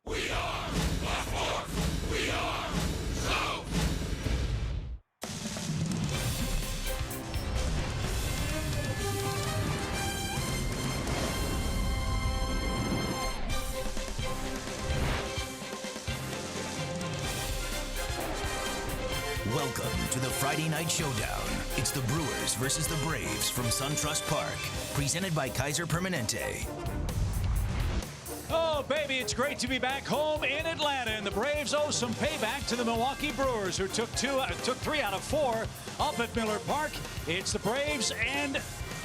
We are the fourth. We are so. Welcome to the Friday Night Showdown. It's the Brewers versus the Braves from SunTrust Park, presented by Kaiser Permanente. Oh, baby, it's great to be back home in Atlanta, and the Braves owe some payback to the Milwaukee Brewers, who took 3 out of 4 up at Miller Park. It's the Braves and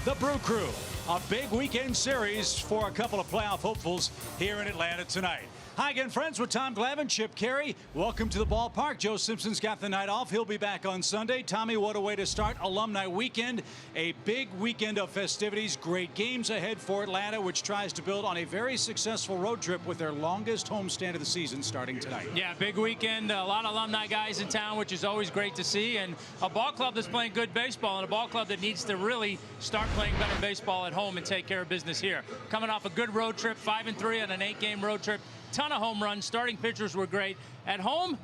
the Brew Crew. A big weekend series for a couple of playoff hopefuls here in Atlanta tonight. Hi again, friends, with Tom Glavine, Chip Carey. Welcome to the ballpark. Joe Simpson's got the night off. He'll be back on Sunday. Tommy, what a way to start Alumni Weekend. A big weekend of festivities. Great games ahead for Atlanta, which tries to build on a very successful road trip with their longest homestand of the season starting tonight. Yeah, big weekend. A lot of alumni guys in town, which is always great to see. And a ball club that's playing good baseball, and a ball club that needs to really start playing better baseball at home and take care of business here. Coming off a good road trip, 5-3 on an 8-game road trip. Ton of home runs. Starting pitchers were great. At home,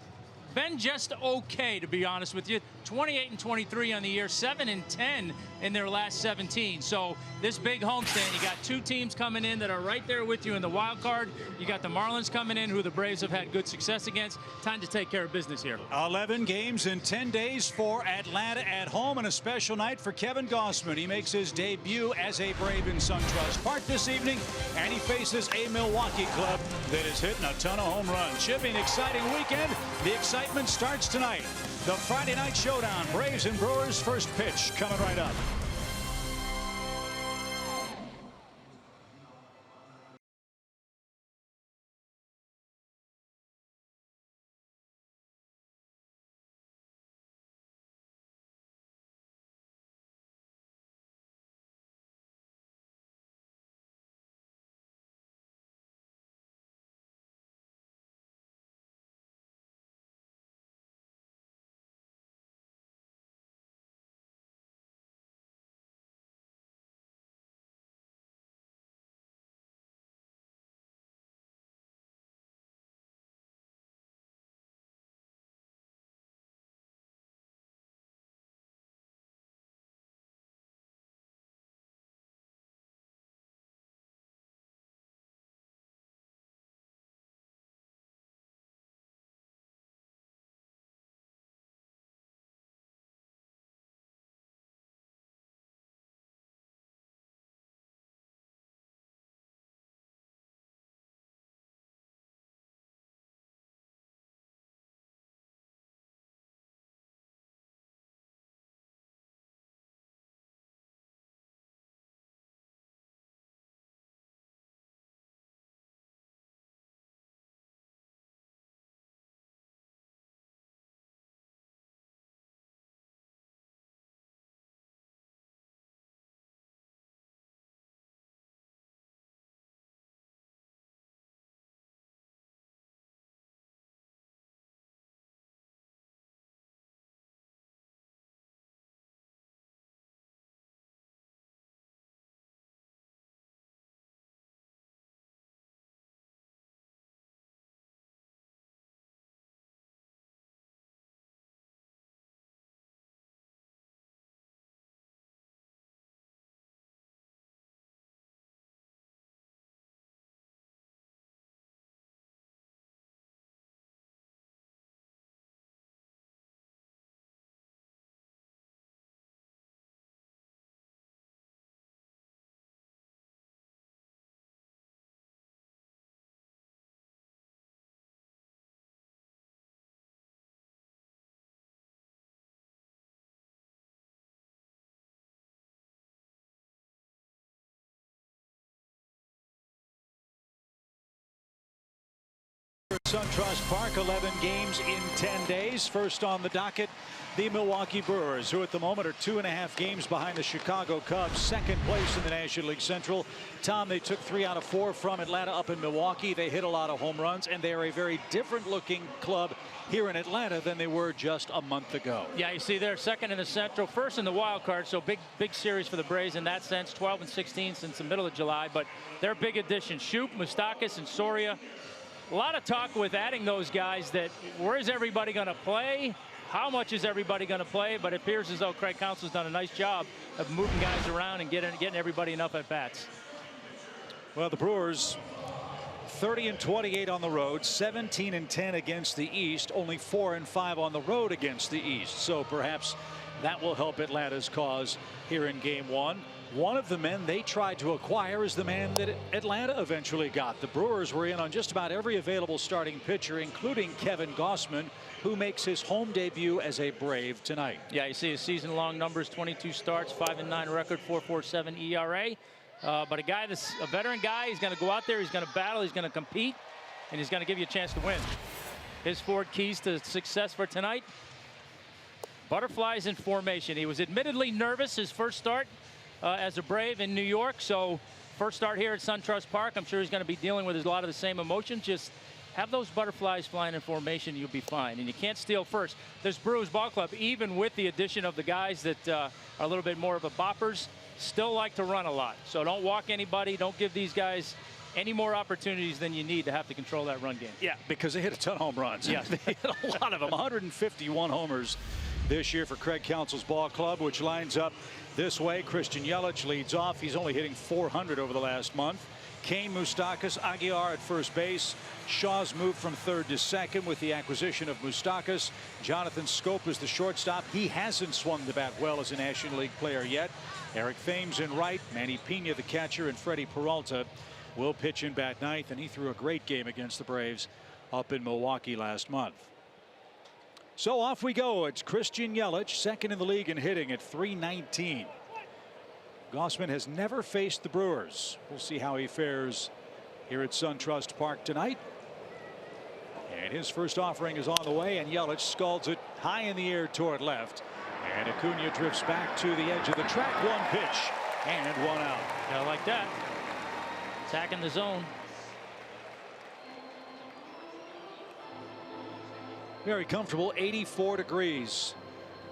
been just okay, to be honest with you. 28-23 on the year, 7-10 in their last 17. So this big homestand, you got two teams coming in that are right there with you in the wild card. You got the Marlins coming in, who the Braves have had good success against. Time to take care of business here. 11 games in 10 days for Atlanta at home, and a special night for Kevin Gausman. He makes his debut as a Brave in SunTrust Park this evening, and he faces a Milwaukee club that is hitting a ton of home runs. Should be an exciting weekend. The excitement starts tonight. The Friday Night Showdown, Braves and Brewers, first pitch coming right up. SunTrust Park, 11 games in 10 days. First on the docket, the Milwaukee Brewers, who at the moment are 2.5 games behind the Chicago Cubs, second place in the National League Central. Tom, they took 3 out of 4 from Atlanta up in Milwaukee. They hit a lot of home runs, and they are a very different looking club here in Atlanta than they were just a month ago. Yeah, you see they're second in the Central, first in the wild card, so big series for the Braves in that sense, 12-16 since the middle of July. But their big additions, Shoop, Moustakas, and Soria, A lot of talk with adding those guys that where is everybody going to play? How much is everybody going to play? But it appears as though Craig Counsell's done a nice job of moving guys around and getting everybody enough at bats. Well, the Brewers 30-28 on the road, 17-10 against the East, only 4-5 on the road against the East. So perhaps that will help Atlanta's cause here in game one. One of the men they tried to acquire is the man that Atlanta eventually got. The Brewers were in on just about every available starting pitcher, including Kevin Gausman, who makes his home debut as a Brave tonight. Yeah, you see his season-long numbers: 22 starts, 5-9 record, 4.47 ERA. But a guy that's a veteran guy. He's going to go out there, he's going to battle, he's going to compete, and he's going to give you a chance to win. His 4 keys to success for tonight: butterflies in formation. He was admittedly nervous his first start as a Brave in New York. So first start here at SunTrust Park, I'm sure he's going to be dealing with a lot of the same emotions. Just have those butterflies flying in formation, you'll be fine. And you can't steal first. This Brewers ball club, even with the addition of the guys that are a little bit more of a boppers, still like to run a lot. So don't walk anybody. Don't give these guys any more opportunities than you need to have to control that run game. Yeah, because they hit a ton of home runs. Yes. They hit a lot of them. 151 homers this year for Craig Counsell's ball club, which lines up this way. Christian Yelich leads off. He's only hitting .400 over the last month. Kane, Moustakas, Aguilar at first base. Shaw's moved from third to second with the acquisition of Moustakas. Jonathan Scope is the shortstop. He hasn't swung the bat well as a National League player yet. Eric Thames in right, Manny Pena the catcher, and Freddie Peralta will pitch in bat ninth, and he threw a great game against the Braves up in Milwaukee last month. So off we go. It's Christian Yelich, second in the league in hitting at .319. Gausman has never faced the Brewers. We'll see how he fares here at SunTrust Park tonight. And his first offering is on the way, and Yelich scalds it high in the air toward left. And Acuna drifts back to the edge of the track. One pitch and one out. Yeah, like that. Attacking the zone. Very comfortable, 84 degrees.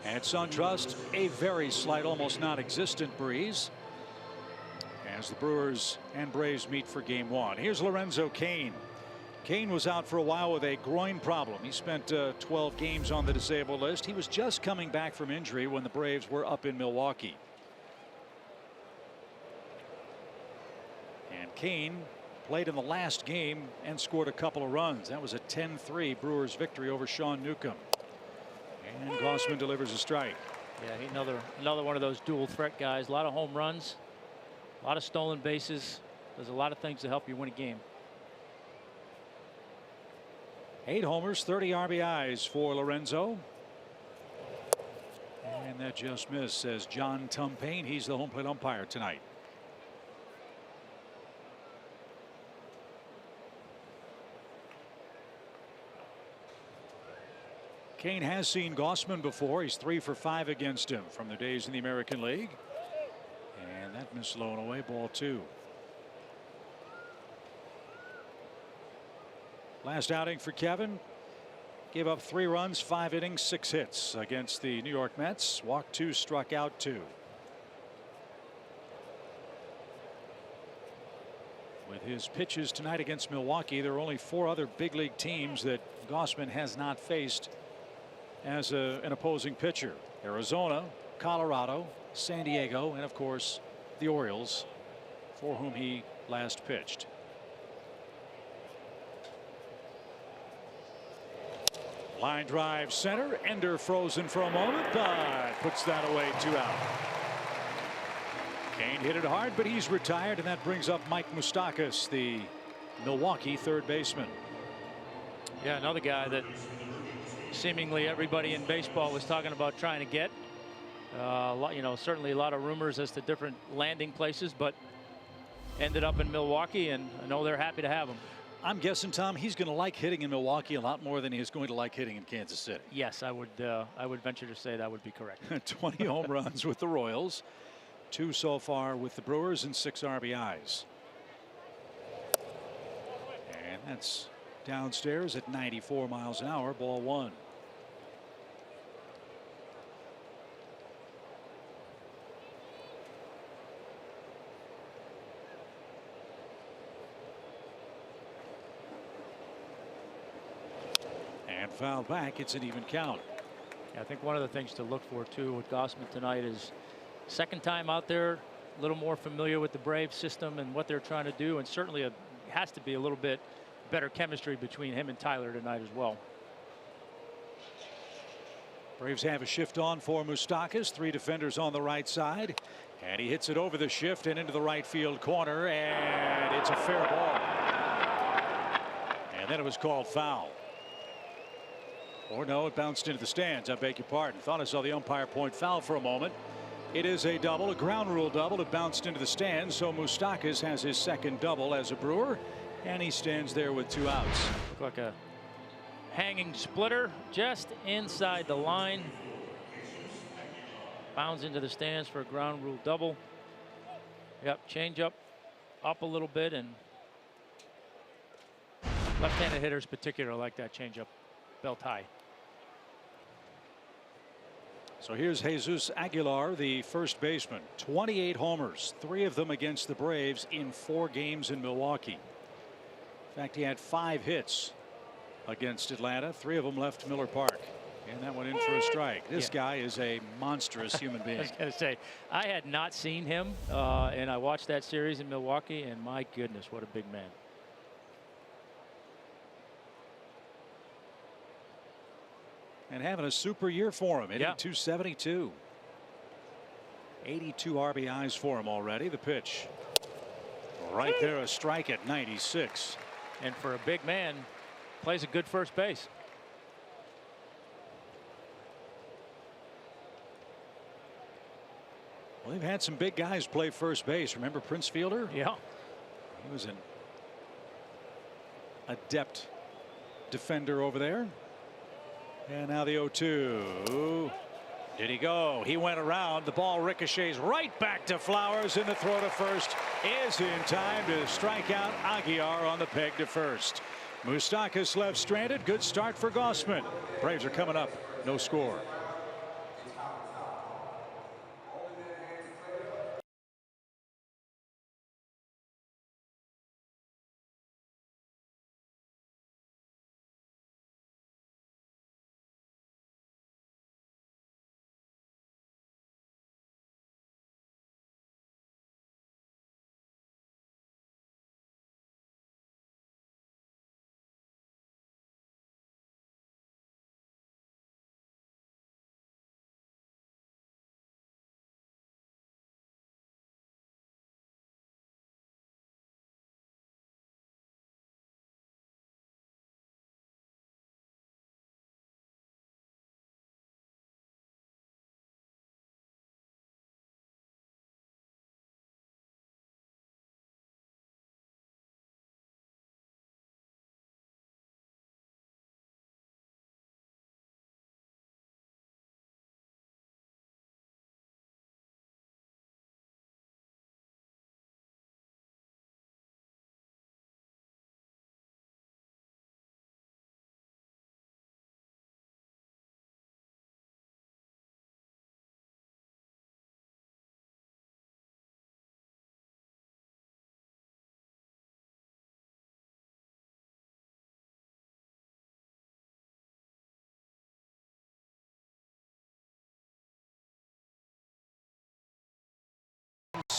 At SunTrust, a very slight, almost non-existent breeze as the Brewers and Braves meet for game one. Here's Lorenzo Cain. Cain was out for a while with a groin problem. He spent 12 games on the disabled list. He was just coming back from injury when the Braves were up in Milwaukee. And Cain played in the last game and scored a couple of runs. That was a 10-3 Brewers victory over Sean Newcomb. And Gausman delivers a strike. Yeah, he another one of those dual threat guys. A lot of home runs, a lot of stolen bases. There's a lot of things to help you win a game. 8 homers, 30 RBIs for Lorenzo. And that just missed, says John Tumpane. He's the home plate umpire tonight. Cain has seen Gausman before. He's 3 for 5 against him from their days in the American League. And that missed low and away, ball 2. Last outing for Kevin. Gave up 3 runs, 5 innings, 6 hits against the New York Mets. Walked 2, struck out 2. With his pitches tonight against Milwaukee, there are only 4 other big league teams that Gausman has not faced as an opposing pitcher: Arizona, Colorado, San Diego, and of course the Orioles, for whom he last pitched. Line drive center. Ender frozen for a moment, but puts that away. 2 out. Cain hit it hard, but he's retired, and that brings up Mike Moustakas, the Milwaukee third baseman. Yeah, another guy that seemingly everybody in baseball was talking about trying to get. Certainly a lot of rumors as to different landing places, but ended up in Milwaukee, and I know they're happy to have him. I'm guessing, Tom, he's going to like hitting in Milwaukee a lot more than he's going to like hitting in Kansas City. Yes, I would venture to say that would be correct. 20 home runs with the Royals, 2 so far with the Brewers, and 6 RBIs. And that's downstairs at 94 miles an hour, ball 1. And fouled back. It's an even count. I think one of the things to look for too with Gossman tonight is second time out there, a little more familiar with the Braves system and what they're trying to do, and certainly has to be a little bit better chemistry between him and Tyler tonight as well. Braves have a shift on for Moustakas. 3 defenders on the right side, and he hits it over the shift and into the right field corner, and it's a fair ball. And then it was called foul. Or no, it bounced into the stands. I beg your pardon. Thought I saw the umpire point foul for a moment. It is a double, a ground rule double. It bounced into the stands, so Moustakas has his second double as a Brewer, and he stands there with 2 outs. Look like a hanging splitter just inside the line. Bounds into the stands for a ground rule double. Yep, change up a little bit, and left-handed hitters particularly like that change up belt high. So here's Jesus Aguilar, the first baseman. 28 homers, 3 of them against the Braves in 4 games in Milwaukee. In fact, he had 5 hits against Atlanta. 3 of them left Miller Park. And that went in for a strike. This guy is a monstrous human being. I was going to say, I had not seen him, and I watched that series in Milwaukee, and my goodness, what a big man. And having a super year for him. Hitting 272. 82 RBIs for him already. The pitch. Right there, a strike at 96. And for a big man, plays a good first base. Well, they've had some big guys play first base. Remember Prince Fielder? Yeah. He was an adept defender over there. And now the 0-2. Did he go? He went around. The ball ricochets right back to Flowers, and the throw to first is in time to strike out Aguilar on the peg to first. Moustakas left stranded. Good start for Gossman. Braves are coming up. No score.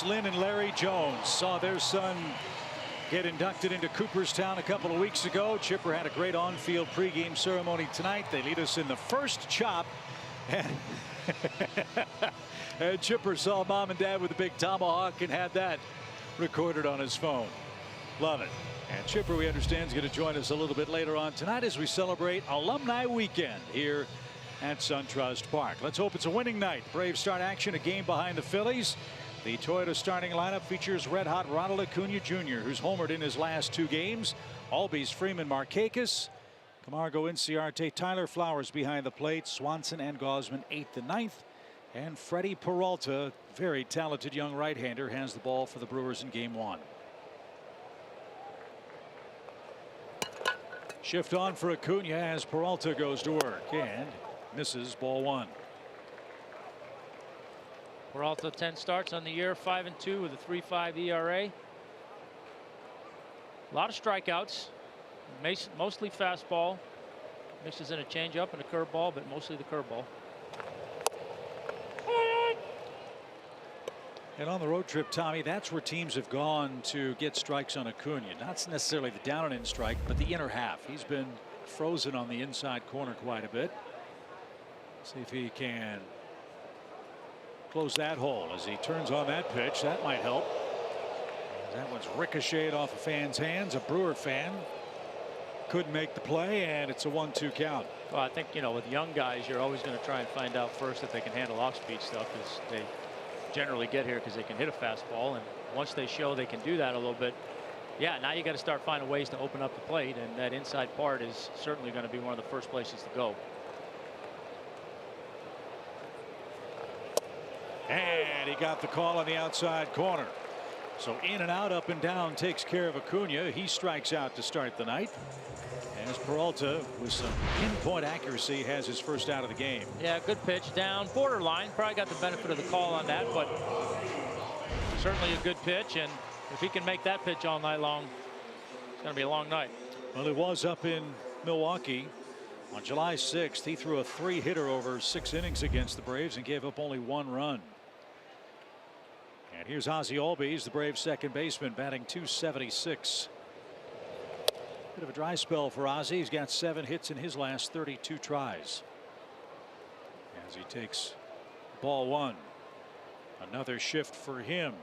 Lynn and Larry Jones saw their son get inducted into Cooperstown a couple of weeks ago. Chipper had a great on-field pregame ceremony tonight. They lead us in the first chop, and Chipper saw mom and dad with a big tomahawk and had that recorded on his phone. Love it. And Chipper, we understand, is going to join us a little bit later on tonight as we celebrate Alumni Weekend here at SunTrust Park. Let's hope it's a winning night. Braves start action a game behind the Phillies. The Toyota starting lineup features red-hot Ronald Acuna Jr., who's homered in his last 2 games. Albies, Freeman, Markakis, Camargo, Inciarte, Tyler Flowers behind the plate. Swanson and Gausman 8th and 9th. And Freddie Peralta, very talented young right-hander, has the ball for the Brewers in Game 1. Shift on for Acuna as Peralta goes to work and misses ball 1. Peralta 10 starts on the year, 5-2 with a 3.5 ERA. A lot of strikeouts, mostly fastball. Mixes in a changeup and a curveball, but mostly the curveball. And on the road trip, Tommy, that's where teams have gone to get strikes on Acuna. Not necessarily the down and in strike, but the inner half. He's been frozen on the inside corner quite a bit. See if he can close that hole as he turns on that pitch. That might help. That one's ricocheted off a fan's hands. A Brewer fan couldn't make the play, and it's a 1-2 count. Well, I think, you know, with young guys, you're always going to try and find out first if they can handle off-speed stuff, because they generally get here because they can hit a fastball, and once they show they can do that a little bit, yeah, now you got to start finding ways to open up the plate, and that inside part is certainly going to be one of the first places to go. And he got the call on the outside corner. So in and out, up and down takes care of Acuna. He strikes out to start the night. As Peralta, with some pinpoint accuracy, has his first out of the game. Yeah, good pitch down, borderline. Probably got the benefit of the call on that, but certainly a good pitch. And if he can make that pitch all night long, it's going to be a long night. Well, it was up in Milwaukee on July 6th. He threw a 3-hitter over 6 innings against the Braves and gave up only 1 run. And here's Ozzie Albies, the Braves second baseman, batting .276. Bit of a dry spell for Ozzie. He's got 7 hits in his last 32 tries. As he takes ball 1. Another shift for him.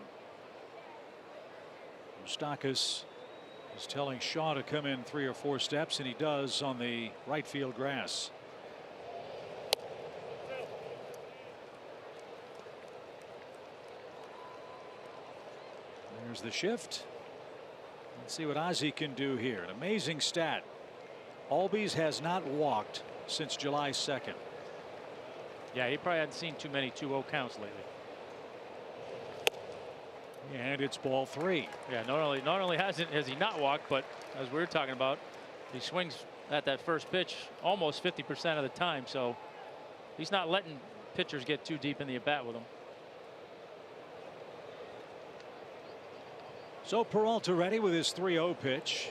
Moustakas is telling Shaw to come in 3 or 4 steps, and he does on the right field grass. There's the shift. Let's see what Ozzie can do here. An amazing stat. Albies has not walked since July 2nd. Yeah, he probably hadn't seen too many 2-0 counts lately. And it's ball 3. Yeah, not only has he not walked, but as we were talking about, he swings at that first pitch almost 50% of the time. So he's not letting pitchers get too deep in the at bat with him. So Peralta ready with his 3-0 pitch.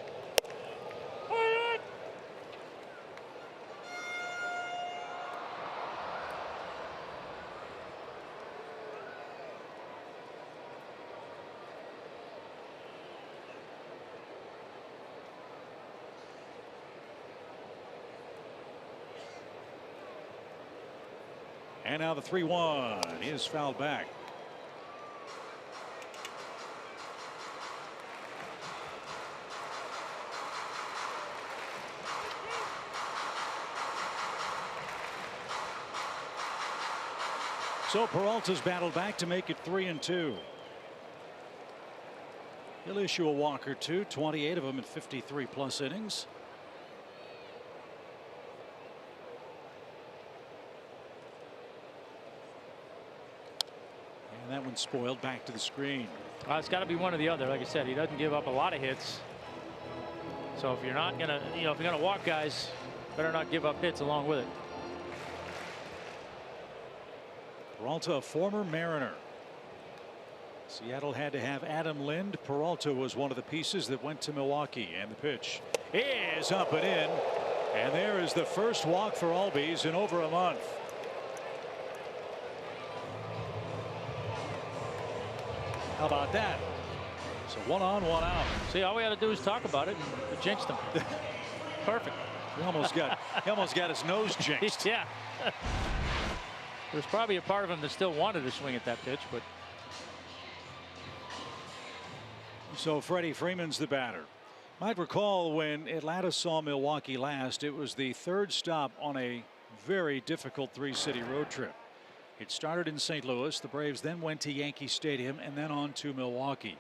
And now the 3-1 is fouled back. So Peralta's battled back to make it 3-2. He'll issue a walk or two, 28 of them in 53 plus innings. And that one's spoiled back to the screen. It's got to be one or the other. Like I said, he doesn't give up a lot of hits. So if you're not gonna, if you're gonna walk guys, better not give up hits along with it. Peralta, a former Mariner. Seattle had to have Adam Lind. Peralta was one of the pieces that went to Milwaukee, and the pitch is up and in. And there is the first walk for Albies in over a month. How about that? So 1 on, 1 out. See, all we had to do is talk about it, and it jinxed him. Perfect. He almost got his nose jinxed. Yeah. There's probably a part of him that still wanted to swing at that pitch, but. So Freddie Freeman's the batter. Might recall when Atlanta saw Milwaukee last, it was the 3rd stop on a very difficult 3-city road trip. It started in St. Louis. The Braves then went to Yankee Stadium and then on to Milwaukee.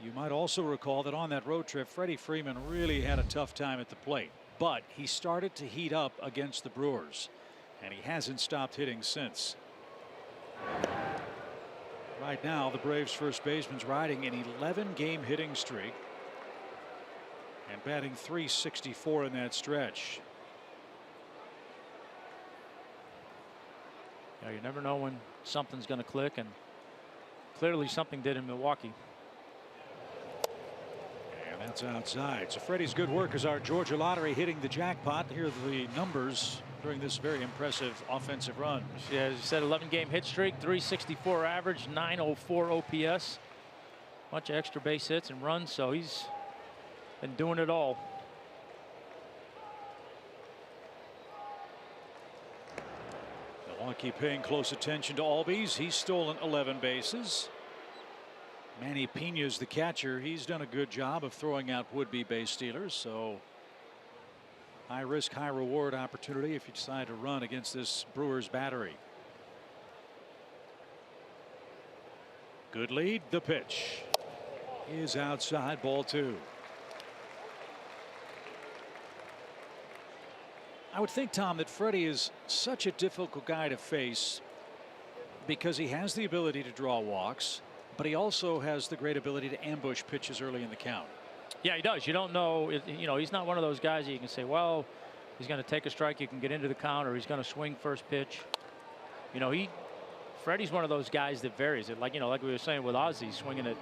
You might also recall that on that road trip, Freddie Freeman really had a tough time at the plate, but he started to heat up against the Brewers, and he hasn't stopped hitting since. Right now, the Braves first baseman's riding an 11-game hitting streak and batting .364 in that stretch. Yeah, you never know when something's going to click, and clearly something did in Milwaukee. And that That's outside. So Freddie's good work as our Georgia Lottery hitting the jackpot. Here are the numbers during this very impressive offensive run. Yeah, as you said, 11-game hit streak, 364 average, 904 OPS. Bunch of extra base hits and runs, so he's been doing it all. Milwaukee paying close attention to Albies. He's stolen 11 bases. Manny Piña's the catcher. He's done a good job of throwing out would-be base stealers. So high risk, high reward opportunity if you decide to run against this Brewers battery. Good lead. The pitch is outside, ball 2. I would think, Tom, that Freddie is such a difficult guy to face because he has the ability to draw walks, but he also has the great ability to ambush pitches early in the count. Yeah, he does. You don't know, you know, he's not one of those guys that you can say, well, he's going to take a strike, you can get into the count, or he's going to swing first pitch. You know, Freddie's one of those guys that varies it. Like, you know, like we were saying with Ozzy, swinging at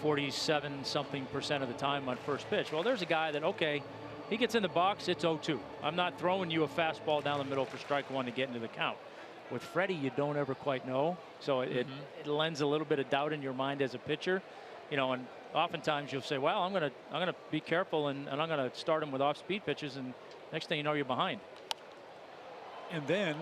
47-something% of the time on first pitch. Well, there's a guy that, okay, he gets in the box, it's 0-2. I'm not throwing you a fastball down the middle for strike 1 to get into the count. With Freddie, you don't ever quite know, so it lends a little bit of doubt in your mind as a pitcher, you know. And oftentimes you'll say, "Well, I'm gonna be careful, and I'm gonna start him with off-speed pitches," and next thing you know, you're behind. And then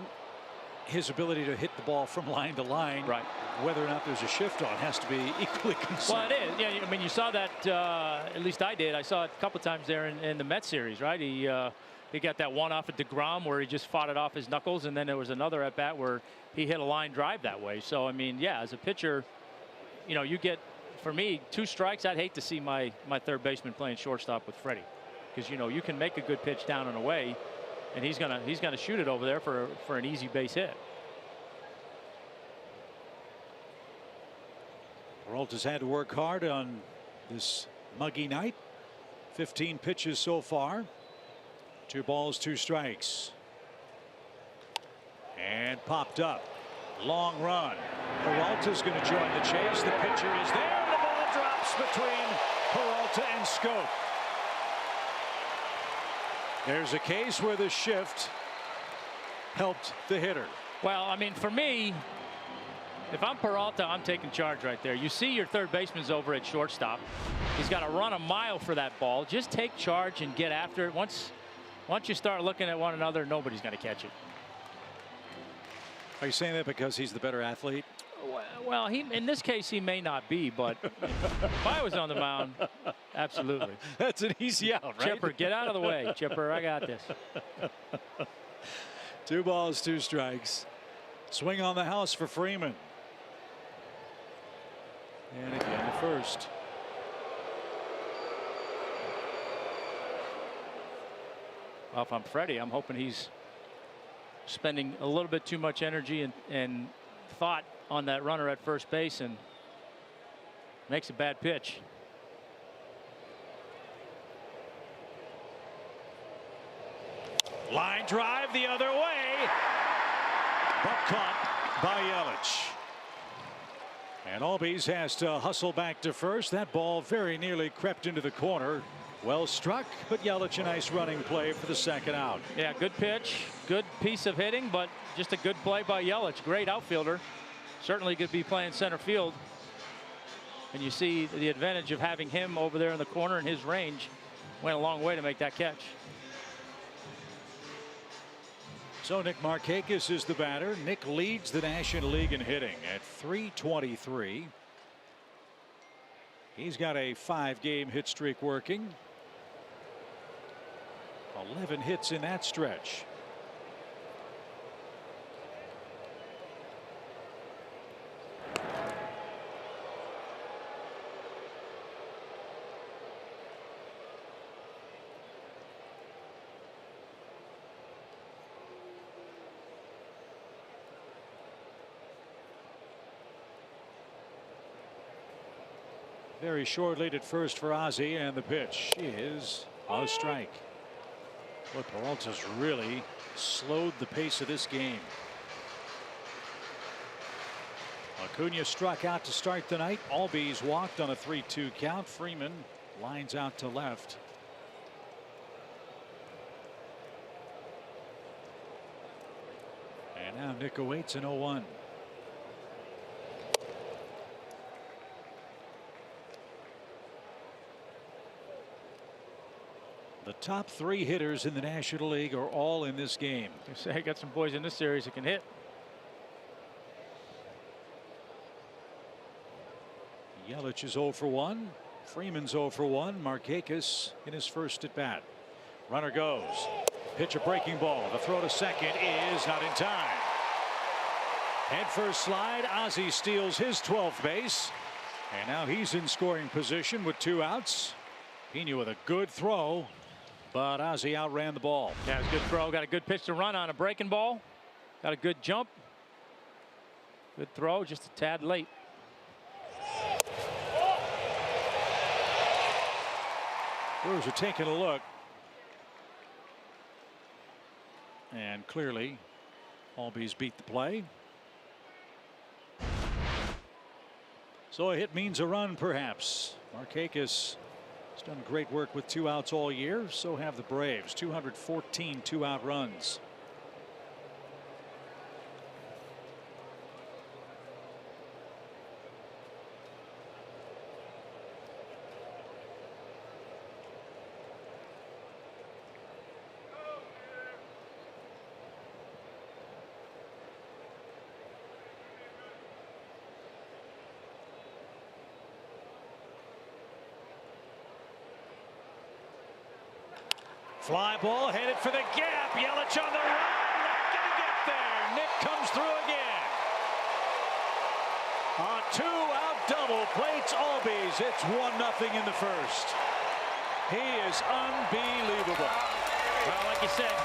his ability to hit the ball from line to line, right? Whether or not there's a shift on has to be equally concerned. Well, it is. Yeah, I mean, you saw that. At least I did. I saw it a couple times there in the Mets series, right? He got that one off at DeGrom where he just fought it off his knuckles, and then there was another at bat where he hit a line drive that way. So I mean, yeah, as a pitcher, you know, you get, for me, 2 strikes. I'd hate to see my third baseman playing shortstop with Freddie, because you know you can make a good pitch down and away, and he's gonna shoot it over there for an easy base hit. Peralta's had to work hard on this muggy night. 15 pitches so far. 2 balls, 2 strikes. And popped up. Long run. Peralta's going to join the chase. The pitcher is there. And the ball drops between Peralta and Scope. There's a case where the shift helped the hitter. Well, I mean, for me, if I'm Peralta, I'm taking charge right there. You see your third baseman's over at shortstop. He's got to run a mile for that ball. Just take charge and get after it. Once you start looking at one another, nobody's going to catch it. Are you saying that because he's the better athlete? Well, in this case, he may not be, but if I was on the mound, absolutely. That's an easy out, right? Chipper, get out of the way. Chipper, I got this. 2 balls, 2 strikes. Swing on the house for Freeman. And again, the first. Well, if I'm Freddie, I'm hoping he's spending a little bit too much energy and thought on that runner at first base and makes a bad pitch. Line drive the other way, but caught by Yelich. And Albies has to hustle back to first. That ball very nearly crept into the corner. Well struck, but Yelich a nice running play for the second out. Yeah, good pitch, good piece of hitting, but just a good play by Yelich. Great outfielder. Certainly could be playing center field. And you see the advantage of having him over there in the corner, in his range went a long way to make that catch. So Nick Markakis is the batter. Nick leads the National League in hitting at .323. He's got a 5-game hit streak working. 11 hits in that stretch. Very short lead at first for Ozzy, and the pitch is a strike. Boy, Peralta's really slowed the pace of this game. Acuna struck out to start the night. Albies walked on a 3-2 count. Freeman Lines out to left. And now Nick awaits an 0-1. The top 3 hitters in the National League are all in this game. You say, got some boys in this series that can hit. Yelich is 0 for 1. Freeman's 0 for 1. Markakis in his first at bat. Runner goes. Pitch a breaking ball. The throw to second is not in time. Head first slide. Ozzie steals his 12th base. And now he's in scoring position with 2 outs. Pena with a good throw. But Ozzie outran the ball. Yeah, it's a good throw. Got a good pitch to run on a breaking ball. Got a good jump. Good throw, just a tad late. Brewers are taking a look. And clearly, Albies beat the play. So a hit means a run, perhaps. Markakis has done great work with 2 outs all year. So have the Braves. 214 2-out runs. Fly ball headed for the gap. Yelich on the run. Not going to get there. Nick comes through again. A 2-out double plates Albies. It's 1-0 in the first. He is unbelievable. Well, like you said,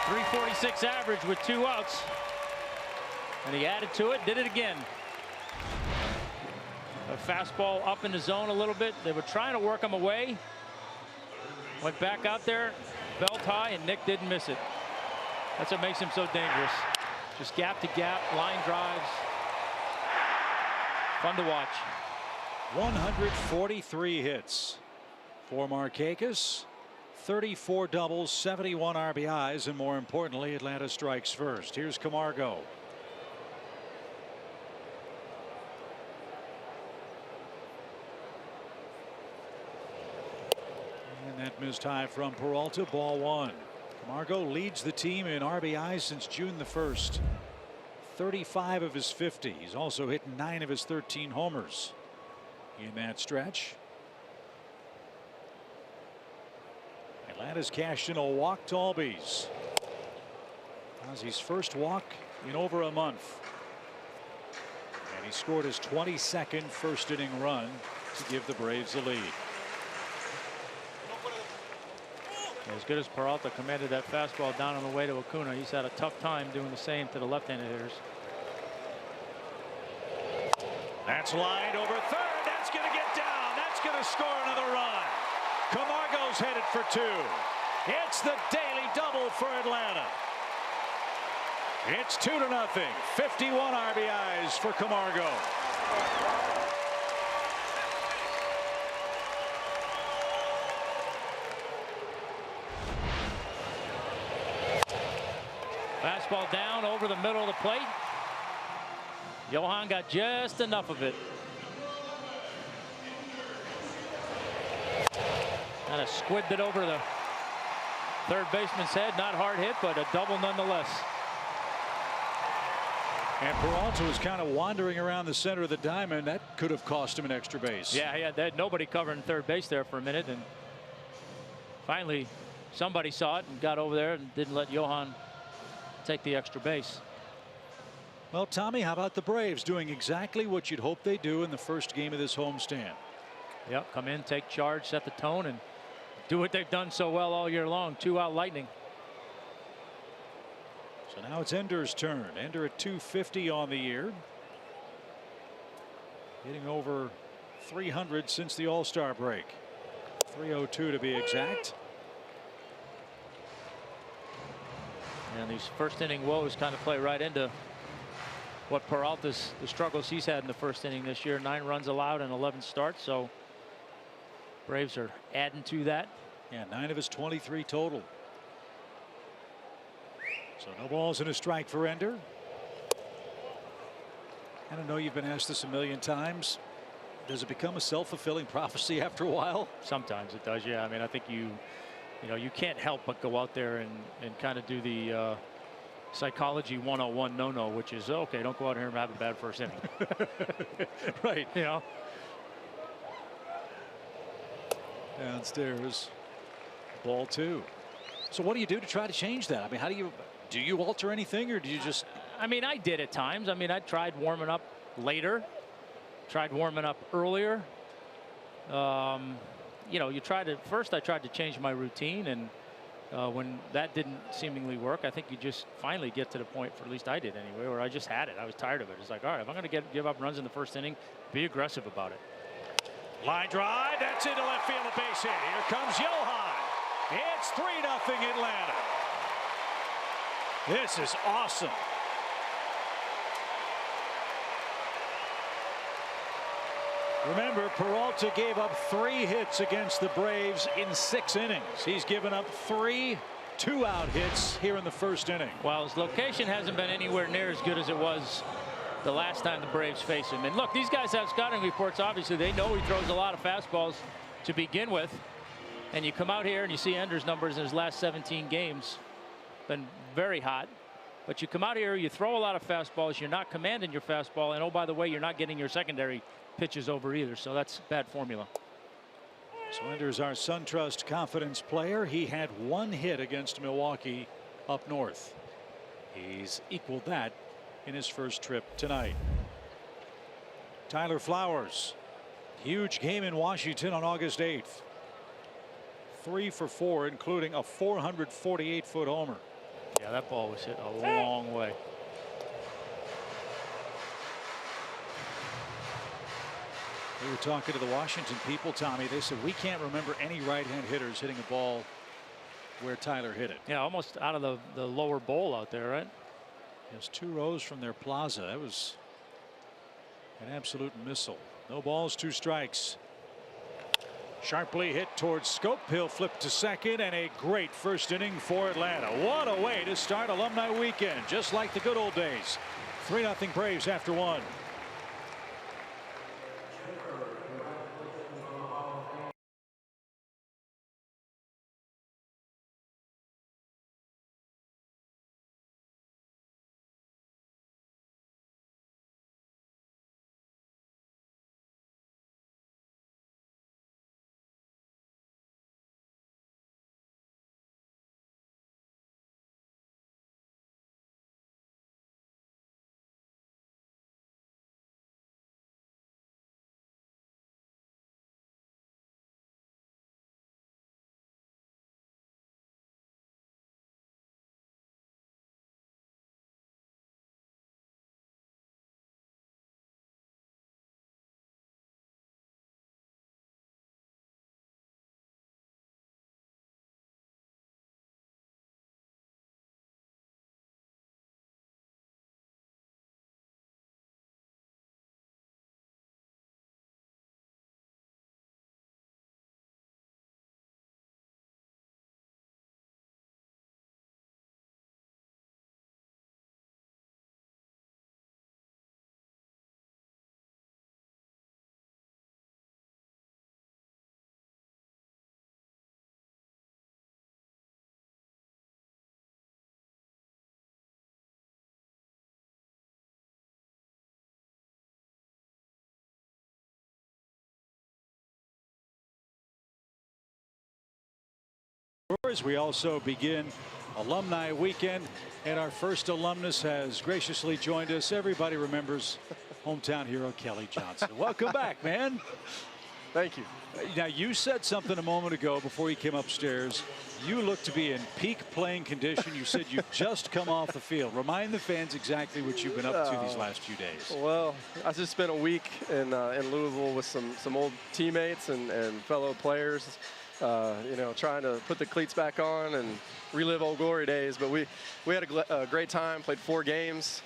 346 average with 2 outs. And he added to it, did it again. A fastball up in the zone a little bit. They were trying to work him away. Went back out there, belt high, and Nick didn't miss it. That's what makes him so dangerous. Just gap to gap, line drives. Fun to watch. 143 hits for Markakis. 34 doubles, 71 RBIs, and more importantly, Atlanta strikes first. Here's Camargo. That missed high from Peralta. Ball 1. Camargo leads the team in RBIs since June the 1st. 35 of his 50. He's also hit 9 of his 13 homers in that stretch. Atlanta's cashed in a walk to Albies. Ozzie's first walk in over a month. And he scored his 22nd first inning run to give the Braves the lead. As good as Peralta commanded that fastball down on the way to Acuna, he's had a tough time doing the same to the left-handed hitters. That's lined over third. That's going to get down. That's going to score another run. Camargo's headed for 2. It's the daily double for Atlanta. It's 2-0. 51 RBIs for Camargo. Fastball down over the middle of the plate. Johan got just enough of it. Kind of squibbed it over the third baseman's head. Not hard hit, but a double nonetheless. And Peralta was kind of wandering around the center of the diamond. That could have cost him an extra base. Yeah, he had nobody covering third base there for a minute, and finally somebody saw it and got over there and didn't let Johan take the extra base. Well, Tommy, how about the Braves doing exactly what you'd hope they do in the first game of this homestand? Yep, come in, take charge, set the tone, and do what they've done so well all year long. 2-out lightning. So now it's Ender's turn. Ender at 250 on the year. Hitting over 300 since the All-Star break. 302 to be exact. And these first inning woes kind of play right into what Peralta's, the struggles he's had in the first inning this year. 9 runs allowed and 11 starts. So Braves are adding to that. Yeah, 9 of his 23 total. So no balls and a strike for Ender. And I know you've been asked this a million times. Does it become a self-fulfilling prophecy after a while? Sometimes it does, yeah. I mean, I think you can't help but go out there and kind of do the psychology 101 no, which is, okay, don't go out here and have a bad first inning. Right. You know. Downstairs, ball 2. So what do you do to try to change that? I mean, how do you alter anything, or do you just? I mean, I did at times. I mean, I tried warming up later, tried warming up earlier. You know, first I tried to change my routine, and when that didn't seemingly work, I think you just finally get to the point, for at least I did anyway, where I just had it. I was tired of it. It's like, all right, if I'm going to give up runs in the first inning, be aggressive about it. Line drive, that's into left field, a base hit. Here comes Johan. It's 3-0 Atlanta. This is awesome. Remember, Peralta gave up 3 hits against the Braves in 6 innings. He's given up 3 2-out hits here in the first inning. Well, his location hasn't been anywhere near as good as it was the last time the Braves faced him. And look, these guys have scouting reports. Obviously, they know he throws a lot of fastballs to begin with. And you come out here and you see Ender's numbers in his last 17 games. Been very hot. But you come out here, you throw a lot of fastballs. You're not commanding your fastball. And, oh, by the way, you're not getting your secondary pitches over either. So that's bad formula. So Ender's our SunTrust confidence player. He had 1 hit against Milwaukee up north. He's equaled that in his first trip tonight. Tyler Flowers, huge game in Washington on August 8th. 3 for 4, including a 448-foot homer. Yeah, that ball was hit a long way. We were talking to the Washington people, Tommy. They said, we can't remember any right-hand hitters hitting a ball where Tyler hit it. Yeah, almost out of the lower bowl out there, right? Just 2 rows from their plaza. That was an absolute missile. No balls, 2 strikes. Sharply hit towards Scope. He'll flip to second, and a great first inning for Atlanta. What a way to start Alumni Weekend, just like the good old days. 3-0 Braves after 1. As we also begin Alumni Weekend, and our first alumnus has graciously joined us. Everybody remembers hometown hero Kelly Johnson. Welcome back, man. Thank you. Now, you said something a moment ago before you came upstairs. You look to be in peak playing condition. You said you've just come off the field. Remind the fans exactly what you've been up to these last few days. Well, I just spent a week in Louisville with some old teammates and fellow players. You know, trying to put the cleats back on and relive old glory days. But we had a great time, played 4 games.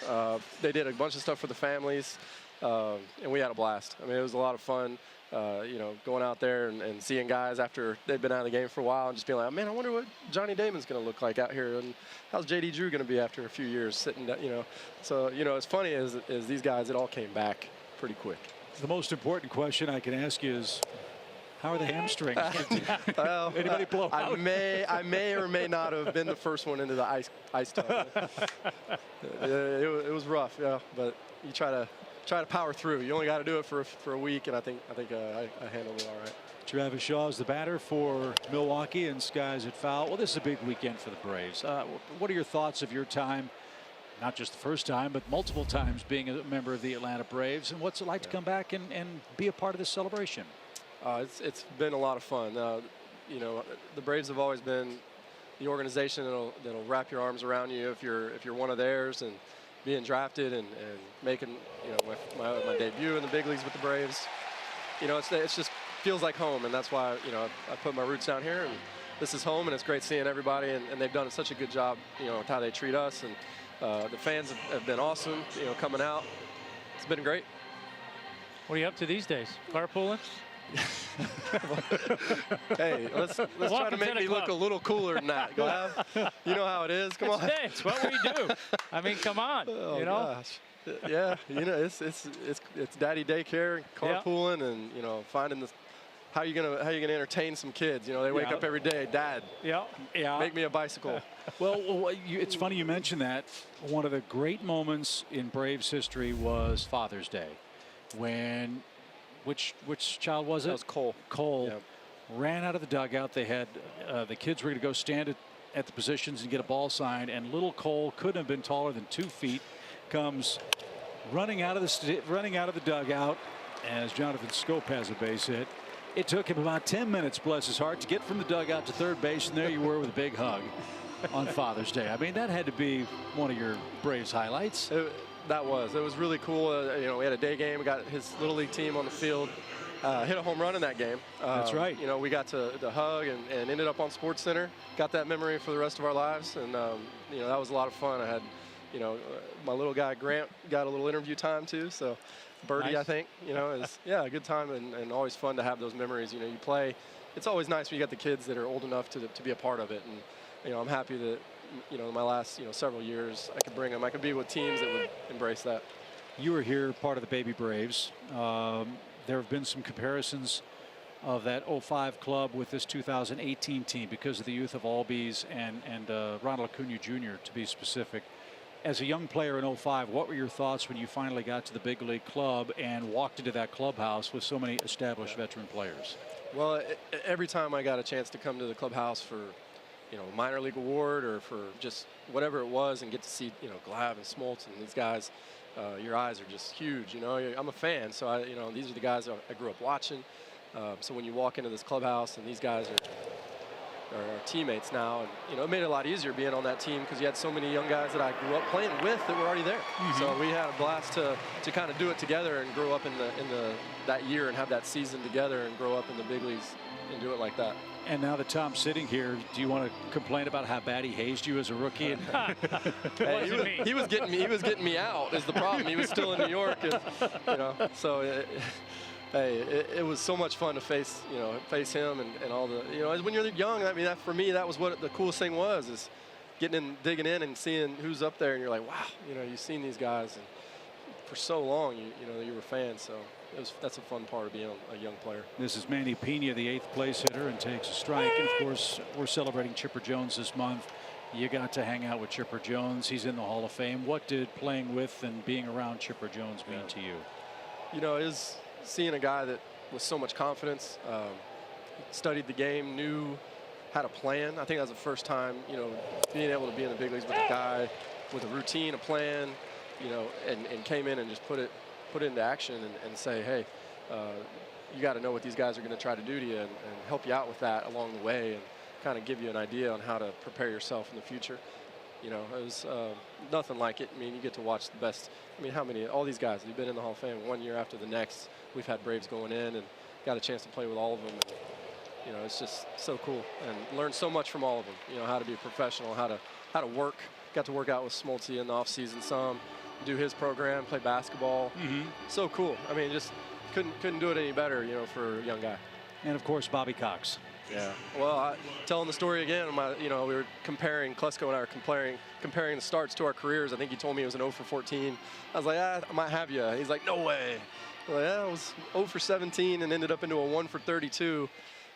They did a bunch of stuff for the families, and we had a blast. I mean, it was a lot of fun. you know, going out there and seeing guys after they've been out of the game for a while and just being like, man, I wonder what Johnny Damon's going to look like out here, and how's J.D. Drew going to be after a few years sitting, you know. So, you know, as funny as these guys, it all came back pretty quick. The most important question I can ask you is, how are the hamstrings? Well, Anybody blow out? I may or may not have been the first one into the ice tunnel. It was rough, yeah, but you try to power through. You only got to do it for a week, and I think I handled it all right. Travis Shaw is the batter for Milwaukee, and skies at foul. Well, this is a big weekend for the Braves. What are your thoughts of your time, not just the first time, but multiple times being a member of the Atlanta Braves, and what's it like to come back and be a part of this celebration? It's been a lot of fun. You know, the Braves have always been the organization that'll wrap your arms around you if you're one of theirs, and being drafted and making, you know, my debut in the big leagues with the Braves. You know, it's just feels like home, and that's why, you know, I put my roots down here, and this is home, and it's great seeing everybody, and they've done such a good job, you know, with how they treat us, and the fans have been awesome, you know, coming out. It's been great. What are you up to these days? Carpooling? Hey, let's try to make me look a little cooler than that, Glab. You know how it is. Come on. It's what we do. I mean, come on. Oh, you know. Gosh. Yeah, you know, it's daddy daycare, carpooling, and, you know, finding this. How you gonna entertain some kids? You know, they wake up every day, Dad. Yeah. Make me a bicycle. Well, it's funny you mention that. One of the great moments in Braves history was Father's Day, when which child was it? That was Cole. Cole ran out of the dugout. They had the kids were going to go stand at the positions and get a ball signed, and little Cole couldn't have been taller than 2 feet. Comes running out of the dugout as Jonathan Scope has a base hit. It took him about 10 minutes, bless his heart, to get from the dugout to third base, and there you were with a big hug on Father's Day. I mean, that had to be one of your Braves highlights. It was really cool. You know, we had a day game. We got his little league team on the field. Hit a home run in that game. That's right. You know, we got to hug and ended up on SportsCenter. Got that memory for the rest of our lives, and you know, that was a lot of fun. I had, you know, my little guy Grant got a little interview time too. So Birdie, Nice. I think, you know, is a good time, and always fun to have those memories. You know, you play. It's always nice when you got the kids that are old enough to be a part of it, and you know, I'm happy that, you know, my last, you know, several years I could bring them. I could be with teams that would embrace that. You were here, part of the Baby Braves. There have been some comparisons of that 05 club with this 2018 team because of the youth of Albies and Ronald Acuna Jr., to be specific. As a young player in 05, what were your thoughts when you finally got to the big league club and walked into that clubhouse with so many established veteran players? Well, every time I got a chance to come to the clubhouse for, you know, minor league award or for just whatever it was, and get to see, you know, Glab and Smoltz and these guys, your eyes are just huge. You know, I'm a fan, so you know, these are the guys I grew up watching. So when you walk into this clubhouse and these guys are our teammates now, and you know, it made it a lot easier being on that team because you had so many young guys that I grew up playing with that were already there. So we had a blast to kind of do it together and grow up in that year and have that season together and grow up in the big leagues and do it like that. And now that Tom's sitting here, do you want to complain about how bad he hazed you as a rookie? Hey, he was getting me out is the problem. He was still in New York, and, you know, so. It was so much fun to face him and all the, you know, when you're young, I mean, for me, that was what the coolest thing was, is digging in and seeing who's up there, and you're like, wow, you know, you've seen these guys and for so long, you know, you were fans, so that's a fun part of being a young player. This is Manny Pena, the 8th place hitter, and takes a strike. And of course, we're celebrating Chipper Jones this month. You got to hang out with Chipper Jones. He's in the Hall of Fame. What did playing with and being around Chipper Jones mean to you? You know, seeing a guy that with so much confidence, studied the game, knew how to plan. I think that was the first time, you know, being able to be in the big leagues with a guy with a routine, a plan, you know, and came in and just put it into action and say, hey, you got to know what these guys are going to try to do to you, and help you out with that along the way, and kind of give you an idea on how to prepare yourself in the future. You know, it was nothing like it. I mean, you get to watch the best. I mean, all these guys, they've been in the Hall of Fame one year after the next. We've had Braves going in and got a chance to play with all of them. And, you know, it's just so cool, and learned so much from all of them. You know, how to be a professional, how to work. Got to work out with Smoltzy in the off season some, do his program, play basketball. So cool. I mean, just couldn't do it any better, you know, for a young guy. And of course, Bobby Cox. Yeah. Well, telling the story again, you know, we were comparing, Klesko and I were comparing the starts to our careers. I think he told me it was an 0 for 14. I was like, I might have you. He's like, no way. I'm like, yeah, it was 0 for 17 and ended up into a 1 for 32.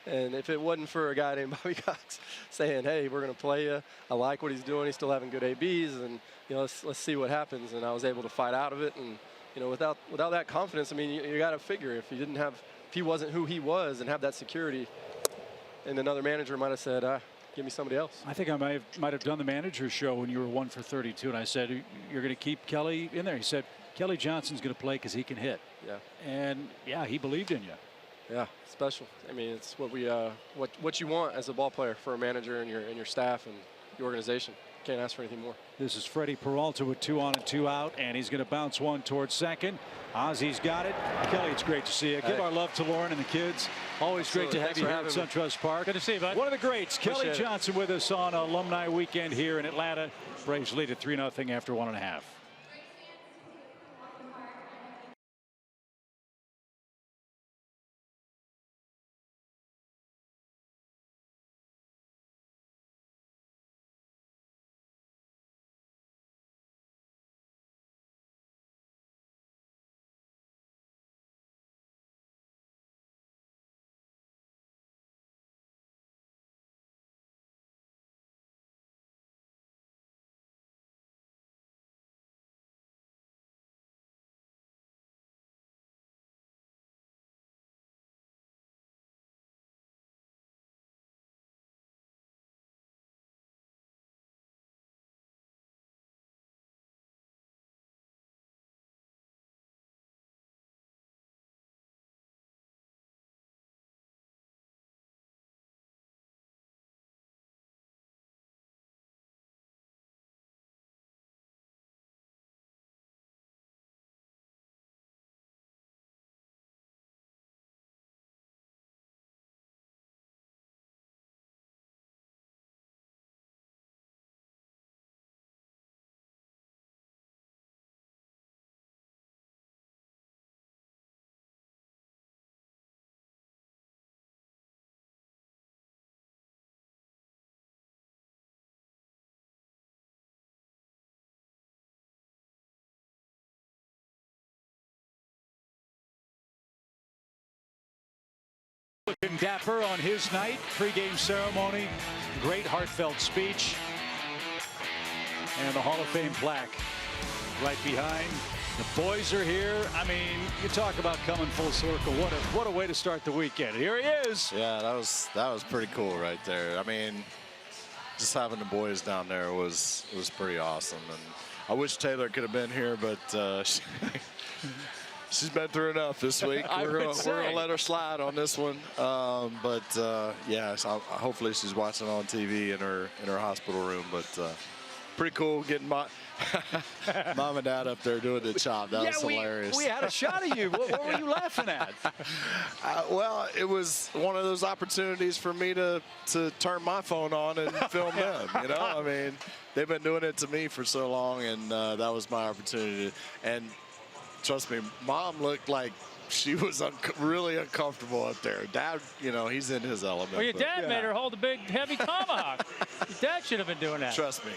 And if it wasn't for a guy named Bobby Cox saying, hey, we're going to play you. I like what he's doing. He's still having good ABs. And, you know, let's see what happens. And I was able to fight out of it. And, you know, without that confidence, I mean, you got to figure if he wasn't who he was and have that security, and another manager might have said, give me somebody else. I think I might have done the manager's show when you were 1 for 32, and I said, you're going to keep Kelly in there. He said, Kelly Johnson's going to play because he can hit. Yeah. And, yeah, he believed in you. Yeah, special. I mean, it's what we what you want as a ball player for a manager and your staff and the organization. Can't ask for anything more. This is Freddie Peralta with 2 on and 2 out, and he's going to bounce one towards second. Ozzy's got it. Kelly, it's great to see you. Give our love to Lauren and the kids. Always great to have you here at SunTrust Park. Good to see you, bud. One of the greats, Kelly Johnson, with us on Alumni Weekend here in Atlanta. Braves lead at 3-0 after 1.5. Looking dapper on his night, pregame ceremony, great heartfelt speech, and the Hall of Fame plaque right behind. The boys are here. I mean, you talk about coming full circle. What a way to start the weekend. Here he is. Yeah, that was pretty cool right there. I mean, just having the boys down there was pretty awesome. And I wish Taylor could have been here, but she's been through enough this week. We're gonna let her slide on this one. Yeah, so hopefully she's watching on TV in her hospital room. But pretty cool getting mom and dad up there doing the chop. That was hilarious. We had a shot of you. What were you laughing at? Well, it was one of those opportunities for me to turn my phone on and film them. You know, I mean, they've been doing it to me for so long, and that was my opportunity. And trust me, Mom looked like she was really uncomfortable up there. Dad, you know, he's in his element. Well, your dad made her hold a big, heavy tomahawk. Your dad should have been doing that. Trust me,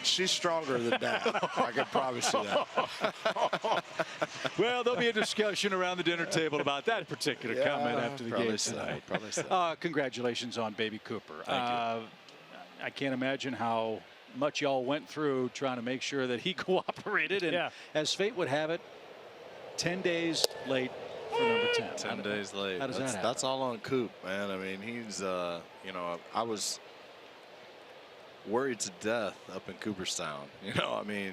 she's stronger than Dad. I can promise you that. Well, there'll be a discussion around the dinner table about that particular comment after the game tonight. Probably so. Congratulations on baby Cooper. Thank you. I can't imagine how much y'all went through trying to make sure that he cooperated. And as fate would have it, 10 days late for number 10. 10 days late. How does that happen? That's all on Coop, man. I mean, he's, you know, I was worried to death up in Cooperstown. You know, I mean,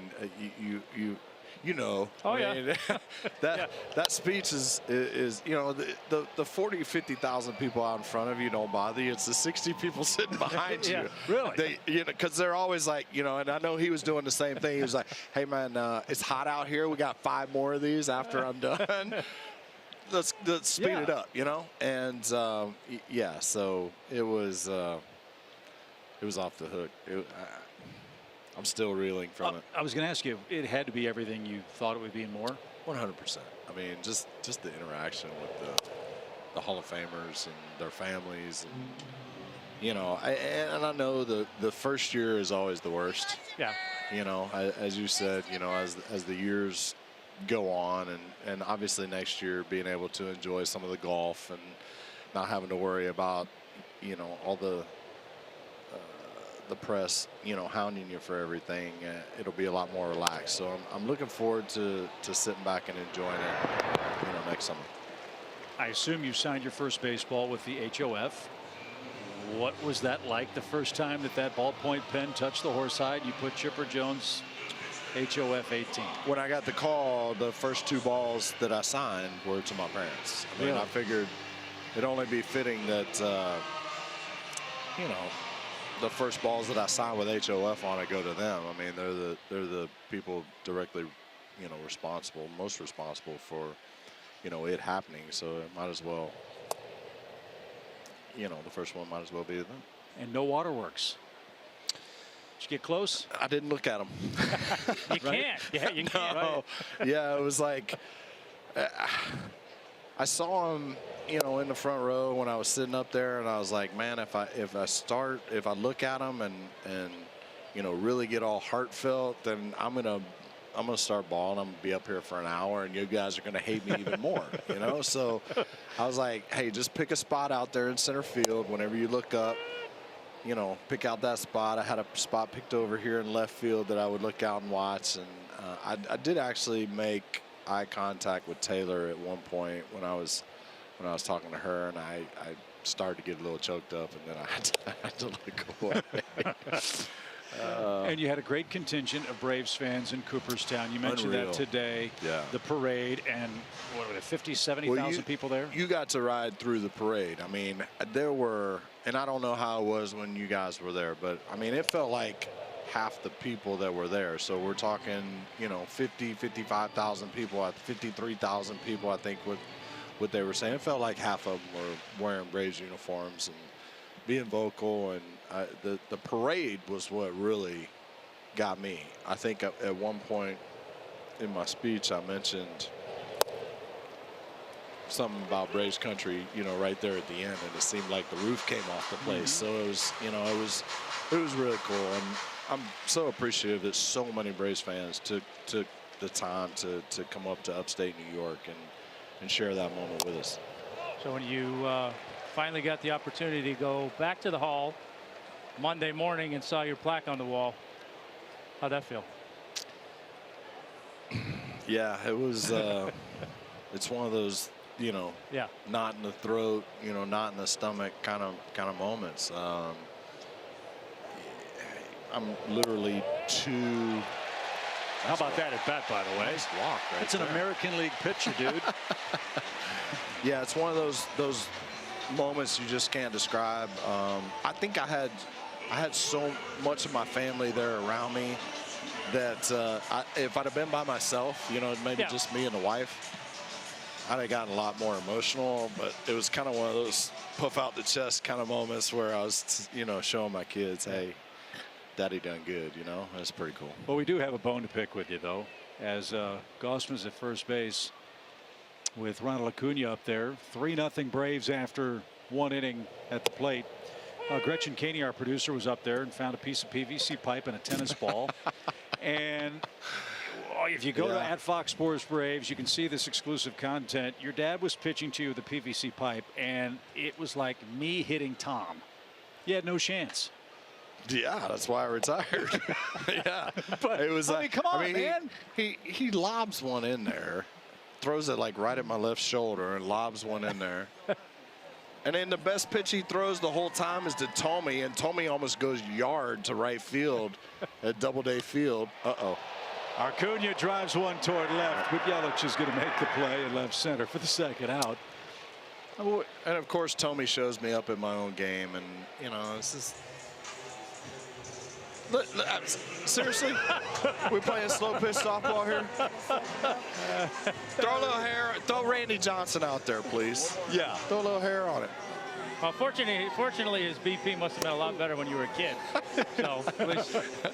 you know. Oh, I mean, that speech is you know, the 40, 50,000 people out in front of you don't bother you. It's the 60 people sitting behind you. Really? You know, because they're always like, you know, and I know he was doing the same thing. He was like, hey, man, it's hot out here. We got 5 more of these after I'm done. Let's speed it up, you know? And, yeah, so it was off the hook. I'm still reeling from it. I was going to ask you, it had to be everything you thought it would be and more? 100%. I mean, just the interaction with the Hall of Famers and their families, and you know, I know the first year is always the worst. Yeah. You know, as you said, you know, as the years go on, and obviously next year being able to enjoy some of the golf and not having to worry about, you know, all the press, you know, hounding you for everything. It'll be a lot more relaxed. So I'm looking forward to sitting back and enjoying it, you know, next summer. I assume you signed your first baseball with the HOF. What was that like the first time that ballpoint pen touched the horsehide? You put Chipper Jones HOF 18. When I got the call, the first 2 balls that I signed were to my parents. I mean, Really? I figured it'd only be fitting that, you know, the first balls that I signed with HOF on it go to them. I mean, they're the people directly, you know, most responsible for, you know, it happening. So it might as well, you know, the first one might as well be to them. And no waterworks. Did you get close? I didn't look at them. You can't. Yeah, you can't. No. Yeah, it was like I saw him, you know, in the front row when I was sitting up there, and I was like, man, if I look at him and you know, really get all heartfelt, then I'm gonna start balling. I'm gonna be up here for an hour, and you guys are gonna hate me even more, you know. So I was like, hey, just pick a spot out there in center field. Whenever you look up, you know, pick out that spot. I had a spot picked over here in left field that I would look out and watch, and I did actually make eye contact with Taylor at one point when I was talking to her, and I started to get a little choked up, and then I had to look away. And you had a great contingent of Braves fans in Cooperstown. You mentioned Unreal. that today. Yeah. The parade, and what were there, 50, 70,000 people there? You got to ride through the parade. I mean, there were, and I don't know how it was when you guys were there, but I mean, it felt like half the people that were there. So we're talking, you know, 50, 55,000 people, 53,000 people, I think, what they were saying. It felt like half of them were wearing Braves uniforms and being vocal, and the parade was what really got me. I think at one point in my speech I mentioned something about Braves country, you know, right there at the end, and it seemed like the roof came off the place. So it was, you know, it was really cool, and I'm so appreciative that so many Braves fans took the time to come up to upstate New York and share that moment with us. So when you finally got the opportunity to go back to the hall Monday morning and saw your plaque on the wall, how'd that feel? Yeah, it was. It's one of those, you know, Yeah. not in the throat, you know, not in the stomach kind of moments. I'm literally too. How about that at bat, by the way? Nice walk right That's an there. American League pitcher, dude. Yeah, it's one of those moments you just can't describe. I think I had so much of my family there around me that if I'd have been by myself, you know, maybe just me and the wife, I'd have gotten a lot more emotional. But it was kind of one of those puff out the chest kind of moments where I was, you know, showing my kids, hey, Daddy done good, you know. That's pretty cool. Well, we do have a bone to pick with you, though, as Gossman's at first base with Ronald Acuna up there. 3-0 Braves after 1 inning at the plate. Gretchen Caney, our producer, was up there and found a piece of PVC pipe and a tennis ball. And if you go to @Fox Sports Braves, you can see this exclusive content. Your dad was pitching to you with a PVC pipe, and it was like me hitting Tom. You had no chance. Yeah, that's why I retired. Yeah, But it was. I mean, come on, man. He lobs one in there, throws it like right at my left shoulder, and lobs one in there. And then the best pitch he throws the whole time is to Tommy, and Tommy almost goes yard to right field at Doubleday Field. Uh-oh. Acuna drives one toward left, but Yelich is going to make the play in left center for the second out. And of course, Tommy shows me up at my own game, and you know, it's just. Look, seriously, we playing slow pitch softball here. Throw a little hair. Throw Randy Johnson out there, please. Yeah. Throw a little hair on it. Well, fortunately, his BP must have been a lot better when you were a kid. So at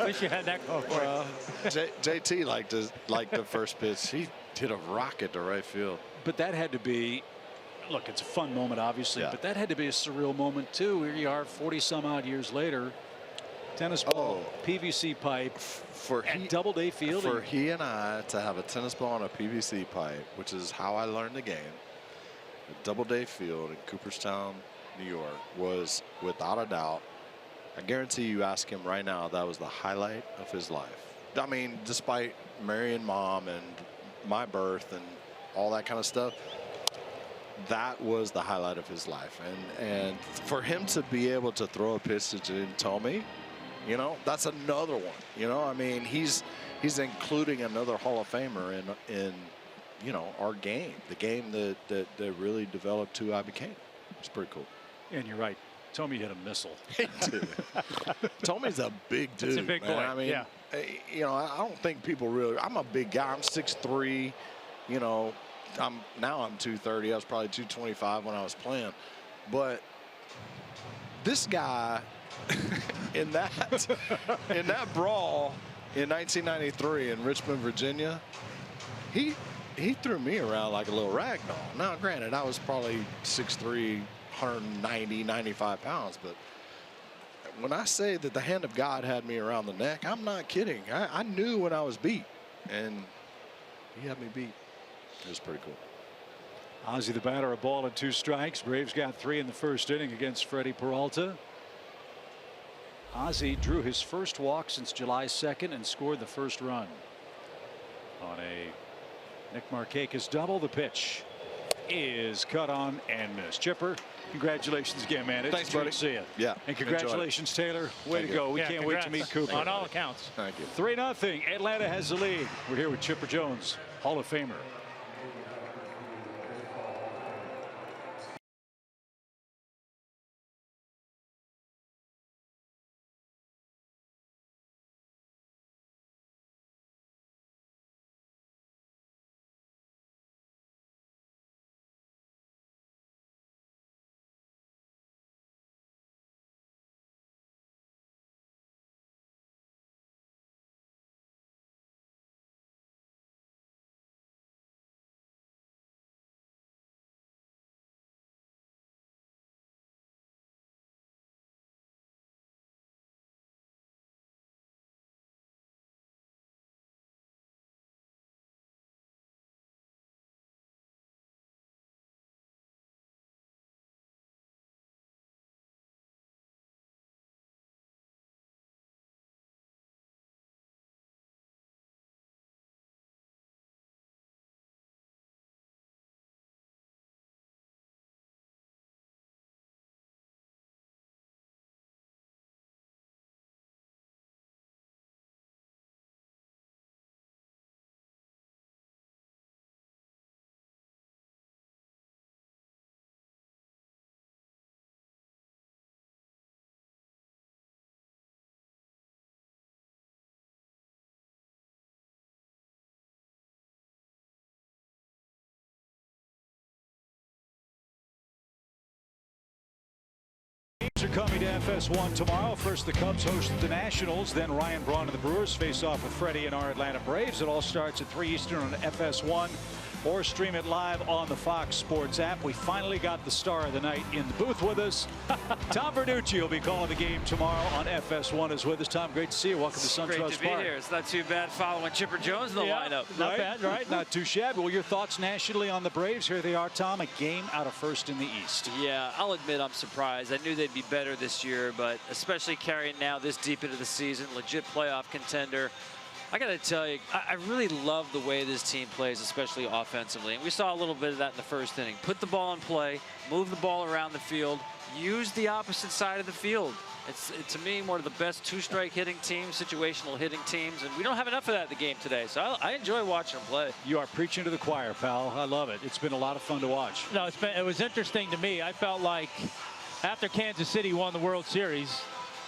least you had that going for you. JT liked the first pitch. He hit a rocket to right field. But that had to be, look, it's a fun moment, obviously, Yeah. but that had to be a surreal moment, too. Here you are 40-some-odd years later. Tennis ball, PVC pipe, at Doubleday Field. For he and I to have a tennis ball and a PVC pipe, which is how I learned the game, at Doubleday Field in Cooperstown, New York, was without a doubt, I guarantee you ask him right now, that was the highlight of his life. I mean, despite marrying mom and my birth and all that kind of stuff, that was the highlight of his life. And for him to be able to throw a pitch that didn't tell me, you know, that's another one. You know, I mean, he's including another Hall of Famer in you know, our game, the game that really developed who I became. It's pretty cool. And you're right. Tommy hit a missile. He did. Tommy's a big dude. It's a big boy. I mean, yeah. You know, I don't think people really. I'm a big guy. I'm 6'3". You know, now I'm 230. I was probably 225 when I was playing, but this guy in that brawl in 1993 in Richmond, Virginia, he threw me around like a little rag doll. Now, granted, I was probably 6'3", 190, 95 pounds, but when I say that the hand of God had me around the neck, I'm not kidding. I knew when I was beat, and he had me beat. It was pretty cool. Ozzie the batter, a ball and 2 strikes. Braves got 3 in the first inning against Freddie Peralta. Ozzie drew his first walk since July 2nd and scored the first run on a Nick Markakis double. The pitch is cut on and missed. Chipper, congratulations again, man. It's Thanks, great buddy. to see you. Yeah. And congratulations, Taylor. Way to go. We can't wait to meet Cooper. On all accounts. Thank you. 3-0. Atlanta has the lead. We're here with Chipper Jones, Hall of Famer. Games are coming to FS1 tomorrow. First, the Cubs host the Nationals. Then Ryan Braun and the Brewers face off with Freddie and our Atlanta Braves. It all starts at 3 Eastern on FS1, or stream it live on the Fox Sports app. We finally got the star of the night in the booth with us. Tom Verducci will be calling the game tomorrow on FS1 is with us. Tom, great to see you. Welcome to SunTrust Park. Great to be here. It's not too bad following Chipper Jones in the lineup. Not bad, right? Not too shabby. Well, your thoughts nationally on the Braves. Here they are, Tom, a game out of first in the East. Yeah, I'll admit I'm surprised. I knew they'd be better this year, but especially carrying now this deep into the season, legit playoff contender. I got to tell you, I really love the way this team plays, especially offensively. And we saw a little bit of that in the first inning. Put the ball in play, move the ball around the field, use the opposite side of the field. It's to me, one of the best two-strike hitting teams, situational hitting teams, and we don't have enough of that in the game today. So I enjoy watching them play. You are preaching to the choir, pal. I love it. It's been a lot of fun to watch. No, it was interesting to me. I felt like after Kansas City won the World Series,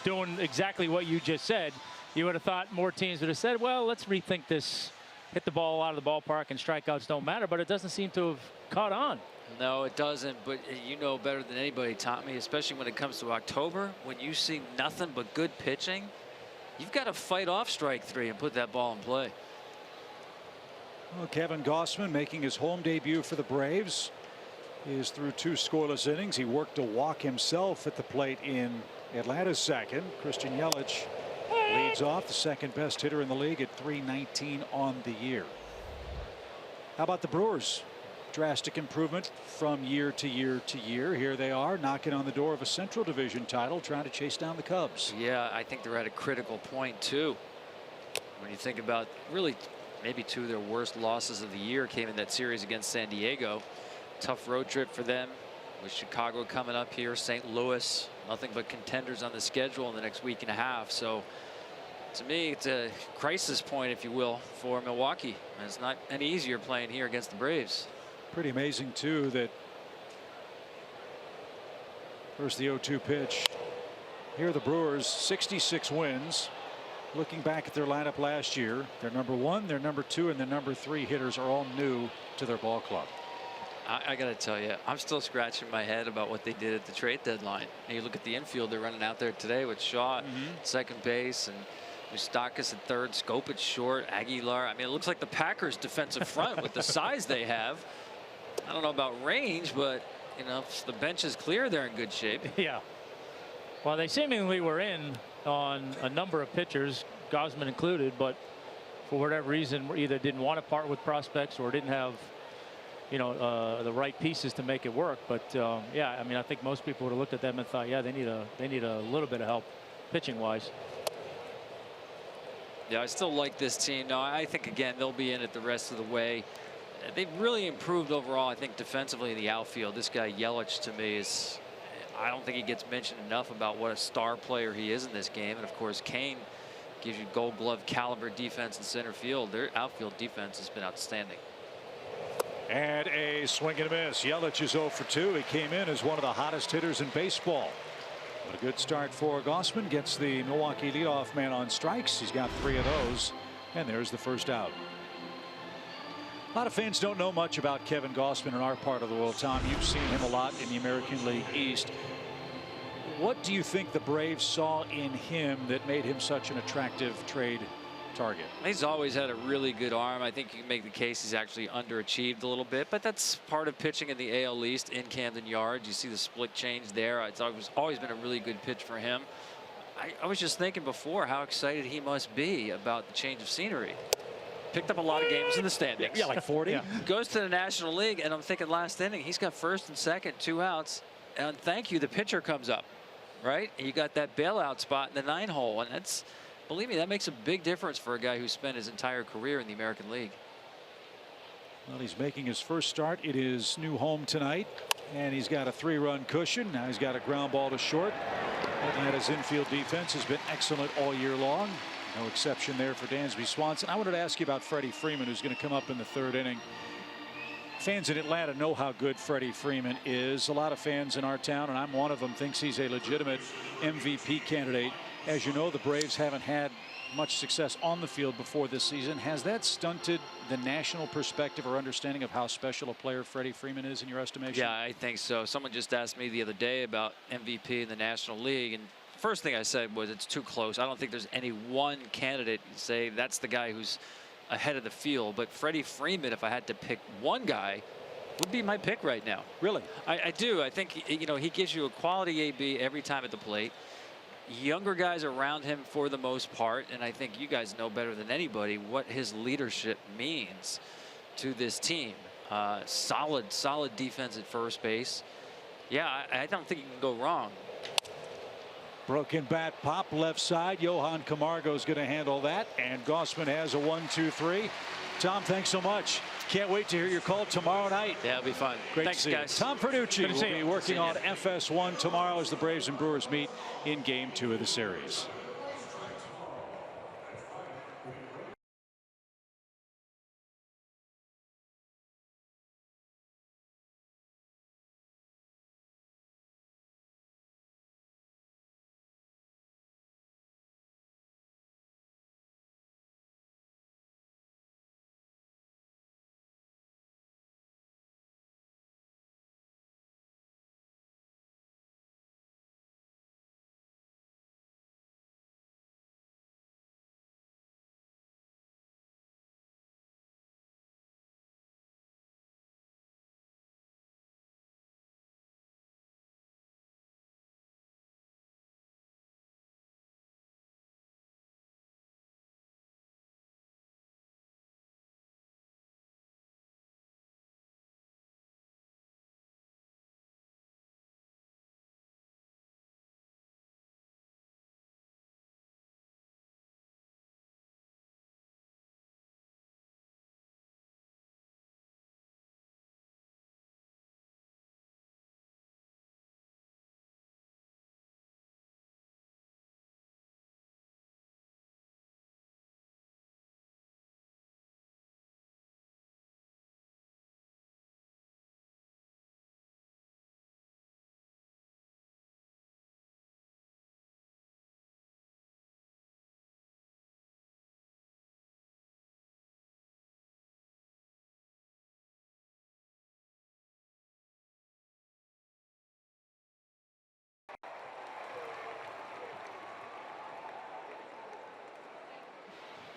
doing exactly what you just said, you would have thought more teams would have said, well, let's rethink this hit the ball out of the ballpark and strikeouts don't matter, but it doesn't seem to have caught on. No, it doesn't, but you know better than anybody, Tommy, especially when it comes to October, when you see nothing but good pitching, you've got to fight off strike 3 and put that ball in play. Well, Kevin Gausman making his home debut for the Braves. He is through 2 scoreless innings. He worked a walk himself at the plate in Atlanta's second. Christian Yelich leads off, the second best hitter in the league at .319 on the year. How about the Brewers? Drastic improvement from year to year to year. Here they are knocking on the door of a Central Division title, trying to chase down the Cubs. Yeah, I think they're at a critical point too. When you think about really maybe 2 of their worst losses of the year came in that series against San Diego. Tough road trip for them with Chicago coming up here, St. Louis, nothing but contenders on the schedule in the next week and a half. So to me, it's a crisis point, if you will, for Milwaukee. And it's not any easier playing here against the Braves. Pretty amazing too that first the 0-2 pitch. Here are the Brewers, 66 wins. Looking back at their lineup last year, their number 1, their number 2, and their number 3 hitters are all new to their ball club. I got to tell you, I'm still scratching my head about what they did at the trade deadline. And you look at the infield, they're running out there today with Shaw at second base and Moustakas at third, Scope at short, Aguilar. I mean, it looks like the Packers defensive front with the size they have. I don't know about range, but you know, if the bench is clear, they're in good shape. Yeah. Well, they seemingly were in on a number of pitchers, Gausman included, but for whatever reason, either didn't want to part with prospects or didn't have, you know, the right pieces to make it work. But yeah, I mean, I think most people would have looked at them and thought, yeah, they need a little bit of help pitching wise. Yeah, I still like this team. No, I think again they'll be in it the rest of the way. They've really improved overall, I think, defensively in the outfield. This guy Yelich to me is, I don't think he gets mentioned enough about what a star player he is in this game. And of course, Kane gives you Gold Glove caliber defense in center field. Their outfield defense has been outstanding. And a swing and a miss. Yelich is 0 for 2. He came in as one of the hottest hitters in baseball. But a good start for Gausman. Gets the Milwaukee leadoff man on strikes. He's got 3 of those. And there's the first out. A lot of fans don't know much about Kevin Gausman in our part of the world. Tom, you've seen him a lot in the American League East. What do you think the Braves saw in him that made him such an attractive trade target? He's always had a really good arm. I think you can make the case he's actually underachieved a little bit, but that's part of pitching in the AL East in Camden Yards. You see the split change there. It's always been a really good pitch for him. I was just thinking before how excited he must be about the change of scenery. Picked up a lot of games in the standings. Yeah, like 40. Yeah. Goes to the National League, and I'm thinking last inning, he's got first and second, 2 outs. And thank you, the pitcher comes up, right? And you got that bailout spot in the 9-hole. And that's, believe me, that makes a big difference for a guy who spent his entire career in the American League. Well, he's making his first start at his new home tonight. And he's got a 3-run cushion. Now he's got a ground ball to short. Atlanta's infield defense has been excellent all year long. No exception there for Dansby Swanson. I wanted to ask you about Freddie Freeman, who's going to come up in the 3rd inning. Fans in Atlanta know how good Freddie Freeman is. A lot of fans in our town, and I'm one of them, thinks he's a legitimate MVP candidate. As you know, the Braves haven't had much success on the field before this season. Has that stunted the national perspective or understanding of how special a player Freddie Freeman is in your estimation? Yeah, I think so. Someone just asked me the other day about MVP in the National League, and first thing I said was it's too close. I don't think there's any one candidate you say that's the guy who's ahead of the field. But Freddie Freeman, if I had to pick one guy, would be my pick right now. Really? I do. I think, you know, he gives you a quality AB every time at the plate. Younger guys around him for the most part. And I think you guys know better than anybody what his leadership means to this team. Solid defense at first base. Yeah, I don't think you can go wrong. Broken bat pop left side. Johan Camargo is going to handle that. And Gausman has a 1-2-3. Tom, thanks so much. Can't wait to hear your call tomorrow night. Yeah, it'll be fun. Great Thanks, to see guys. you. Tom Perducci will be working on you. FS1 tomorrow as the Braves and Brewers meet in Game 2 of the series.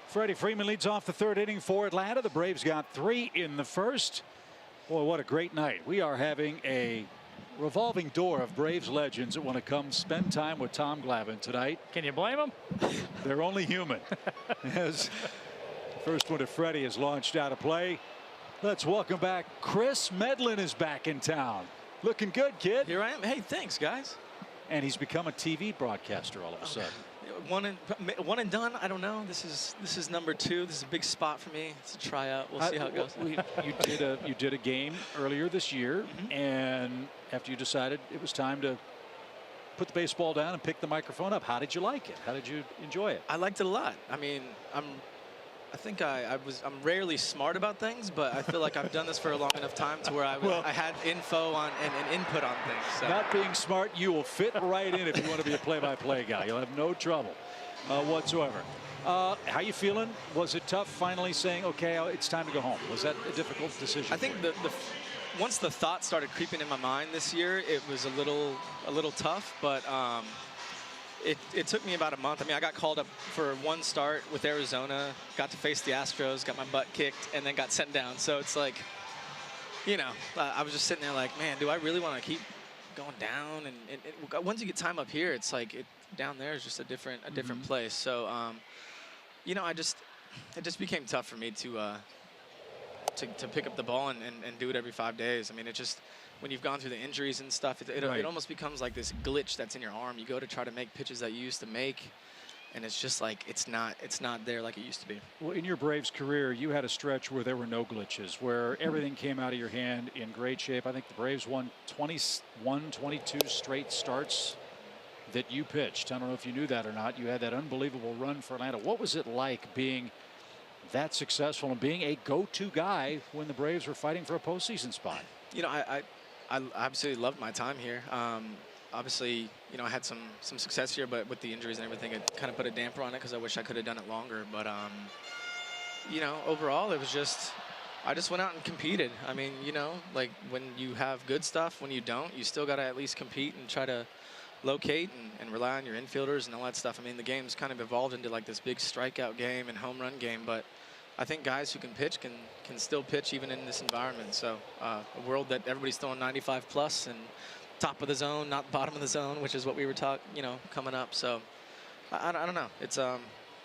Freddie Freeman leads off the third inning for Atlanta. The Braves got 3 in the first. Boy, what a great night. We are having a revolving door of Braves legends that want to come spend time with Tom Glavine tonight. Can you blame him? They're only human. As the first one to Freddie is launched out of play. Let's welcome back Chris Medlin is back in town. Looking good, kid. Here I am. Hey, thanks, guys. And he's become a TV broadcaster all of a sudden. One and done. I don't know. This is number 2. This is a big spot for me. It's a tryout. We'll see how it goes. You did a game earlier this year, and after you decided it was time to put the baseball down and pick the microphone up, how did you like it? How did you enjoy it? I liked it a lot. I mean, I think I'm rarely smart about things, but I feel like I've done this for a long enough time to where I had info on and input on things. So. Not being smart, you will fit right in if you want to be a play-by-play guy. You'll have no trouble whatsoever. How you feeling? Was it tough finally saying, okay, it's time to go home? Was that a difficult decision? I think once the thought started creeping in my mind this year, it was a little tough, but it took me about a month. I mean, I got called up for one start with Arizona, got to face the Astros, got my butt kicked, and then got sent down. So it's like, you know, I was just sitting there like, man, do I really want to keep going down? And once you get time up here, it's like down there is just a different place. So, you know, it just became tough for me to pick up the ball and do it every 5 days. I mean, it just, when you've gone through the injuries and stuff, it almost becomes like this glitch that's in your arm. You go to try to make pitches that you used to make, and it's just like it's not there like it used to be. Well, in your Braves career, you had a stretch where there were no glitches, where everything came out of your hand in great shape. I think the Braves won 22 straight starts that you pitched. I don't know if you knew that or not. You had that unbelievable run for Atlanta. What was it like being that successful and being a go-to guy when the Braves were fighting for a postseason spot? You know, I absolutely loved my time here. Obviously, you know, I had some success here, but with the injuries and everything, it kind of put a damper on it because I wish I could have done it longer. But, you know, overall, it was just, I just went out and competed. I mean, you know, like when you have good stuff, when you don't, you still got to at least compete and try to locate and rely on your infielders and all that stuff. I mean, the game's kind of evolved into like this big strikeout game and home run game, but I think guys who can pitch can still pitch even in this environment. So a world that everybody's throwing 95 plus and top of the zone, not bottom of the zone, which is what we were coming up. So I don't know. It's a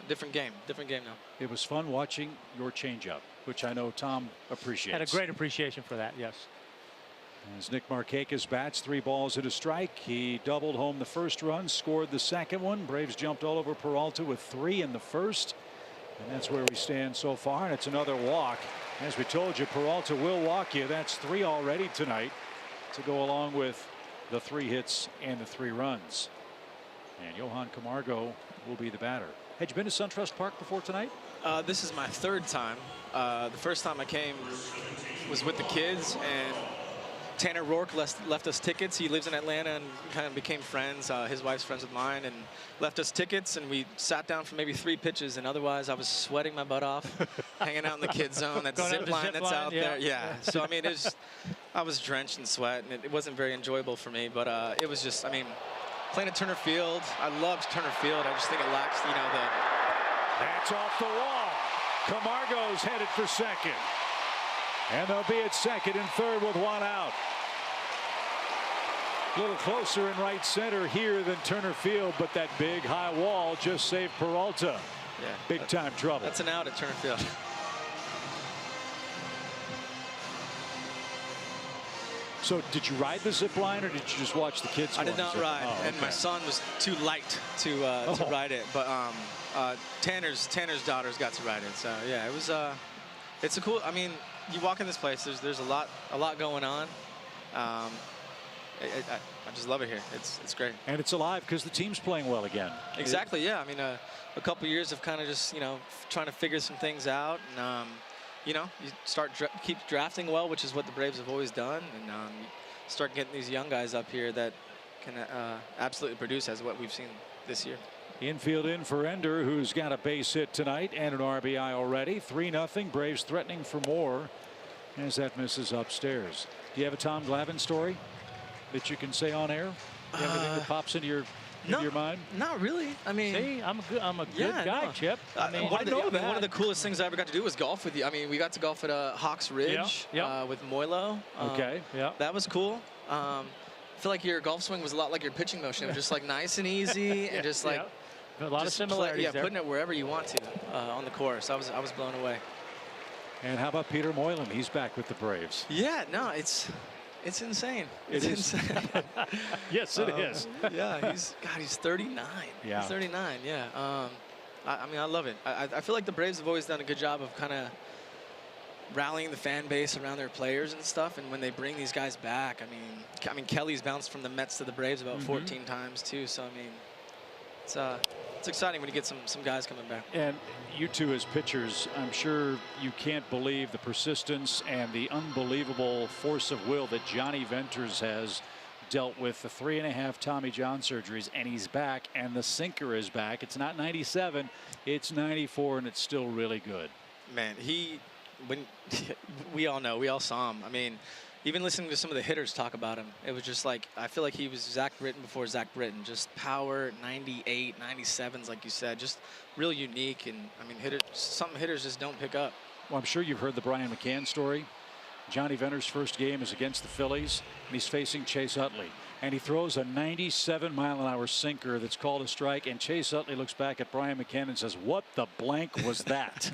different game now. It was fun watching your changeup, which I know Tom appreciates. Had a great appreciation for that, yes. As Nick Markakis bats, 3 balls and a strike. He doubled home the first run, scored the second one. Braves jumped all over Peralta with 3 in the first. And that's where we stand so far, and it's another walk. As we told you, Peralta will walk you. That's 3 already tonight to go along with the 3 hits and the 3 runs. And Johan Camargo will be the batter. Had you been to SunTrust Park before tonight? This is my 3rd time. The first time I came was with the kids, and Tanner Rourke left us tickets. He lives in Atlanta and kind of became friends. His wife's friends with mine, and left us tickets, and we sat down for maybe 3 pitches, and otherwise I was sweating my butt off, hanging out in the kids zone, that zip line that's out there. Yeah. So I mean, I was drenched in sweat, and it wasn't very enjoyable for me. But it was just, I mean, playing at Turner Field, I loved Turner Field. I just think it lacks, you know, the. That's off the wall. Camargo's headed for second. And they'll be at second and third with 1 out. A little closer in right center here than Turner Field, but that big high wall just saved Peralta. Yeah, big time trouble. That's an out at Turner Field. So did you ride the zip line, or did you just watch the kids? I did not ride, and my son was too light to ride it. But Tanner's daughter's got to ride it. So yeah, it was. It's a cool. I mean, you walk in this place. There's a lot going on. I just love it here. It's great. And it's alive because the team's playing well again. Exactly. Yeah. I mean, a couple years of kind of just trying to figure some things out, and you keep drafting well, which is what the Braves have always done, and you start getting these young guys up here that can absolutely produce, as what we've seen this year. Infield in for Ender, who's got a base hit tonight and an RBI already. 3-0. Braves threatening for more as that misses upstairs. Do you have a Tom Glavine story that you can say on air? Do you have anything that pops into your in your mind? Not really. I mean, See, I'm a good guy, no. Chip. I mean, one of the coolest things I ever got to do was golf with you. I mean, we got to golf at Hawks Ridge with Moilo. Okay, yeah. That was cool. I feel like your golf swing was a lot like your pitching motion. It was just like nice and easy and just like a lot of similarities there. putting it wherever you want to on the course. I was blown away. And how about Peter Moylan? He's back with the Braves. Yeah, no, it's insane. It's insane. Yes, it is. Yeah, he's 39. Yeah. He's 39. Yeah. I mean, I love it. I feel like the Braves have always done a good job of kind of rallying the fan base around their players and stuff. And when they bring these guys back, I mean, Kelly's bounced from the Mets to the Braves about 14 times too. So I mean, it's exciting when you get some guys coming back. And you two as pitchers, I'm sure you can't believe the persistence and the unbelievable force of will that Johnny Venters has dealt with. The 3.5 Tommy John surgeries, and he's back, and the sinker is back. It's not 97, it's 94, and it's still really good. Man, we all know, we all saw him. I mean, even listening to some of the hitters talk about him, it was just like, I feel like he was Zach Britton before Zach Britton. Just power, 98, 97s, like you said, just real unique. And I mean, some hitters just don't pick up. Well, I'm sure you've heard the Brian McCann story. Johnny Venters' first game is against the Phillies, and he's facing Chase Utley. And he throws a 97-mile-an-hour sinker that's called a strike, and Chase Utley looks back at Brian McCann and says, "What the blank was that?"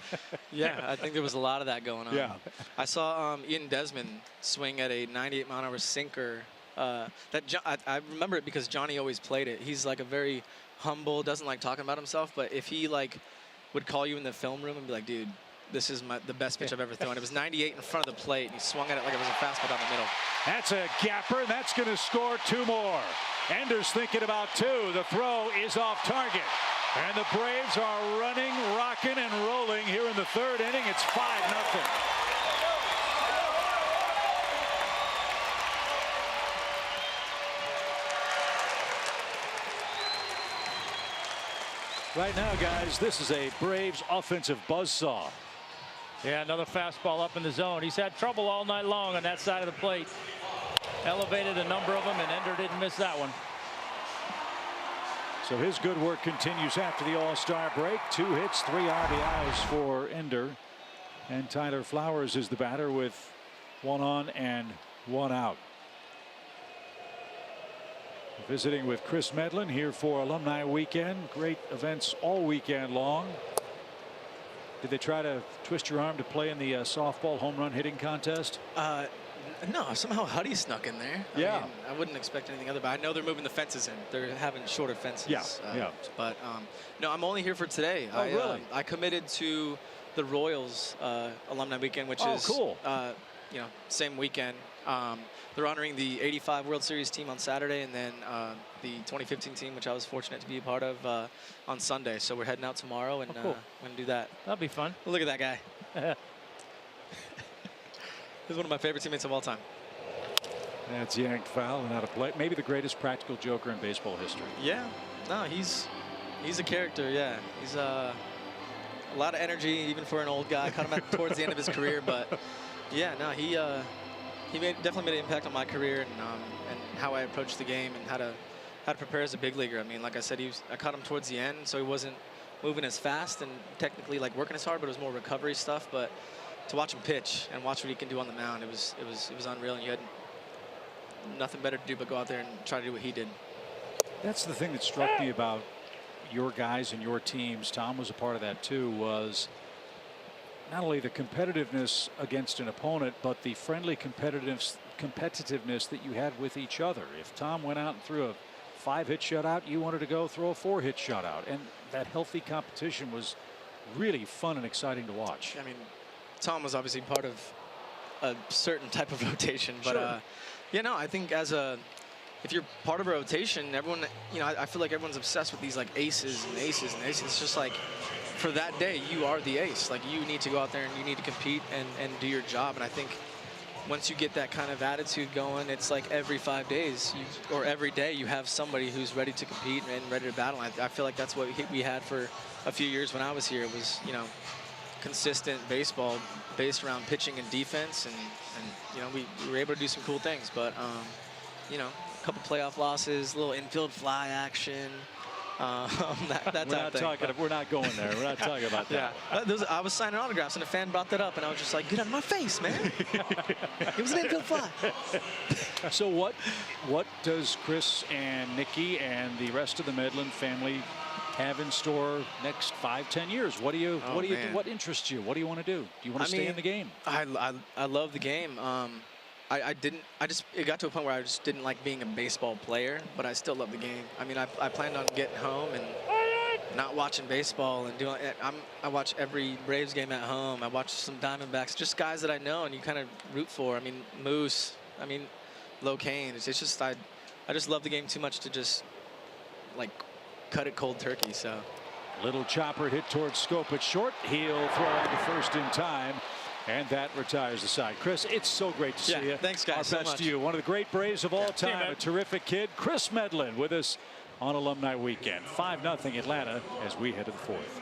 Yeah, I think there was a lot of that going on. Yeah. I saw Ian Desmond swing at a 98-mile-an-hour sinker. I remember it because Johnny always played it. He's like a very humble, doesn't like talking about himself, but if he like would call you in the film room and be like, "Dude, this is the best pitch I've ever thrown." It was 98 in front of the plate, and he swung at it like it was a fastball down the middle. That's a gapper, and that's going to score 2 more. Ender's thinking about 2. The throw is off target. And the Braves are running, rocking, and rolling here in the 3rd inning. It's 5-0. Right now, guys, this is a Braves offensive buzzsaw. Yeah, another fastball up in the zone. He's had trouble all night long on that side of the plate. Elevated a number of them, and Ender didn't miss that one. So his good work continues after the All-Star break. 2 hits, 3 RBIs for Ender. And Tyler Flowers is the batter with 1 on and 1 out. Visiting with Chris Medlin here for Alumni Weekend. Great events all weekend long. Did they try to twist your arm to play in the softball home run hitting contest? No, somehow Huddy snuck in there. I mean, I wouldn't expect anything other, but I know they're moving the fences in. They're having shorter fences. Yeah. But no, I'm only here for today. Oh, really? I committed to the Royals Alumni Weekend, which is cool. Same weekend. They're honoring the '85 World Series team on Saturday, and then the 2015 team, which I was fortunate to be a part of, on Sunday. So we're heading out tomorrow, and cool. we're gonna do that. That'll be fun. Look at that guy. He's one of my favorite teammates of all time. That's yanked foul and out of play. Maybe the greatest practical joker in baseball history. Yeah, no, he's a character. Yeah, he's a lot of energy, even for an old guy. Caught him towards the end of his career, but yeah, no, he definitely made an impact on my career and how I approached the game and how to prepare as a big leaguer. I mean, like I said, I caught him towards the end, so he wasn't moving as fast and technically like working as hard, but it was more recovery stuff. But to watch him pitch and watch what he can do on the mound, it was unreal, and you had nothing better to do but go out there and try to do what he did. That's the thing that struck me about your guys and your teams. Tom was a part of that too. Was not only the competitiveness against an opponent, but the friendly competitiveness that you had with each other. If Tom went out and threw a 5-hit shutout, you wanted to go throw a 4-hit shutout, and that healthy competition was really fun and exciting to watch. I mean, Tom was obviously part of a certain type of rotation, but Sure. I think if you're part of a rotation, everyone, I feel like everyone's obsessed with these like aces and aces and aces. It's just like, for that day, you are the ace. Like, you need to go out there and you need to compete and do your job. And I think once you get that kind of attitude going, it's like every 5 days or every day you have somebody who's ready to compete and ready to battle. I feel like that's what we had for a few years when I was here. It was, consistent baseball based around pitching and defense, and we were able to do some cool things. But couple playoff losses, a little infield fly action. We're not going there. We're not talking about that. Yeah, I was signing autographs, and a fan brought that up, and I was just like, get out of my face, man. It was an infield fly. So what does Chris and Nikki and the rest of the Medlin family have in store next 5-10 years? What what interests you? What do you want to do? Do you want to stay in the game? I love the game. It got to a point where I just didn't like being a baseball player, but I still love the game. I mean, I planned on getting home and not watching baseball and doing it. I watch every Braves game at home. I watch some Diamondbacks, just guys that I know and you kind of root for. I mean, Moose, Locaine. It's just, I just love the game too much to just like cut it cold turkey. So little chopper hit towards Scope at short. He'll throw on the first in time. And that retires the side. Chris, it's so great to see you. Thanks, guys. Our so best much. to you. One of the great Braves of all time. man. A terrific kid. Chris Medlin with us on Alumni Weekend. 5-0 Atlanta as we head to the fourth.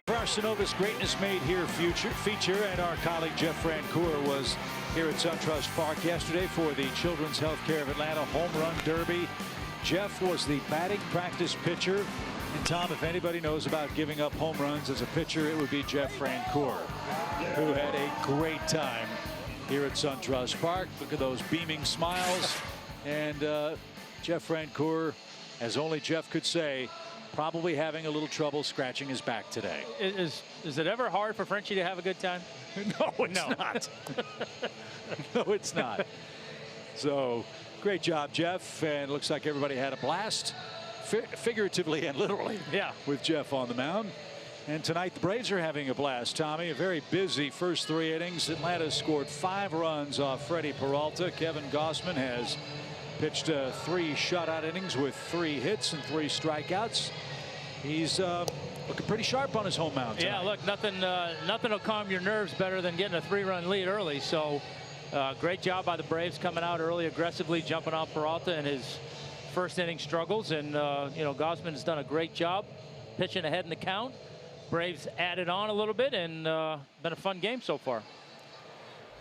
For our Synovus Greatness Made Here feature, and our colleague Jeff Francoeur was here at SunTrust Park yesterday for the Children's Healthcare of Atlanta Home Run Derby. Jeff was the batting practice pitcher. And Tom, if anybody knows about giving up home runs as a pitcher, it would be Jeff Francoeur, who had a great time here at SunTrust Park. Look at those beaming smiles. And Jeff Francoeur, as only Jeff could say, probably having a little trouble scratching his back today. Is it ever hard for Frenchie to have a good time? No, it's not. No, it's not. So, great job, Jeff. And it looks like everybody had a blast, figuratively and literally, with Jeff on the mound. And tonight, the Braves are having a blast, Tommy. A very busy first 3 innings. Atlanta scored 5 runs off Freddie Peralta. Kevin Gossman has pitched 3 shutout innings with 3 hits and 3 strikeouts. He's looking pretty sharp on his home mound tonight. Yeah, look, nothing will calm your nerves better than getting a 3-run lead early. So great job by the Braves coming out early, aggressively jumping off Peralta in his first inning struggles. And, you know, Gossman's done a great job pitching ahead in the count. Braves added on a little bit, and been a fun game so far.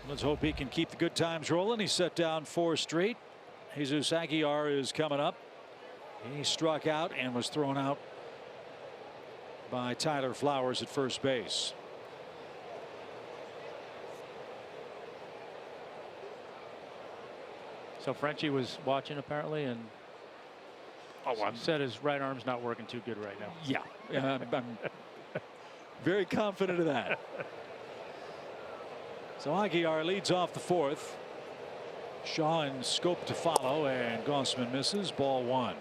Let's hope he can keep the good times rolling. He set down 4 straight. Jesus Aguilar is coming up. He struck out and was thrown out by Tyler Flowers at first base. So Frenchie was watching apparently, and said his right arm's not working too good right now. Yeah, I'm very confident of that. So Aguilar leads off the 4th. Shaw and Scope to follow, and Gossman misses. Ball 1.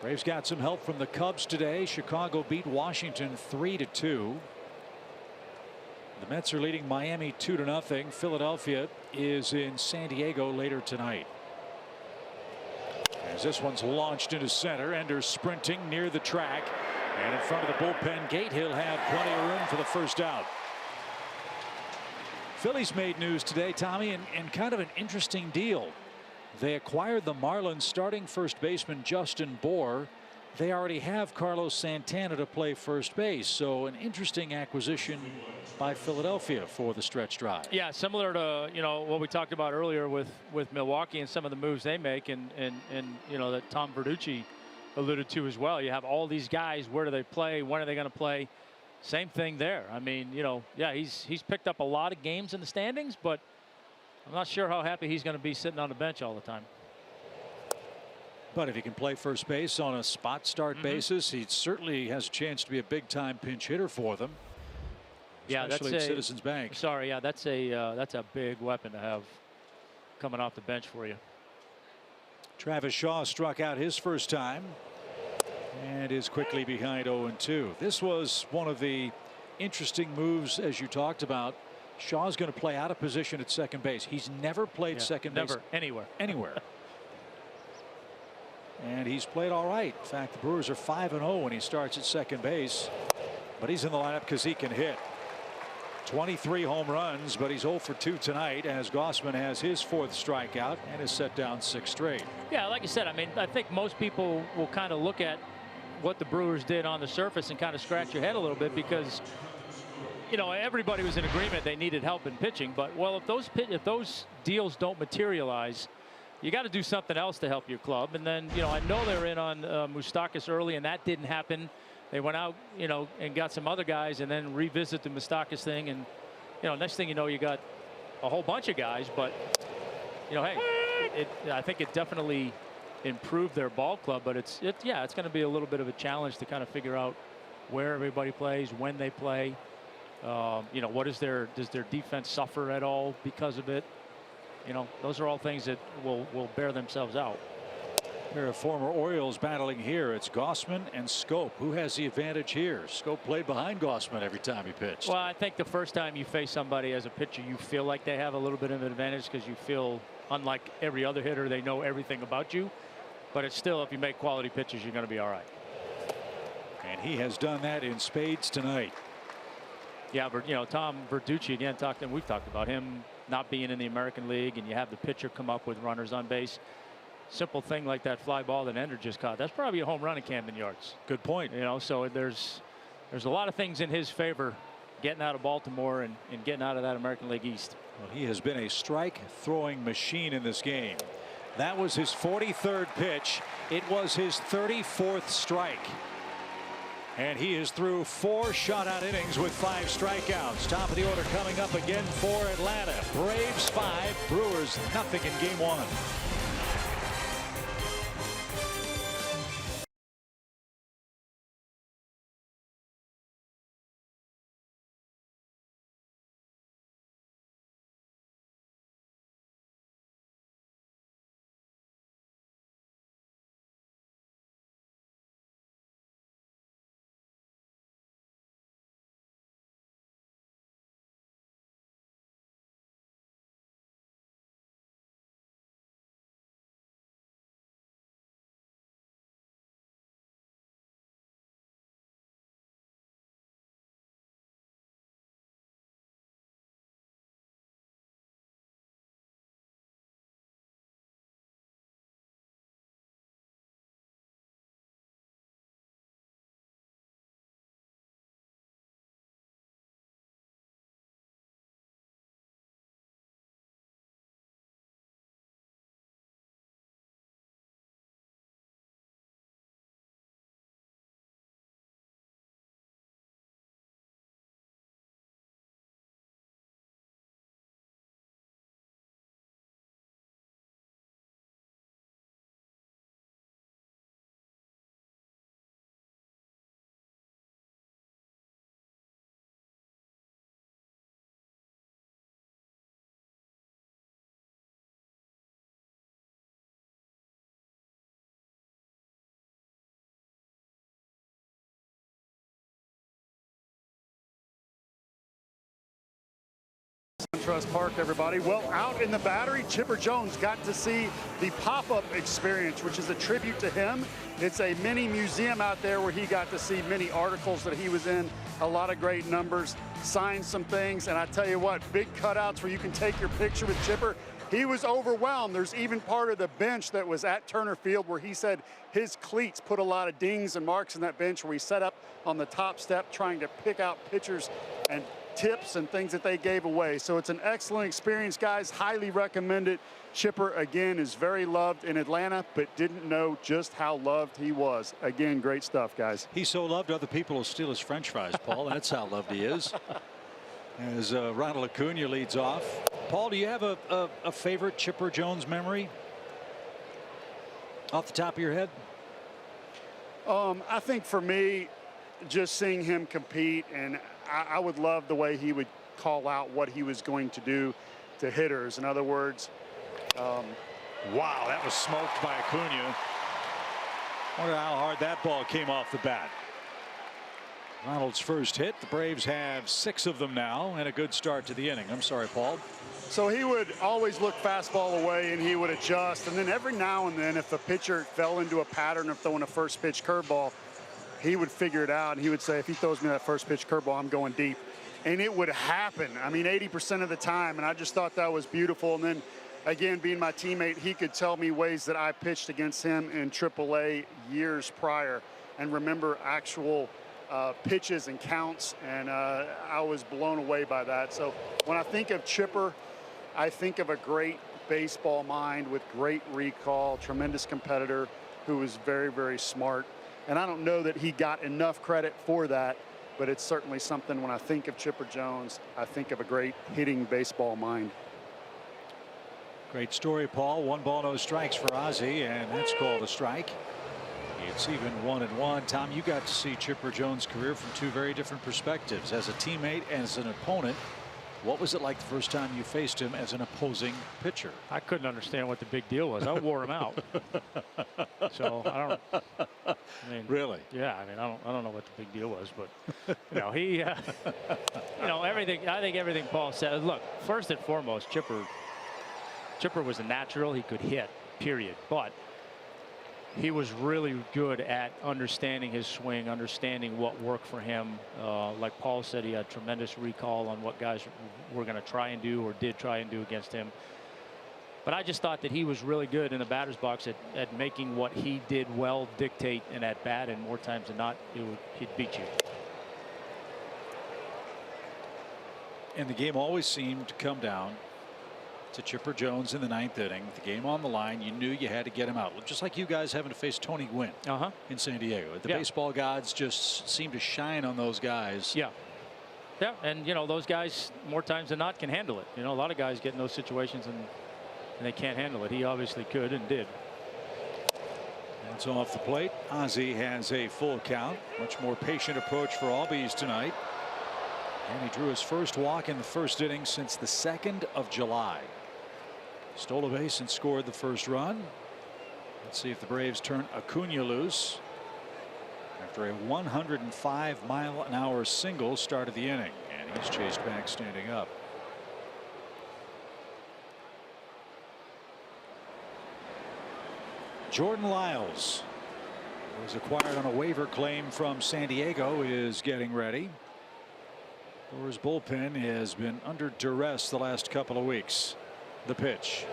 Braves got some help from the Cubs today. Chicago beat Washington 3-2. The Mets are leading Miami 2-0. Philadelphia is in San Diego later tonight. As this one's launched into center, Ender sprinting near the track, And in front of the bullpen gate, he'll have plenty of room for the first out. Phillies made news today, Tommy, and kind of an interesting deal. They acquired the Marlins starting first baseman Justin Bour. They already have Carlos Santana to play first base, so an interesting acquisition by Philadelphia for the stretch drive. Yeah, similar to what we talked about earlier with Milwaukee and some of the moves they make, and that Tom Verducci alluded to as well. You have all these guys. Where do they play? When are they going to play? Same thing there. I mean, yeah, he's picked up a lot of games in the standings, but I'm not sure how happy he's going to be sitting on the bench all the time. But if he can play first base on a spot start basis, he certainly has a chance to be a big time pinch hitter for them. Yeah, especially that's at Citizens Bank. Sorry, yeah, that's a big weapon to have coming off the bench for you. Travis Shaw struck out his first time and is quickly behind 0-2. This was one of the interesting moves, as you talked about. Shaw's going to play out of position at second base. He's never played second base anywhere. And he's played all right. In fact, the Brewers are 5-0 when he starts at second base. But he's in the lineup because he can hit. 23 home runs, but he's 0 for 2 tonight as Gossman has his 4th strikeout and is set down 6 straight. Yeah, like I said, I mean, I think most people will kind of look at what the Brewers did on the surface and kind of scratch your head a little bit because, everybody was in agreement they needed help in pitching. But, well, if those deals don't materialize, you got to do something else to help your club. And then, I know they're in on Moustakas early, and that didn't happen. They went out, and got some other guys, and then revisit the Moustakas thing. And, next thing you know, you got a whole bunch of guys. But, hey, I think it definitely improved their ball club. But it's going to be a little bit of a challenge to kind of figure out where everybody plays, when they play. Does their defense suffer at all because of it? Those are all things that will bear themselves out. A pair of former Orioles battling here. It's Gossman and Scope. Who has the advantage here? Scope played behind Gossman every time he pitched. Well, I think the first time you face somebody as a pitcher, you feel like they have a little bit of an advantage because you feel, unlike every other hitter, they know everything about you. But it's still, if you make quality pitches, you're going to be all right. And he has done that in spades tonight. Yeah, but Tom Verducci again we've talked about him not being in the American League, and you have the pitcher come up with runners on base. Simple thing like that fly ball that Ender just caught. That's probably a home run in Camden Yards. Good point. So there's a lot of things in his favor getting out of Baltimore and getting out of that American League East. Well, he has been a strike throwing machine in this game. That was his 43rd pitch. It was his 34th strike. And he is through 4 shutout innings with 5 strikeouts. Top of the order coming up again for Atlanta. Braves 5, Brewers nothing in game 1. SunTrust Park, everybody. Well, out in the Battery, Chipper Jones got to see the pop-up experience, which is a tribute to him. It's a mini museum out there where he got to see many articles that he was in, a lot of great numbers, signed some things, and I tell you what, big cutouts where you can take your picture with Chipper. He was overwhelmed. There's even part of the bench that was at Turner Field where he said his cleats put a lot of dings and marks in that bench where he set up on the top step trying to pick out pitchers and tips and things that they gave away. So it's an excellent experience, guys. Highly recommend it. Chipper, again, is very loved in Atlanta, but didn't know just how loved he was. Again, great stuff, guys. He's so loved, other people will steal his French fries, Paul. That's how loved he is. As Ronald Acuna leads off. Paul, do you have a favorite Chipper Jones memory off the top of your head? I think for me, just seeing him compete, and I would love the way he would call out what he was going to do to hitters. In other words, wow, that was smoked by Acuna. Wonder how hard that ball came off the bat. Ronald's first hit. The Braves have 6 of them now, and a good start to the inning. I'm sorry, Paul. So he would always look fastball away and he would adjust, and then every now and then if a pitcher fell into a pattern of throwing a first pitch curveball, he would figure it out and he would say, if he throws me that first pitch curveball, I'm going deep. And it would happen, I mean, 80% of the time, and I just thought that was beautiful. And then again, being my teammate, he could tell me ways that I pitched against him in AAA years prior and remember actual pitches and counts, and I was blown away by that. So when I think of Chipper, I think of a great baseball mind with great recall, tremendous competitor who was very, very smart. And I don't know that he got enough credit for that, but it's certainly something when I think of Chipper Jones, I think of a great hitting baseball mind. Great story, Paul. 1 ball, no strikes for Ozzie, and that's called a strike. It's even 1-1. Tom, you got to see Chipper Jones' career from 2 very different perspectives. As a teammate and as an opponent, what was it like the first time you faced him as an opposing pitcher? I couldn't understand what the big deal was. I wore him out. So I mean, really? Yeah. I mean, I don't know what the big deal was, but you know, he, you know, everything. I think everything Paul said. Look, first and foremost, Chipper was a natural. He could hit, period. But he was really good at understanding his swing, understanding what worked for him. Like Paul said, he had tremendous recall on what guys were going to try and do or did try and do against him. But I just thought that he was really good in the batter's box at making what he did well dictate an at bat, and more times than not, he'd beat you. And the game always seemed to come down to Chipper Jones in the 9th inning. The game on the line, you knew you had to get him out. Just like you guys having to face Tony Gwynn in San Diego. The baseball gods just seem to shine on those guys. Yeah. Yeah, and you know, those guys more times than not can handle it. You know, a lot of guys get in those situations and they can't handle it. He obviously could and did. That's off the plate. Ozzie has a full count. Much more patient approach for Albies tonight. And he drew his first walk in the first inning since the 2nd of July. Stole a base and scored the first run. Let's see if the Braves turn Acuna loose after a 105-mile-an-hour single started the inning, and he's chased back standing up. Jordan Lyles, who was acquired on a waiver claim from San Diego, is getting ready. Brewers bullpen has been under duress the last couple of weeks. The pitch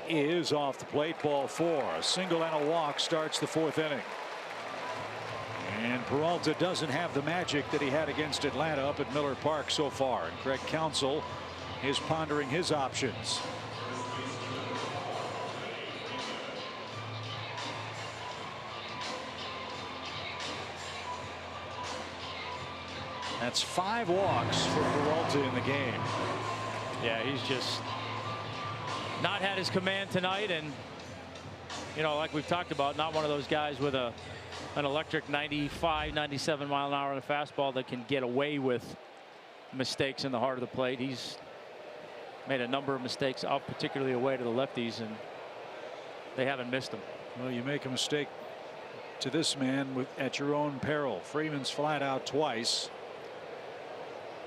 is off the plate, ball 4. A single and a walk starts the 4th inning. And Peralta doesn't have the magic that he had against Atlanta up at Miller Park so far. And Craig Counsell is pondering his options. That's 5 walks for Peralta in the game. Yeah, he's just not had his command tonight, and you know, like we've talked about, not one of those guys with an electric 95, 97 mile an hour on a fastball that can get away with mistakes in the heart of the plate. He's made a number of mistakes out, particularly away to the lefties, and they haven't missed him. Well, you make a mistake to this man at your own peril. Freeman's flat out twice.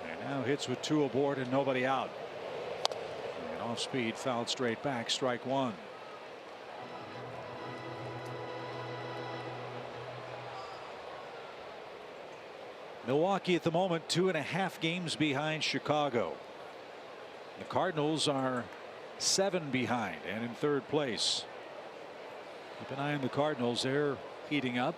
And now hits with 2 aboard and nobody out. off speed, fouled straight back, strike one. Milwaukee at the moment 2.5 games behind Chicago. The Cardinals are 7 behind and in third place. Keep an eye on the Cardinals. They're heating up.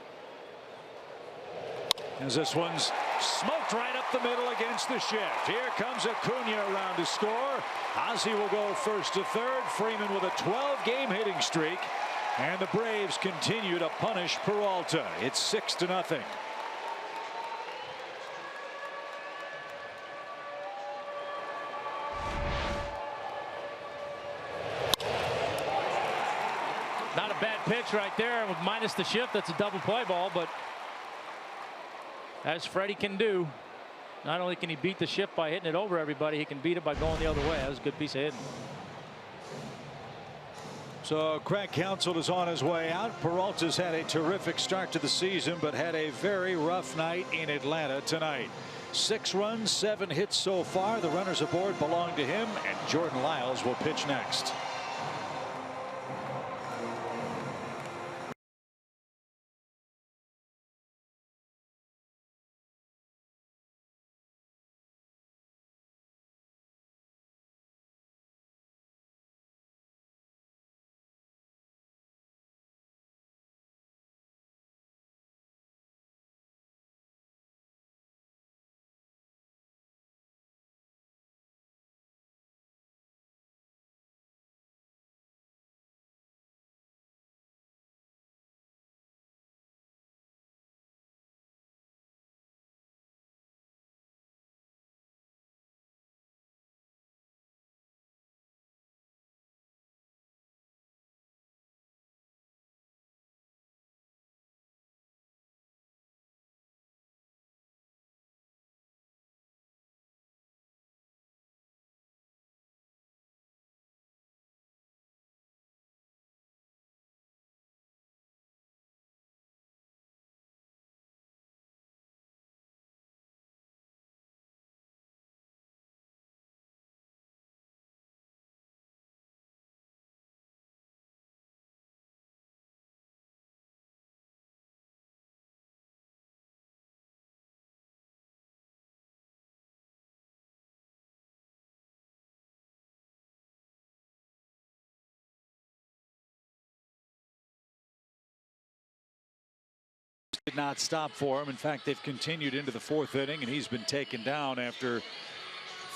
As this one's smoked right up the middle against the shift. Here comes Acuna around to score. Ozzie will go first to third. Freeman with a 12-game hitting streak. And the Braves continue to punish Peralta. It's 6-0. Not a bad pitch right there with minus the shift. That's a double play ball, but as Freddie can do, not only can he beat the shift by hitting it over everybody, he can beat it by going the other way. That was a good piece of hitting. So Craig Counsell is on his way out. Peralta's had a terrific start to the season, but had a very rough night in Atlanta tonight. 6 runs, 7 hits so far. The runners aboard belong to him, and Jordan Lyles will pitch next. Did not stop for him. In fact, they've continued into the 4th inning, and he's been taken down after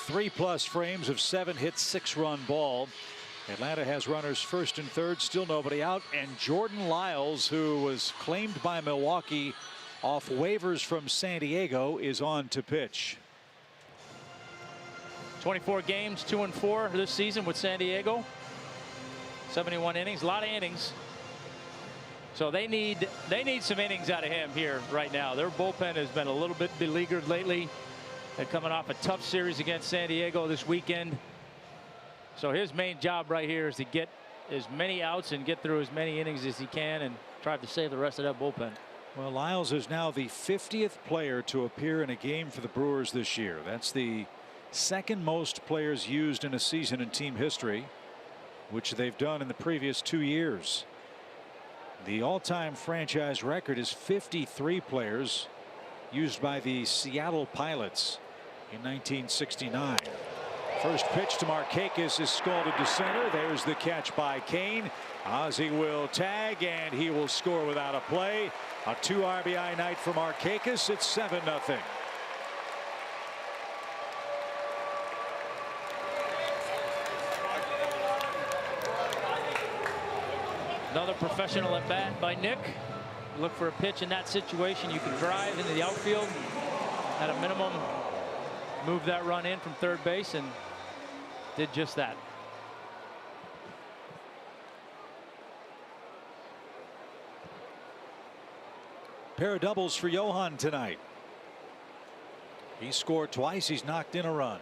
3+ frames of 7 hits, 6-run ball. Atlanta has runners first and third, still nobody out, and Jordan Lyles, who was claimed by Milwaukee off waivers from San Diego, is on to pitch. 24 games, 2-4 this season with San Diego. 71 innings, a lot of innings. So they need some innings out of him here right now. Their bullpen has been a little bit beleaguered lately. They're coming off a tough series against San Diego this weekend. So his main job right here is to get as many outs and get through as many innings as he can and try to save the rest of that bullpen. Well, Lyles is now the 50th player to appear in a game for the Brewers this year. That's the 2nd most players used in a season in team history, which they've done in the previous 2 years. The all-time franchise record is 53 players used by the Seattle Pilots in 1969. First pitch to Markakis is scalded to center. There's the catch by Kane. Ozzie will tag, and he will score without a play. A 2 RBI night for Markakis. It's 7-0. Another professional at bat by Nick. Look for a pitch in that situation. You can drive into the outfield at a minimum, move that run in from third base, and did just that. Pair of doubles for Johan tonight. He scored twice. He's knocked in a run.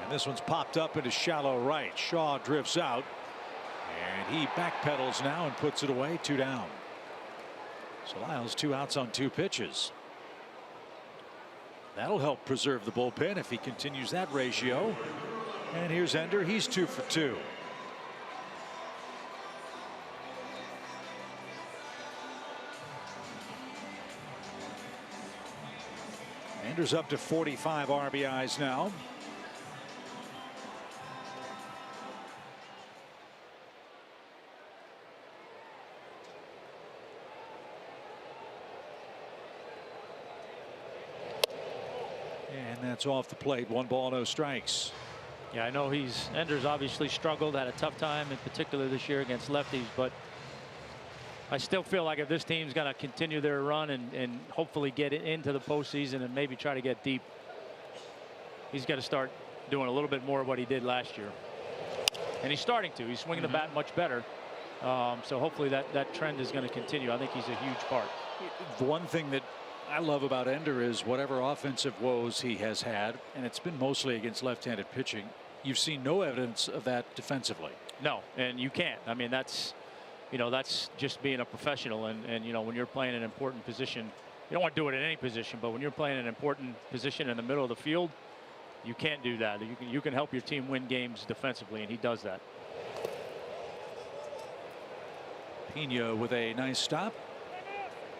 And this one's popped up into shallow right. Shaw drifts out. And he backpedals now and puts it away. 2 down. So Lyles 2 outs on 2 pitches. That'll help preserve the bullpen if he continues that ratio. And here's Ender. He's 2 for 2. Ender's up to 45 RBIs now. And that's off the plate. 1 ball, no strikes. Yeah, I know Ender's obviously struggled, had a tough time in particular this year against lefties, but I still feel like if this team's going to continue their run and hopefully get it into the postseason and maybe try to get deep, he's got to start doing a little bit more of what he did last year. And he's starting to. He's swinging the bat much better. So hopefully that trend is going to continue. I think he's a huge part. The one thing that I love about Ender is whatever offensive woes he has had, and it's been mostly against left-handed pitching, you've seen no evidence of that defensively. No, and you can't. I mean, that's just being a professional. And you know, when you're playing an important position, you don't want to do it in any position, but when you're playing an important position in the middle of the field, you can't do that. You can help your team win games defensively, and he does that. Pena with a nice stop.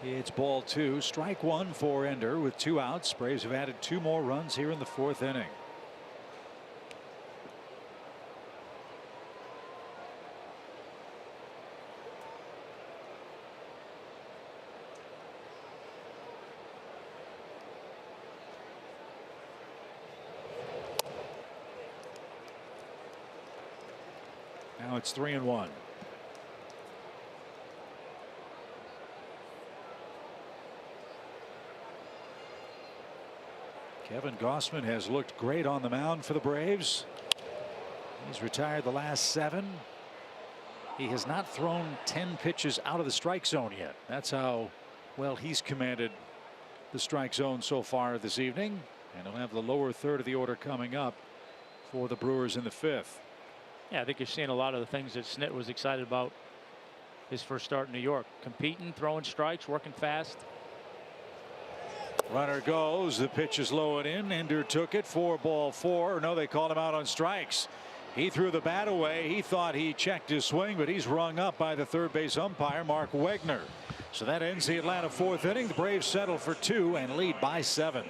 It's ball 2, strike 1 for Ender with 2 outs. Braves have added 2 more runs here in the 4th inning. Now it's 3-1. Kevin Gausman has looked great on the mound for the Braves. He's retired the last 7. He has not thrown 10 pitches out of the strike zone yet. That's how well he's commanded the strike zone so far this evening. And he'll have the lower third of the order coming up for the Brewers in the 5th. Yeah, I think you're seeing a lot of the things that Snit was excited about his first start in New York. Competing, throwing strikes, working fast. Runner goes. The pitch is low and in. Ender took it. 4-4. No, they called him out on strikes. He threw the bat away. He thought he checked his swing, but he's rung up by the third base umpire, Mark Wegner. So that ends the Atlanta 4th inning. The Braves settle for 2 and lead by 7.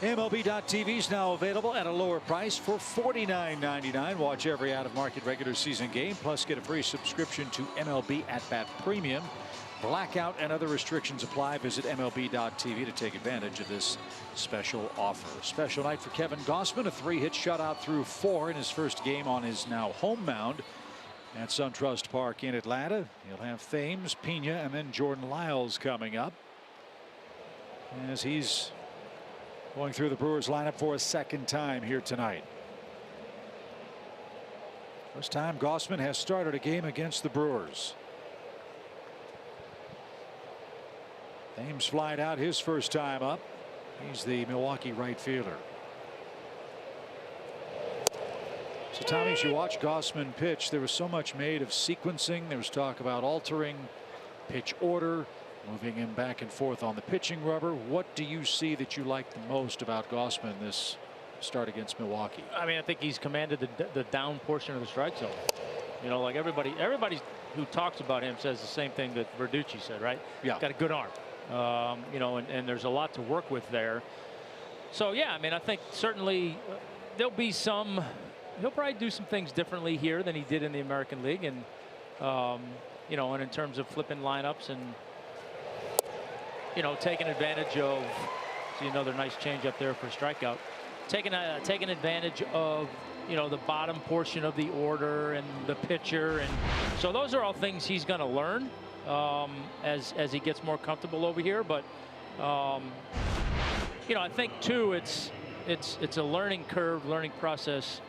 MLB.TV is now available at a lower price for $49.99. Watch every out-of-market regular season game, plus get a free subscription to MLB At Bat Premium. Blackout and other restrictions apply. Visit MLB.TV to take advantage of this special offer. Special night for Kevin Gausman, a 3-hit shutout through 4 in his first game on his now home mound at SunTrust Park in Atlanta. He'll have Thames, Pena, and then Jordan Lyles coming up as he's going through the Brewers lineup for a second time here tonight. First time Gausman has started a game against the Brewers. Thames flied out his first time up. He's the Milwaukee right fielder. So Tommy, as you watch Gausman pitch, there was so much made of sequencing. There was talk about altering pitch order, moving him back and forth on the pitching rubber. What do you see that you like the most about Gausman this start against Milwaukee? I mean, I think he's commanded the down portion of the strike zone. You know, like everybody who talks about him says the same thing that Verducci said, right? Yeah. Got a good arm. You know, and there's a lot to work with there. So yeah, I mean, I think certainly there'll be some. He'll probably do some things differently here than he did in the American League, and you know, and in terms of flipping lineups and you know, taking advantage of. See another nice change up there for a strikeout. Taking advantage of, you know, the bottom portion of the order and the pitcher, and so those are all things he's going to learn as he gets more comfortable over here. But you know, I think too it's a learning curve, learning process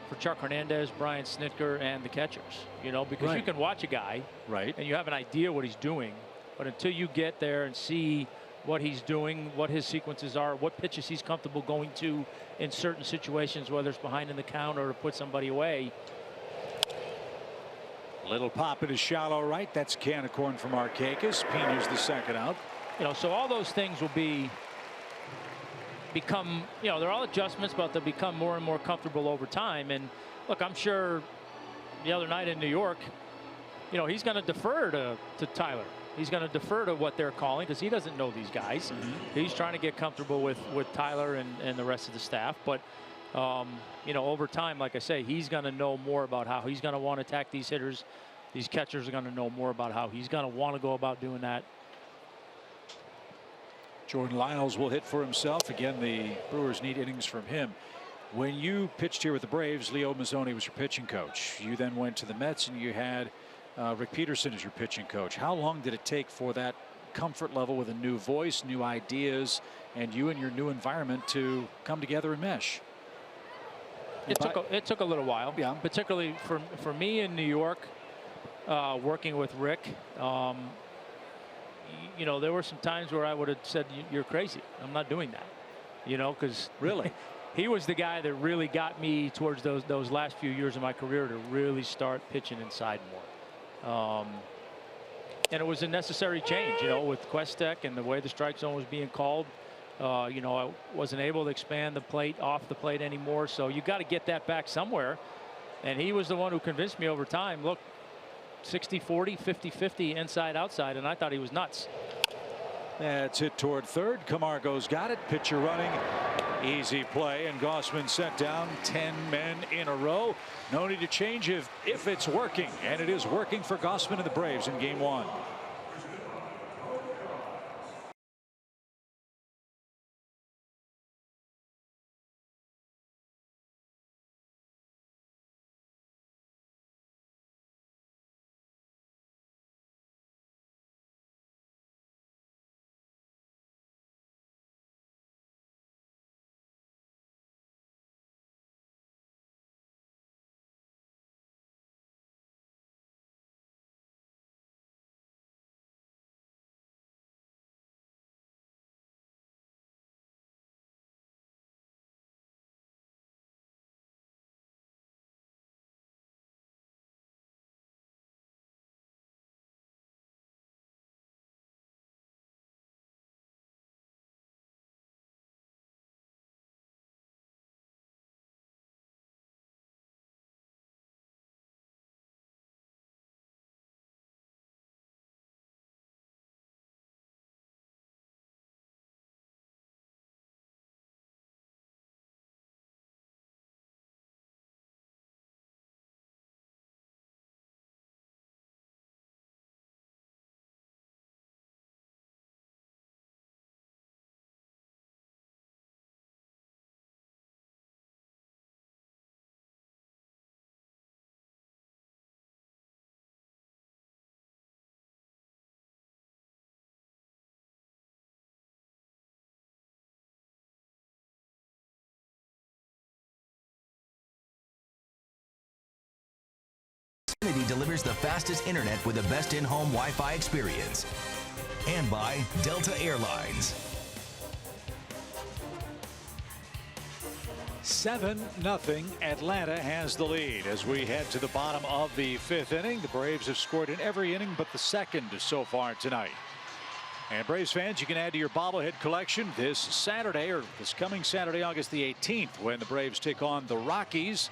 for Chuck Hernandez, Brian Snitker, and the catchers. You know, because you can watch a guy, and you have an idea what he's doing, but until you get there and see what he's doing, what his sequences are, what pitches he's comfortable going to in certain situations, whether it's behind in the count or to put somebody away. Little pop in a shallow right. That's a can of corn from Markakis. Pena's the second out. You know, so all those things will become, you know, they're all adjustments, but they'll become more and more comfortable over time. And look, I'm sure the other night in New York, you know, he's going to defer to Tyler. He's going to defer to what they're calling because he doesn't know these guys. He's trying to get comfortable with Tyler and the rest of the staff. But, you know, over time, like I say, he's going to know more about how he's going to want to attack these hitters. These catchers are going to know more about how he's going to want to go about doing that. Jordan Lyles will hit for himself. Again, the Brewers need innings from him. When you pitched here with the Braves, Leo Mazzoni was your pitching coach. You then went to the Mets and you had Rick Peterson as your pitching coach. How long did it take for that comfort level with a new voice, new ideas, and you and your new environment to come together and mesh? It took a little while, particularly for me in New York, working with Rick. You know, there were some times where I would have said, "You're crazy. I'm not doing that." You know, because really, he was the guy that really got me towards those last few years of my career to really start pitching inside more. And it was a necessary change, you know, with Questek and the way the strike zone was being called. You know, I wasn't able to expand the plate off the plate anymore. So you got to get that back somewhere. And he was the one who convinced me over time. Look, 60-40, 50-50 inside outside, and I thought he was nuts. That's hit toward third. Camargo's got it. Pitcher running. Easy play, and Gausman set down 10 men in a row. No need to change if it's working, and it is working for Gausman and the Braves in Game 1. delivers the fastest internet with the best in-home Wi-Fi experience. And by Delta Airlines. 7-0. Atlanta has the lead as we head to the bottom of the 5th inning. The Braves have scored in every inning but the second so far tonight. And Braves fans, you can add to your bobblehead collection this Saturday, or this coming Saturday, August the 18th, when the Braves take on the Rockies.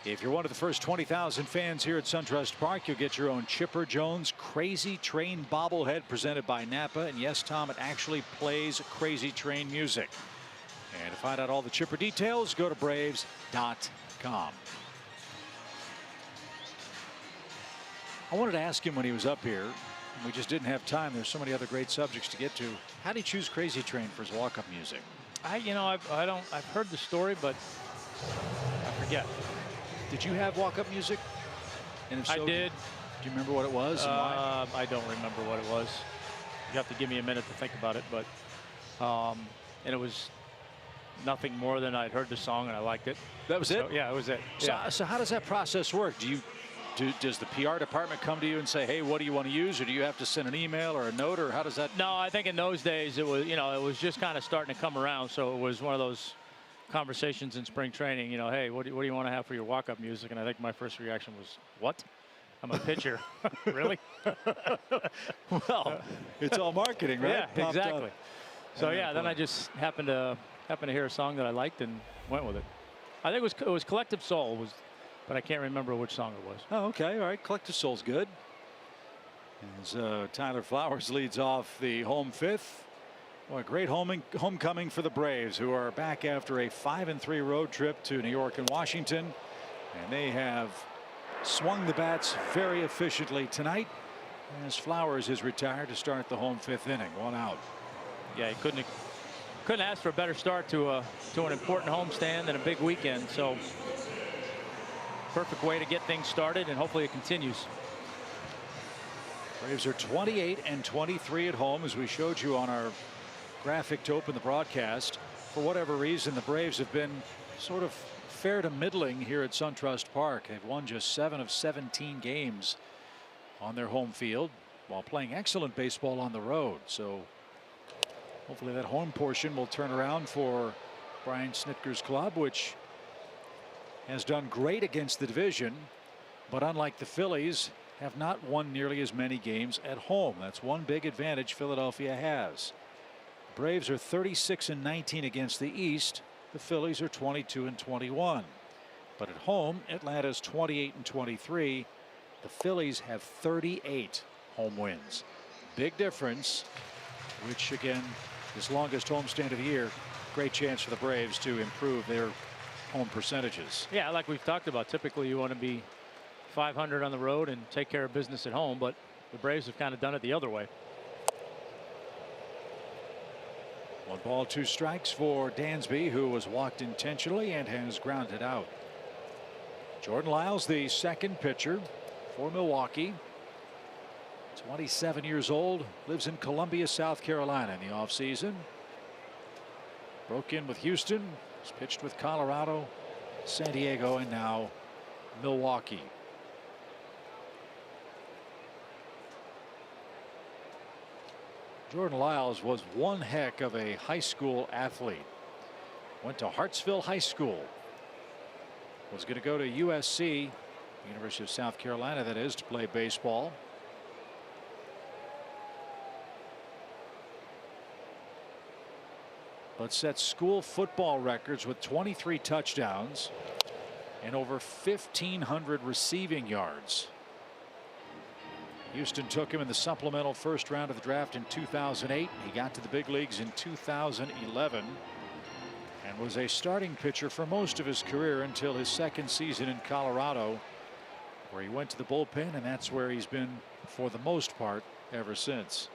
If you're one of the first 20,000 fans here at SunTrust Park, you'll get your own Chipper Jones Crazy Train bobblehead presented by Napa. And yes, Tom, it actually plays Crazy Train music. And to find out all the Chipper details, go to Braves.com. I wanted to ask him when he was up here, and we just didn't have time. There's so many other great subjects to get to. How did he choose Crazy Train for his walk-up music? I've heard the story, but I forget. Did you have walk-up music? And if so, I did. Do you remember what it was and why? I don't remember what it was. You have to give me a minute to think about it, but and it was nothing more than I'd heard the song and I liked it. That was it? Yeah, it was it. So how does that process work? Does the PR department come to you and say, hey, what do you want to use, or do you have to send an email or a note, or how does that? No, I think in those days it was, it was just kind of starting to come around. So it was one of those conversations in spring training, hey, what do you want to have for your walk-up music? And I think my first reaction was, what? I'm a pitcher. Really? Well, it's all marketing, right? Yeah, exactly. So yeah, then I just happened to hear a song that I liked and went with it. I think it was Collective Soul, but I can't remember which song it was. Oh, okay. All right. Collective Soul's good. As Tyler Flowers leads off the home 5th. Well, a great homecoming for the Braves, who are back after a 5-3 road trip to New York and Washington. And they have swung the bats very efficiently tonight, as Flowers is retired to start the home 5th inning. 1 out. Yeah, he couldn't ask for a better start to an important homestand and a big weekend. So perfect way to get things started, and hopefully it continues. Braves are 28-23 at home, as we showed you on our graphic to open the broadcast. For whatever reason, the Braves have been sort of fair to middling here at SunTrust Park. They've won just 7 of 17 games on their home field, while playing excellent baseball on the road. So hopefully that home portion will turn around for Brian Snitker's club, which has done great against the division, but unlike the Phillies, have not won nearly as many games at home. That's one big advantage Philadelphia has. The Braves are 36-19 against the East. The Phillies are 22-21. But at home, Atlanta's 28-23. The Phillies have 38 home wins. Big difference, which again, this longest homestand of the year, great chance for the Braves to improve their home percentages. Yeah, like we've talked about, typically you want to be 500 on the road and take care of business at home, but the Braves have kind of done it the other way. 1 ball, 2 strikes for Dansby, who was walked intentionally and has grounded out. Jordan Lyles, the second pitcher for Milwaukee. 27 years old, lives in Columbia, South Carolina in the offseason. Broke in with Houston, has pitched with Colorado, San Diego, and now Milwaukee. Jordan Lyles was one heck of a high school athlete. Went to Hartsville High School. Was going to go to USC, University of South Carolina, that is, to play baseball. But set school football records with 23 touchdowns and over 1,500 receiving yards. Houston took him in the supplemental first round of the draft in 2008. He got to the big leagues in 2011 and was a starting pitcher for most of his career until his second season in Colorado, where he went to the bullpen, and that's where he's been for the most part ever since.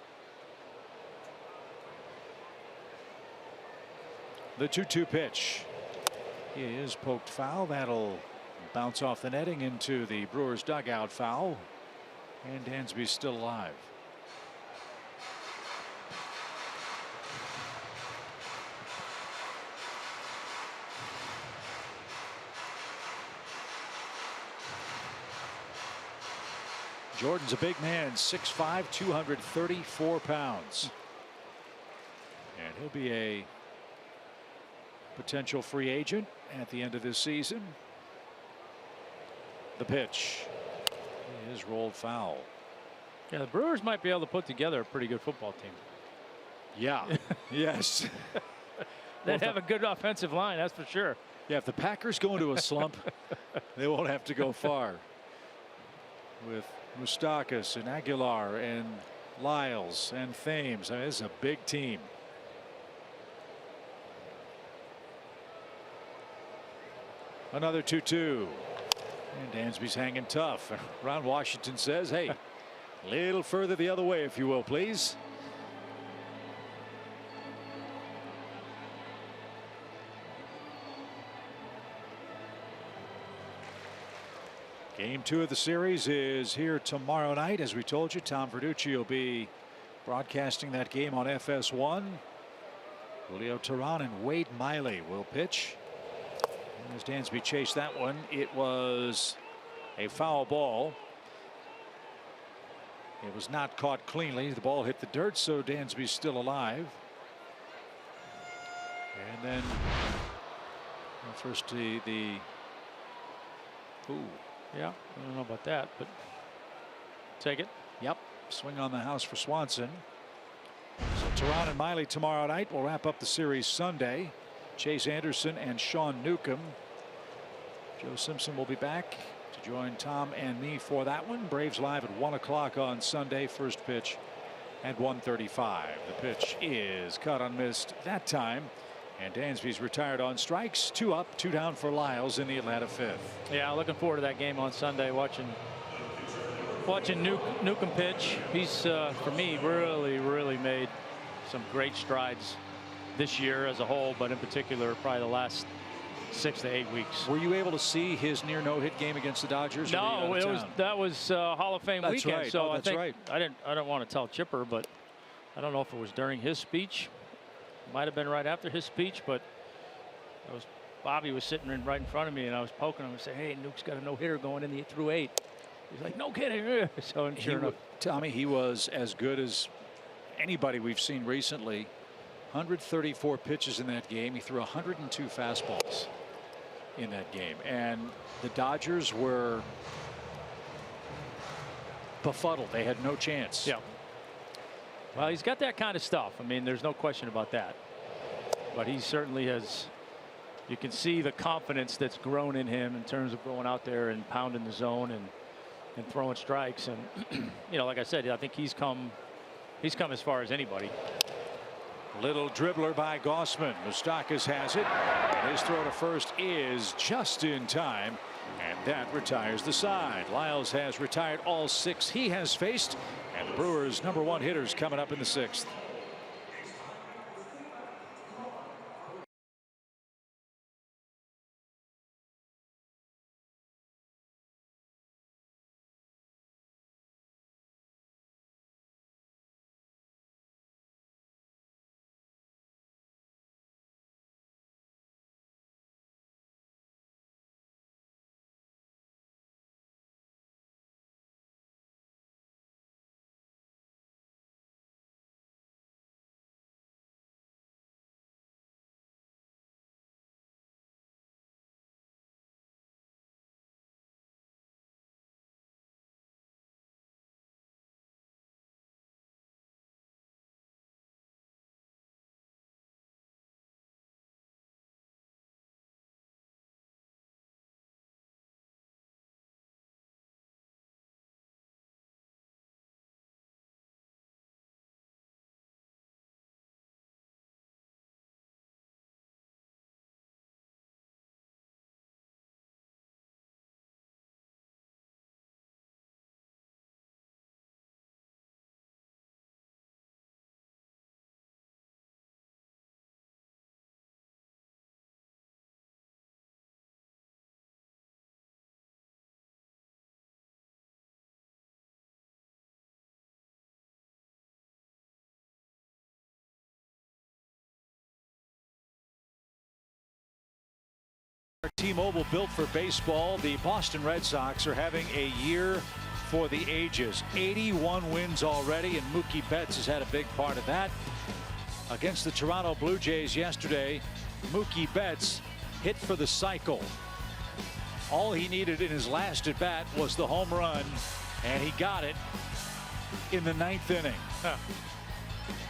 The 2-2 pitch is poked foul. That'll bounce off the netting into the Brewers dugout. Foul. And Dansby's still alive. Jordan's a big man, 6'5", 234 pounds. And he'll be a potential free agent at the end of this season. The pitch is rolled foul. Yeah, the Brewers might be able to put together a pretty good football team. Yeah. Yes. They'd have a good offensive line, that's for sure. Yeah, if the Packers go into a slump, they won't have to go far. With Moustakas and Aguilar and Lyles and Thames, I mean, this is a big team. Another 2-2. And Dansby's hanging tough. Ron Washington says, hey, a little further the other way, if you will, please. Game 2 of the series is here tomorrow night. As we told you, Tom Verducci will be broadcasting that game on FS1. Julio Teheran and Wade Miley will pitch. And as Dansby chased that one, it was a foul ball. It was not caught cleanly. The ball hit the dirt, so Dansby's still alive. And then first the ooh. Yeah, I don't know about that, but take it. Yep, swing on the house for Swanson. So Teheran and Miley tomorrow night will wrap up the series Sunday. Chase Anderson and Sean Newcomb. Joe Simpson will be back to join Tom and me for that one. Braves live at 1 o'clock on Sunday. First pitch at 1:35. The pitch is cut and missed that time. And Dansby's retired on strikes. 2 up, 2 down for Lyles in the Atlanta 5th. Yeah, looking forward to that game on Sunday. Watching Newcomb pitch. He's for me really made some great strides this year as a whole, but in particular probably the last 6 to 8 weeks. Were you able to see his near no-hit game against the Dodgers? No, that was Hall of Fame weekend. Right. So that's right. I don't want to tell Chipper, but I don't know if it was during his speech. Might have been right after his speech, but Bobby was sitting right in front of me, and I was poking him and saying, "Hey, Nuke's got a no-hitter going in through 8." He's like, "No kidding." So sure enough, Tommy, he was as good as anybody we've seen recently. 134 pitches in that game. He threw 102 fastballs in that game, and the Dodgers were befuddled. They had no chance. Yeah. Well, he's got that kind of stuff. I mean, there's no question about that. But he certainly has. You can see the confidence that's grown in him in terms of going out there and pounding the zone and throwing strikes. And you know, like I said, I think he's come as far as anybody. Little dribbler by Gossman. Moustakas has it. And his throw to first is just in time. And that retires the side. Lyles has retired all 6 he has faced. And the Brewers' #1 hitters coming up in the 6th. T-Mobile, built for baseball. The Boston Red Sox are having a year for the ages. 81 wins already, and Mookie Betts has had a big part of that. Against the Toronto Blue Jays yesterday, Mookie Betts hit for the cycle. All he needed in his last at bat was the home run, and he got it in the 9th inning.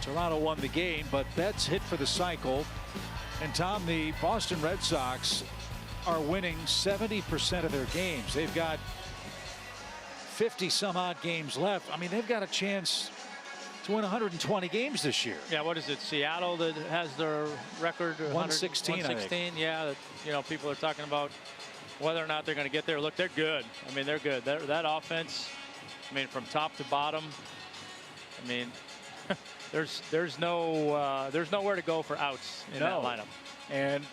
Toronto won the game, but Betts hit for the cycle. And Tom, the Boston Red Sox are winning 70% of their games. They've got 50 some odd games left. I mean, they've got a chance to win 120 games this year. Yeah, what is it? Seattle that has their record 116. 116. Yeah, that, you know, people are talking about whether or not they're going to get there. Look, they're good. I mean, they're good. That offense, I mean, from top to bottom, I mean, there's nowhere to go for outs in that lineup. And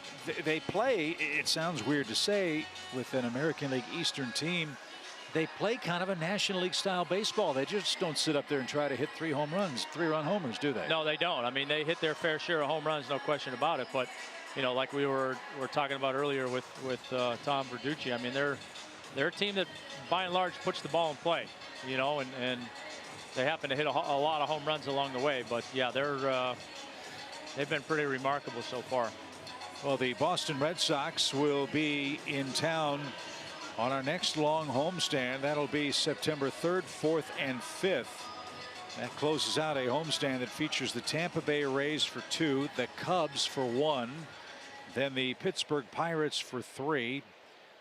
they play, it sounds weird to say, with an American League Eastern team, they play kind of a National League style baseball. They just don't sit up there and try to hit 3-run homers, do they? No, they don't. I mean, they hit their fair share of home runs, no question about it. But, you know, like we were talking about earlier with Tom Verducci, I mean, they're a team that by and large puts the ball in play, you know, and they happen to hit a lot of home runs along the way. But yeah, they've been pretty remarkable so far. Well, the Boston Red Sox will be in town on our next long homestand. That'll be September 3rd, 4th, and 5th. That closes out a homestand that features the Tampa Bay Rays for 2, the Cubs for 1, then the Pittsburgh Pirates for 3,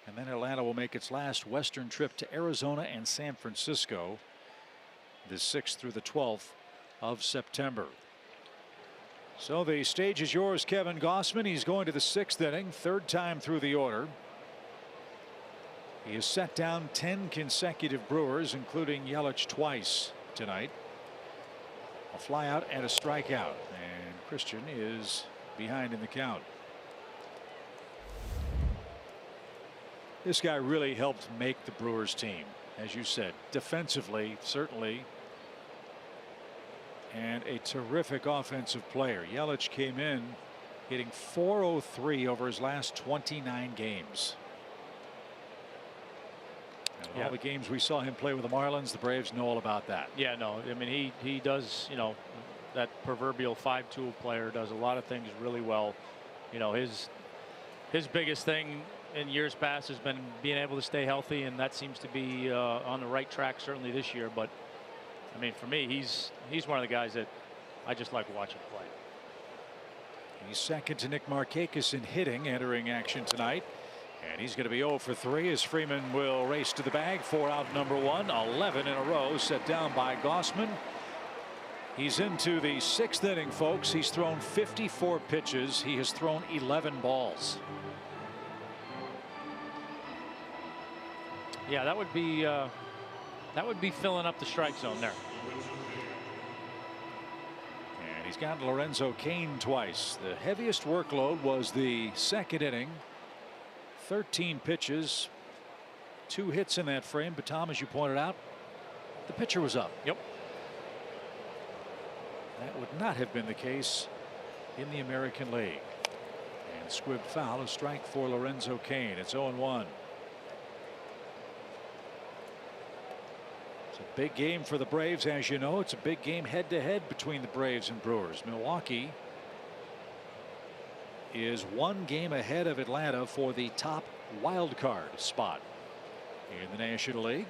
and then Atlanta will make its last Western trip to Arizona and San Francisco the 6th through the 12th of September. So the stage is yours, Kevin Gossman. He's going to the 6th inning, 3rd time through the order. He has set down 10 consecutive Brewers, including Yelich twice tonight. A flyout and a strikeout, and Christian is behind in the count. This guy really helped make the Brewers team, as you said, defensively certainly, and a terrific offensive player. Yelich came in hitting .403 over his last 29 games. And all the games we saw him play with the Marlins, the Braves know all about that. Yeah, no, I mean, he does, you know, that proverbial 5-tool player does a lot of things really well. You know, his biggest thing in years past has been being able to stay healthy, and that seems to be on the right track certainly this year. But I mean, for me, he's one of the guys that I just like watching play. He's second to Nick Markakis in hitting, entering action tonight. And he's going to be 0 for 3 as Freeman will race to the bag for out number 1. 11 in a row set down by Gossman. He's into the 6th inning, folks. He's thrown 54 pitches. He has thrown 11 balls. Yeah, that would be filling up the strike zone there. And he's got Lorenzo Cain twice. The heaviest workload was the 2nd inning. 13 pitches, 2 hits in that frame. But Tom, as you pointed out, the pitcher was up. Yep. That would not have been the case in the American League. And squibbed foul, a strike for Lorenzo Cain. It's 0-1. It's a big game for the Braves, as you know. It's a big game head-to-head between the Braves and Brewers. Milwaukee is 1 game ahead of Atlanta for the top wild card spot in the National League.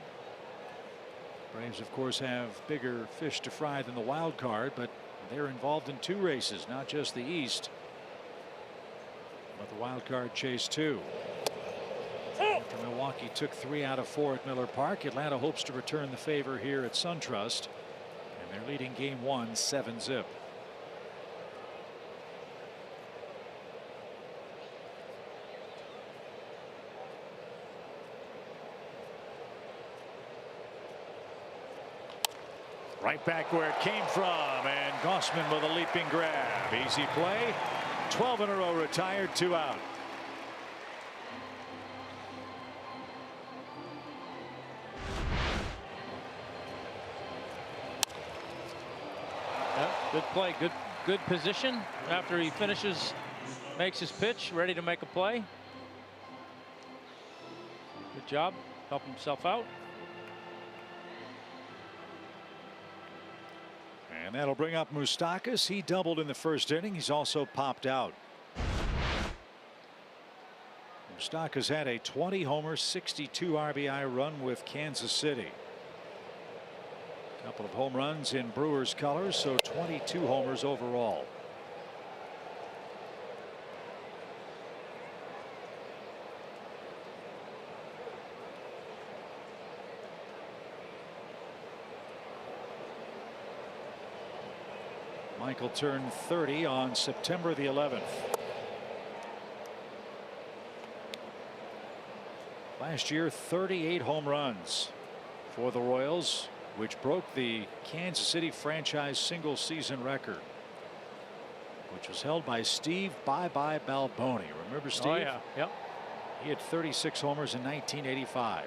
Braves, of course, have bigger fish to fry than the wild card, but they're involved in 2 races, not just the East, but the wild card chase too. After Milwaukee took 3 out of 4 at Miller Park, Atlanta hopes to return the favor here at SunTrust, and they're leading game 1 7-0. Right back where it came from, and Gossman with a leaping grab. Easy play. 12 in a row retired, 2 out. Good play, good position after he finishes, makes his pitch, ready to make a play. Good job, help himself out. And that'll bring up Moustakas. He doubled in the first inning. He's also popped out. Moustakas had a 20 homer 62 RBI run with Kansas City. A couple of home runs in Brewers colors, so 22 homers overall. Michael turned 30 on September the 11th. Last year, 38 home runs for the Royals, which broke the Kansas City franchise single season record, which was held by Steve Bye-Bye Balboni. Remember Steve? Oh, yeah. Yep. He had 36 homers in 1985.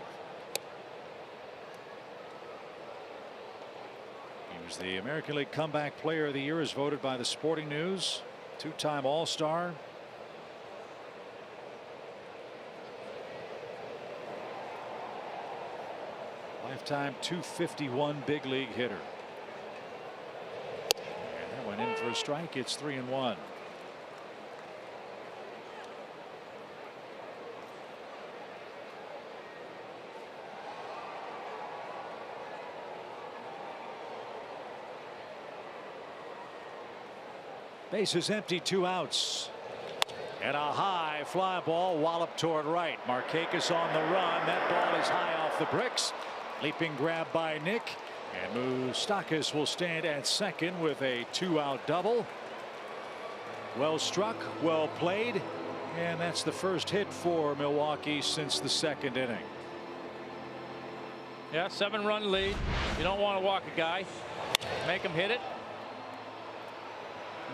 He was the American League Comeback Player of the Year as voted by the Sporting News. Two-time All-Star. Lifetime .251 big league hitter. And that went in for a strike. It's 3-1. Bases empty, 2 outs. And a high fly ball walloped toward right. Markakis on the run. That ball is high off the bricks. Leaping grab by Nick. And Moustakas will stand at second with a 2-out double. Well struck, well played. And that's the first hit for Milwaukee since the second inning. Yeah, 7-run lead. You don't want to walk a guy. Make him hit it.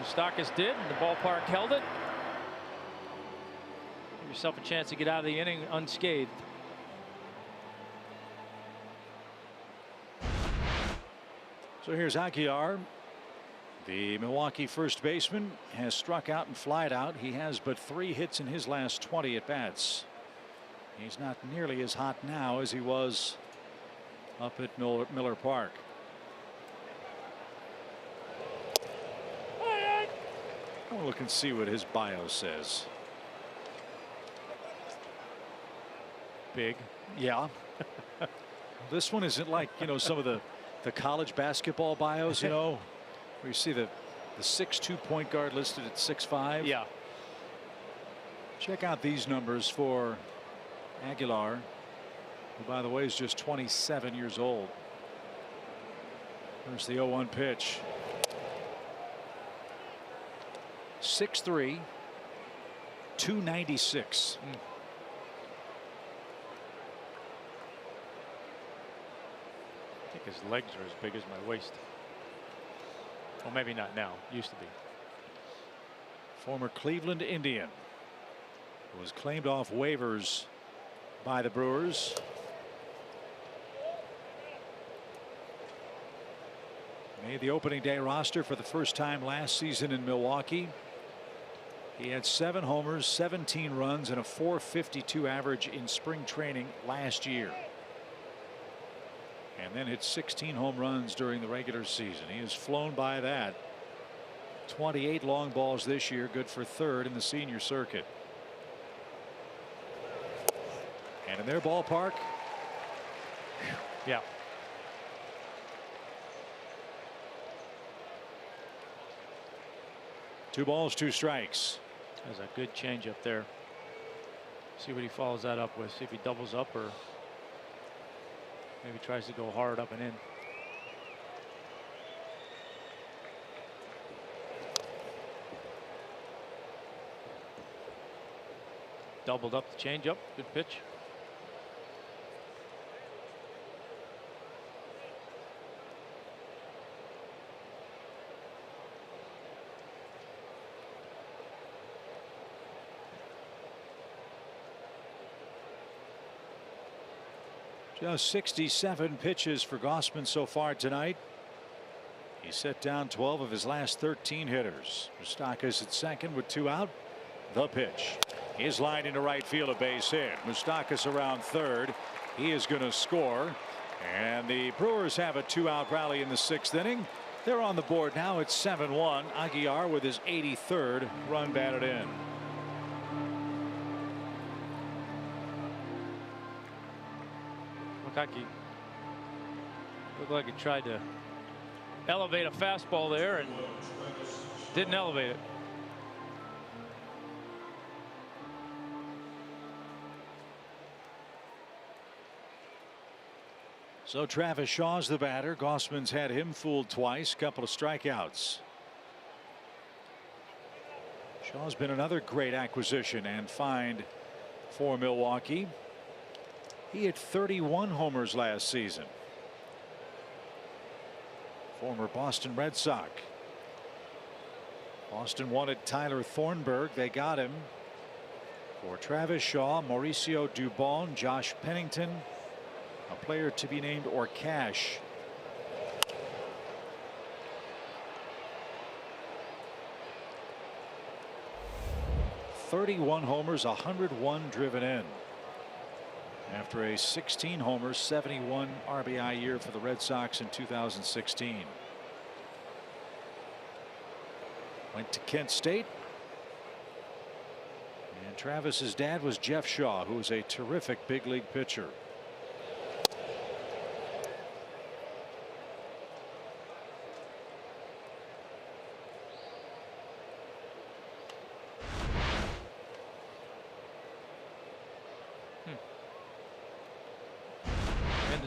Moustakas did, and the ballpark held it. Give yourself a chance to get out of the inning unscathed. So here's Aguilar. The Milwaukee first baseman has struck out and flied out. He has but 3 hits in his last 20 at bats. He's not nearly as hot now as he was up at Miller Park. I want to look and see what his bio says. Big. Yeah. This one isn't like, you know, some of the college basketball bios, you know, where you see the 6'2" point guard listed at 6'5". Yeah. Check out these numbers for Aguilar, who, by the way, is just 27 years old. There's the 0-1 pitch. 6'3", 296. I think his legs are as big as my waist. Well, maybe not now. Used to be. Former Cleveland Indian, who was claimed off waivers by the Brewers. Made the opening day roster for the first time last season in Milwaukee. He had 7 homers, 17 runs, and a .452 average in spring training last year. And then hit 16 home runs during the regular season. He has flown by that. 28 long balls this year, good for 3rd in the senior circuit. And in their ballpark, yeah. Two balls, 2 strikes. There's a good change up there. See what he follows that up with. See if he doubles up or maybe tries to go hard up and in. Doubled up the changeup. Good pitch. Just 67 pitches for Gausman so far tonight. He set down 12 of his last 13 hitters. Moustakas at second with 2 out. The pitch is lined into right field, a base hit. Moustakas around third. He is going to score. And the Brewers have a 2-out rally in the 6th inning. They're on the board now. It's 7-1. Aguiar with his 83rd run batted in. Looked like he tried to elevate a fastball there and didn't elevate it. So Travis Shaw's the batter. Gossman's had him fooled twice, couple of strikeouts. Shaw's been another great acquisition and find for Milwaukee. He had 31 homers last season. Former Boston Red Sox. Boston wanted Tyler Thornburg. They got him for Travis Shaw, Mauricio Dubon, Josh Pennington, a player to be named Orcash. .31 homers, 101 driven in. After a 16 homers, 71 RBI year for the Red Sox in 2016. Went to Kent State. And Travis's dad was Jeff Shaw, who was a terrific big league pitcher.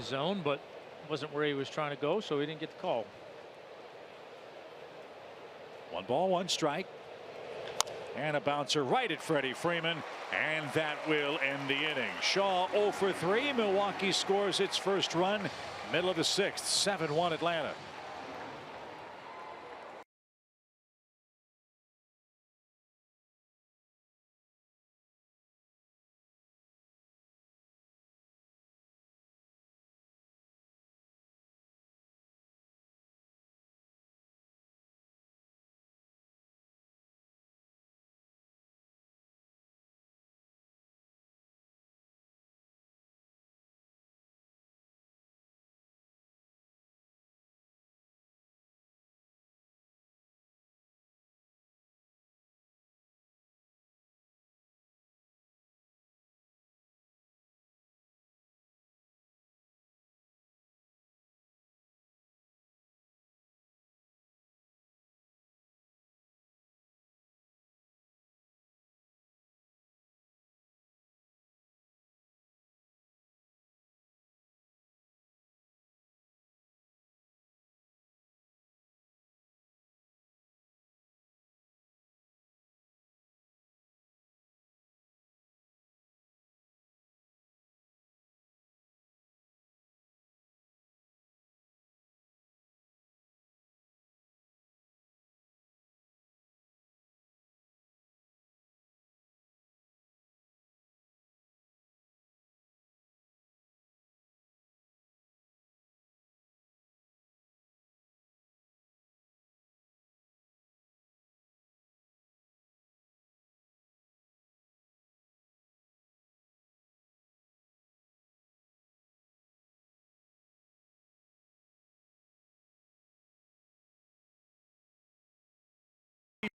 Zone, but wasn't where he was trying to go, so he didn't get the call. 1 ball, 1 strike. And a bouncer right at Freddie Freeman, and that will end the inning. Shaw 0 for 3. Milwaukee scores its first run. Middle of the 6th, 7-1 Atlanta.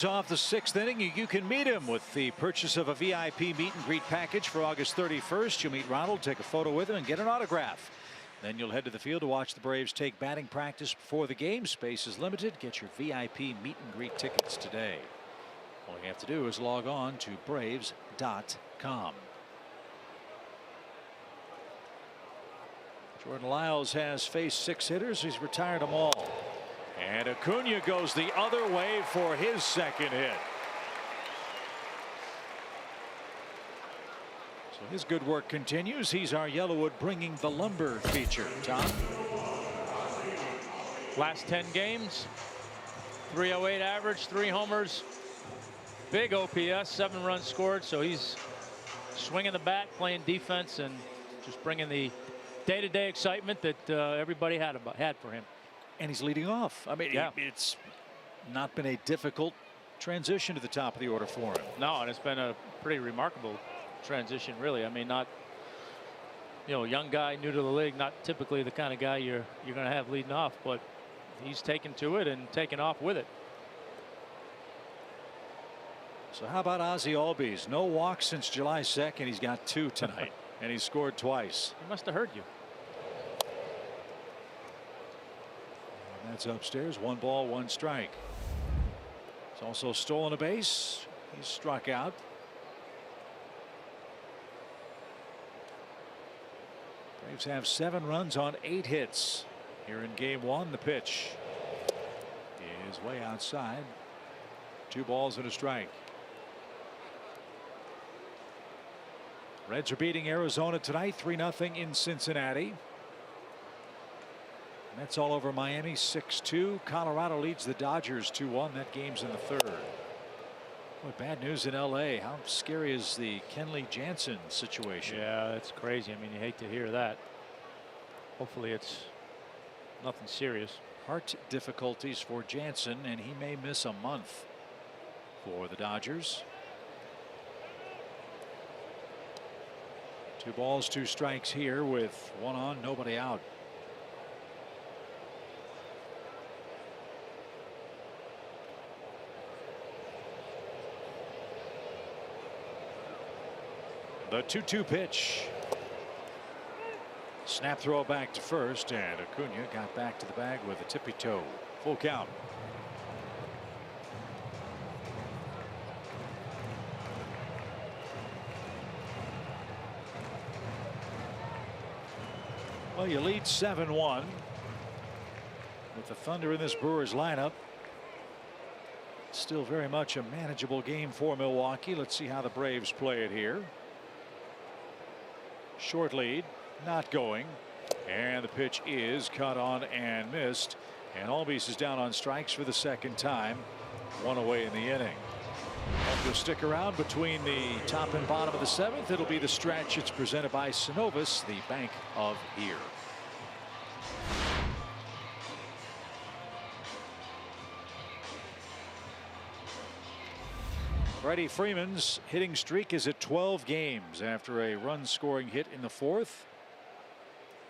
Off the 6th inning, you can meet him with the purchase of a VIP meet and greet package for August 31st. You'll meet Ronald, take a photo with him, and get an autograph. Then you'll head to the field to watch the Braves take batting practice before the game. Space is limited. Get your VIP meet and greet tickets today. All you have to do is log on to Braves.com. Jordan Lyles has faced 6 hitters. He's retired them all. And Acuna goes the other way for his 2nd hit. So his good work continues. He's our Yellowwood bringing the lumber feature. Tom? Last 10 games, 308 average, 3 homers, big OPS, 7 runs scored. So he's swinging the bat, playing defense, and just bringing the day-to-day excitement that everybody had for him. And he's leading off. I mean, yeah. It's not been a difficult transition to the top of the order for him. No, and it's been a pretty remarkable transition, really. I mean, not, young guy, new to the league, not typically the kind of guy you're going to have leading off, but he's taken to it and taken off with it. So how about Ozzie Albies? No walks since July 2nd. He's got 2 tonight, and he scored twice. He must have heard you. And that's upstairs. 1 ball, 1 strike. He's also stolen a base. He's struck out. Braves have 7 runs on 8 hits here in game 1. The pitch is way outside. 2 balls and a strike. Reds are beating Arizona tonight 3-0 in Cincinnati. Mets all over Miami 6-2. Colorado leads the Dodgers 2-1. That game's in the 3rd. Boy, bad news in LA. How scary is the Kenley Jansen situation? Yeah, that's crazy. I mean, you hate to hear that. Hopefully it's nothing serious. Heart difficulties for Jansen, and he may miss a month for the Dodgers. 2 balls, 2 strikes here with 1 on, nobody out. The 2-2 pitch. Snap throw back to first, and Acuna got back to the bag with a tippy toe. Full count. Well, you lead 7-1 with the Thunder in this Brewers lineup. Still very much a manageable game for Milwaukee. Let's see how the Braves play it here. Short lead, not going, and the pitch is cut on and missed, and Albies is down on strikes for the 2nd time. 1 away in the inning. And to stick around between the top and bottom of the 7th. It'll be the stretch. It's presented by Synovus, the bank of here. Freddie Freeman's hitting streak is at 12 games after a run scoring hit in the 4th.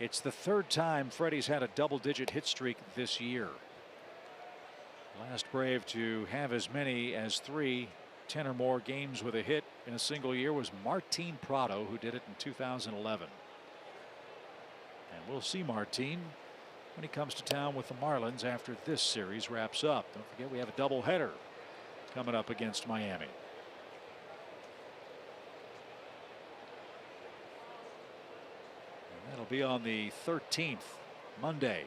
It's the 3rd time Freddie's had a double-digit hit streak this year. Last Brave to have as many as 10 or more games with a hit in a single year was Martin Prado, who did it in 2011. And we'll see Martin when he comes to town with the Marlins after this series wraps up. Don't forget, we have a doubleheader coming up against Miami. And that'll be on the 13th, Monday.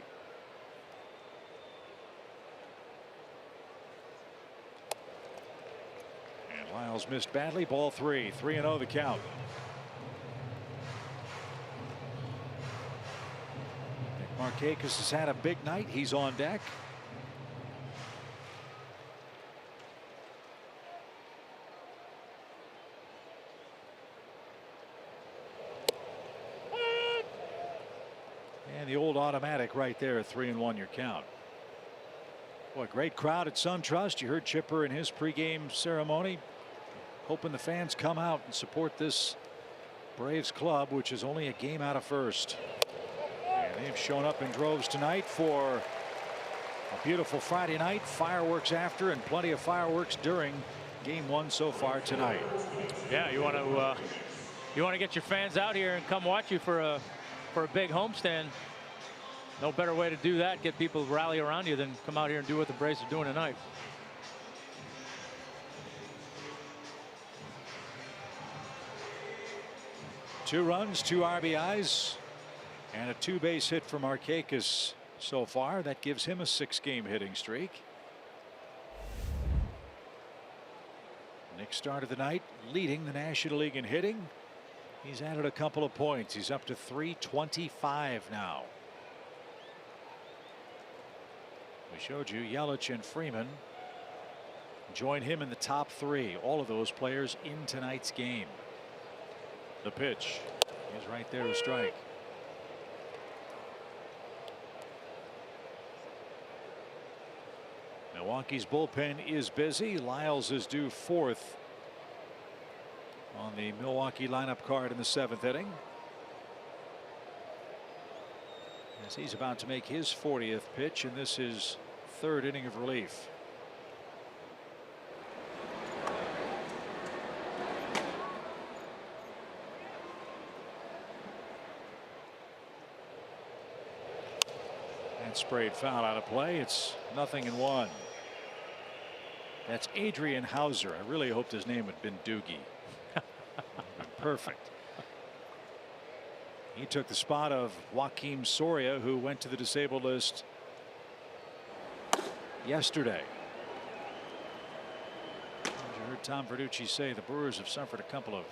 Lyles missed badly. Ball 3. 3-0 the count. Nick Markakis has had a big night. He's on deck. And the old automatic right there. 3-1 your count. Boy, great crowd at SunTrust. You heard Chipper in his pregame ceremony, hoping the fans come out and support this Braves club, which is only a game out of first. And they've shown up in droves tonight for a beautiful Friday night. Fireworks after, and plenty of fireworks during game 1 so far tonight. Yeah, you want to get your fans out here and come watch you for a big homestand. No better way to do that, get people to rally around you, than come out here and do what the Braves are doing tonight. Two runs, 2 RBIs, and a 2-base hit for Markakis so far. That gives him a 6-game hitting streak. Nick started the night leading the National League in hitting. He's added a couple of points. He's up to 325 now. We showed you Yelich and Freeman join him in the top 3. All of those players in tonight's game. The pitch is right there, a strike. Milwaukee's bullpen is busy. Lyles is due 4th on the Milwaukee lineup card in the 7th inning. as he's about to make his 40th pitch, and this is third inning of relief. And sprayed foul out of play. It's 0-1. That's Adrian Hauser. I really hoped his name had been Doogie. Perfect. He took the spot of Joakim Soria, who went to the disabled list yesterday. As you heard Tom Verducci say, the Brewers have suffered a couple of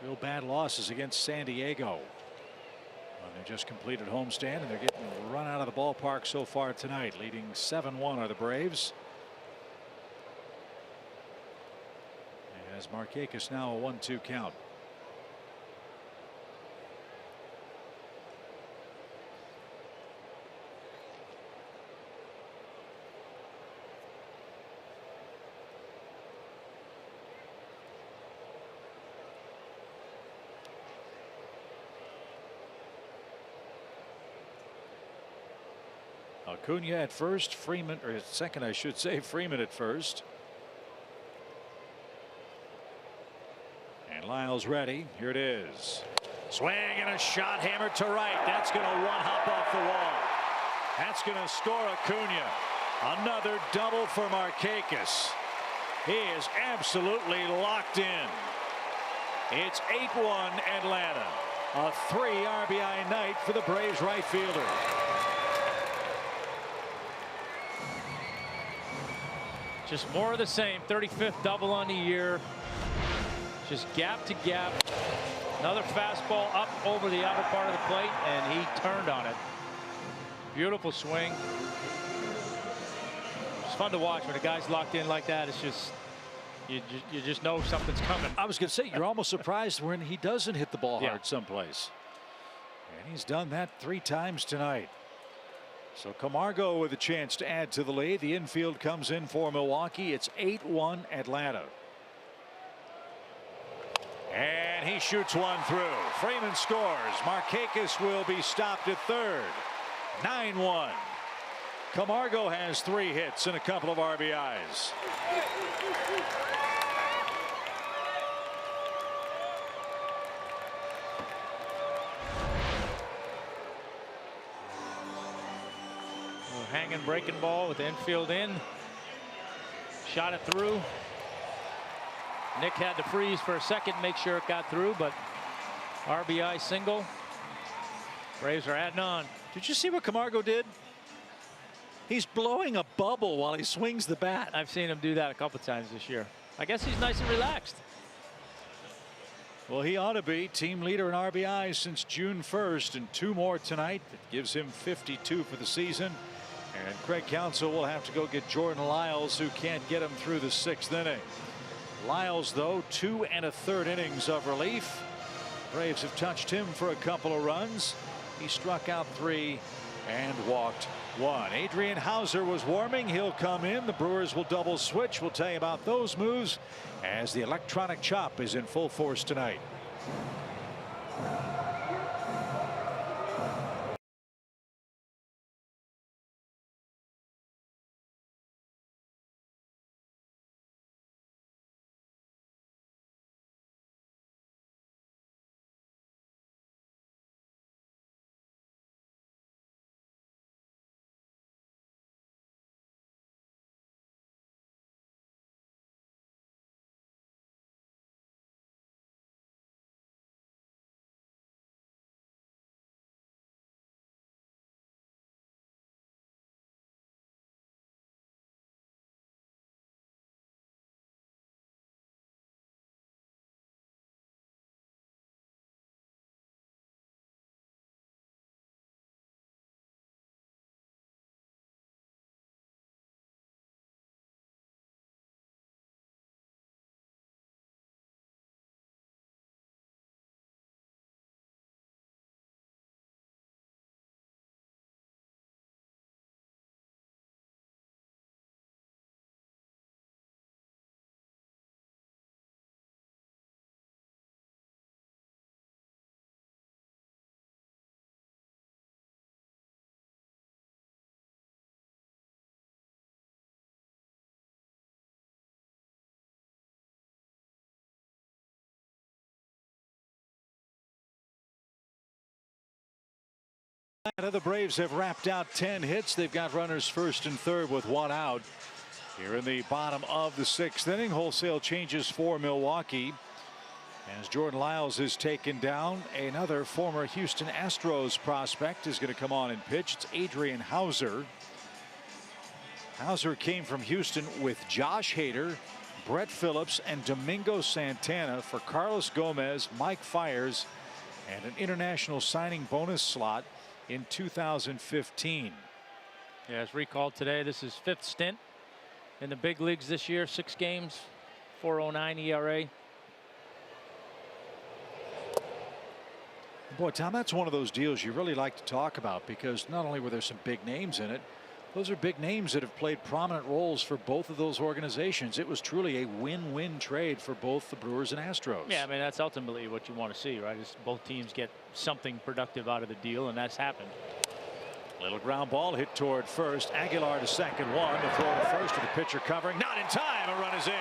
real bad losses against San Diego. They just completed homestand, and they're getting run out of the ballpark so far tonight. Leading 7-1 are the Braves. As Markakis now a 1-2 count. Acuna at first, Freeman, or at second, I should say, Freeman at first. And Lyle's ready. Here it is. Swing and a shot hammered to right. That's going to one-hop off the wall. That's going to score Acuna. Another double for Markakis. He is absolutely locked in. It's 8-1 Atlanta. A 3 RBI night for the Braves right fielder. Just more of the same. 35th double on the year. Just gap to gap. Another fastball up over the outer part of the plate, and he turned on it. Beautiful swing. It's fun to watch when a guy's locked in like that. It's just, you just know something's coming. I was going to say, you're almost surprised when he doesn't hit the ball hard someplace. And he's done that 3 times tonight. So Camargo with a chance to add to the lead. The infield comes in for Milwaukee. It's 8-1 Atlanta. And he shoots one through. Freeman scores. Markakis will be stopped at third. 9-1. Camargo has 3 hits and a couple of RBIs. Hanging breaking ball with the infield in. Shot it through. Nick had to freeze for a second, make sure it got through, but RBI single. Braves are adding on. Did you see what Camargo did? He's blowing a bubble while he swings the bat. I've seen him do that a couple times this year. I guess he's nice and relaxed. Well, he ought to be team leader in RBIs since June 1st, and 2 more tonight. That gives him 52 for the season. And Craig Counsell will have to go get Jordan Lyles, who can't get him through the 6th inning. Lyles, though, 2 1/3 innings of relief. Braves have touched him for a couple of runs. He struck out 3 and walked 1. Adrian Hauser was warming. He'll come in. The Brewers will double switch. We'll tell you about those moves as the electronic chop is in full force tonight. The Braves have wrapped out 10 hits. They've got runners first and third with one out. Here in the bottom of the sixth inning, wholesale changes for Milwaukee. As Jordan Lyles is taken down, another former Houston Astros prospect is going to come on and pitch. It's Adrian Hauser. Hauser came from Houston with Josh Hader, Brett Phillips, and Domingo Santana for Carlos Gomez, Mike Fiers, and an international signing bonus slot in 2015. Yeah, as recalled today, this is fifth stint in the big leagues this year. 6 games, 4.09 ERA. Boy, Tom, that's one of those deals you really like to talk about, because not only were there some big names in it, those are big names that have played prominent roles for both of those organizations. It was truly a win-win trade for both the Brewers and Astros. Yeah, I mean, that's ultimately what you want to see, right? Is both teams get something productive out of the deal, and that's happened. Little ground ball hit toward first. Aguilar to second, one to throw to first, with the pitcher covering. Not in time. A run is in.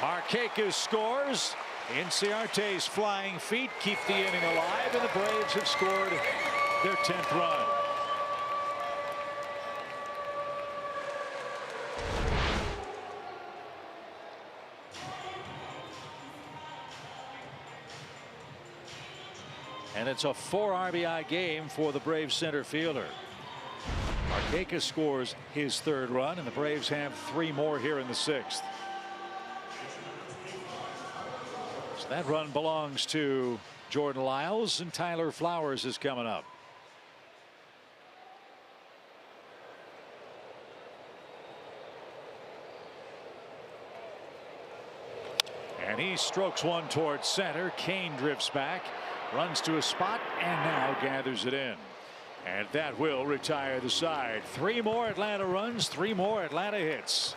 Markakis scores. Inciarte's flying feet keep the inning alive, and the Braves have scored their 10th run. And it's a 4 RBI game for the Braves center fielder. Markakis scores his 3rd run, and the Braves have 3 more here in the 6th. So that run belongs to Jordan Lyles, and Tyler Flowers is coming up. And he strokes one towards center. Kane drifts back, runs to a spot, and now gathers it in. And that will retire the side. 3 more Atlanta runs, 3 more Atlanta hits.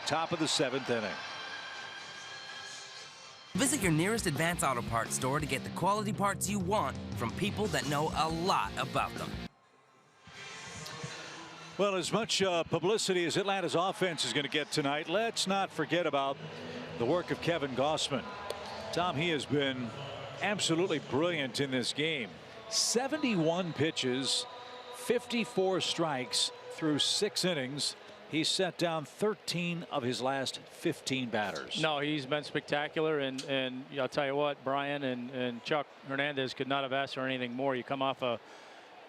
Top of the 7th inning. Visit your nearest Advance Auto Parts store to get the quality parts you want from people that know a lot about them. Well, as much publicity as Atlanta's offense is going to get tonight, let's not forget about the work of Kevin Gausman. Tom, he has been absolutely brilliant in this game. 71 pitches, 54 strikes through 6 innings. He's set down 13 of his last 15 batters. No, he's been spectacular, and I'll tell you what, Brian and Chuck Hernandez could not have asked for anything more. You come off an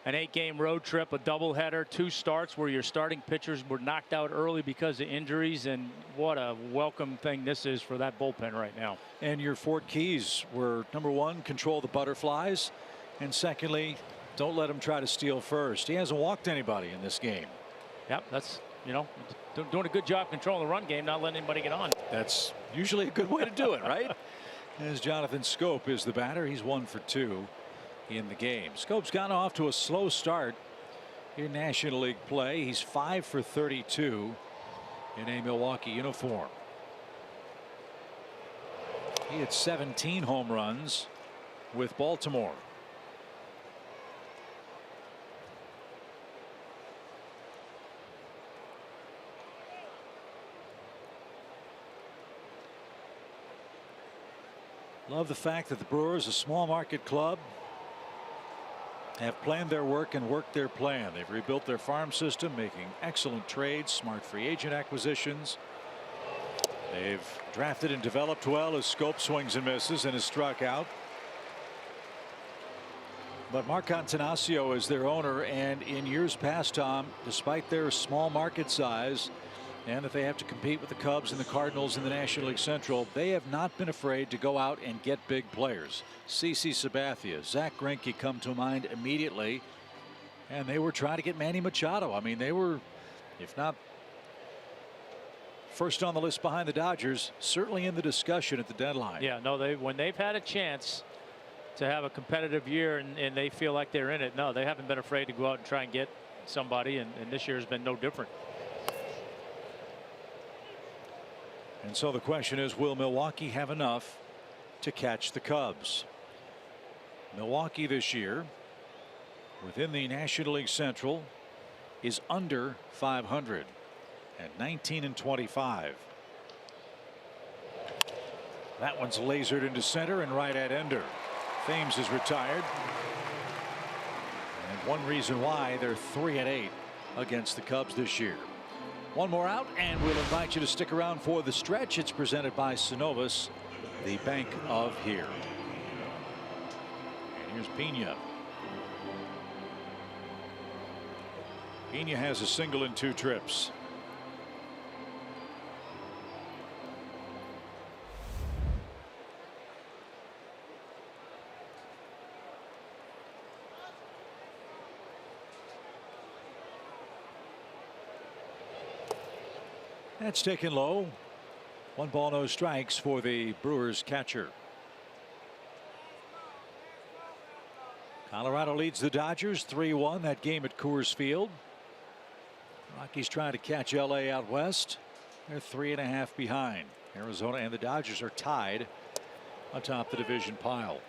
8-game road trip, a doubleheader, 2 starts where your starting pitchers were knocked out early because of injuries, and what a welcome thing this is for that bullpen right now. And your 4 keys were, number 1, control the butterflies, and secondly, don't let him try to steal first. He hasn't walked anybody in this game. Yep, that's, you know, doing a good job controlling the run game, not letting anybody get on. That's usually a good way to do it, right? As Jonathan Scope is the batter, he's 1 for 2 in the game. Scope's gotten off to a slow start in National League play. He's 5 for 32 in a Milwaukee uniform. He had 17 home runs with Baltimore. Love the fact that the Brewers, a small market club, have planned their work and worked their plan. They've rebuilt their farm system, making excellent trades, smart free agent acquisitions. They've drafted and developed well as Scope swings and misses and has struck out. But Mark Antanasio is their owner, and in years past, Tom, despite their small market size and that they have to compete with the Cubs and the Cardinals in the National League Central, they have not been afraid to go out and get big players. CC Sabathia, Zach Greinke come to mind immediately, and they were trying to get Manny Machado. I mean, they were, if not first on the list behind the Dodgers, certainly in the discussion at the deadline. Yeah, no, when they've had a chance to have a competitive year and they feel like they're in it, no, they haven't been afraid to go out and try and get somebody, and this year has been no different. And so the question is, will Milwaukee have enough to catch the Cubs? Milwaukee this year, within the National League Central, is under 500 at 19-25. That one's lasered into center and right at Ender. Thames is retired. And one reason why they're 3-8 against the Cubs this year. One more out, and we'll invite you to stick around for the stretch. It's presented by Synovus, the bank of here. And here's Pena. Pena has a single in 2 trips. That's taken low. 1 ball, no strikes for the Brewers catcher. Colorado leads the Dodgers 3-1 that game at Coors Field. Rockies trying to catch LA out west. They're 3.5 behind. Arizona and the Dodgers are tied atop the division pile.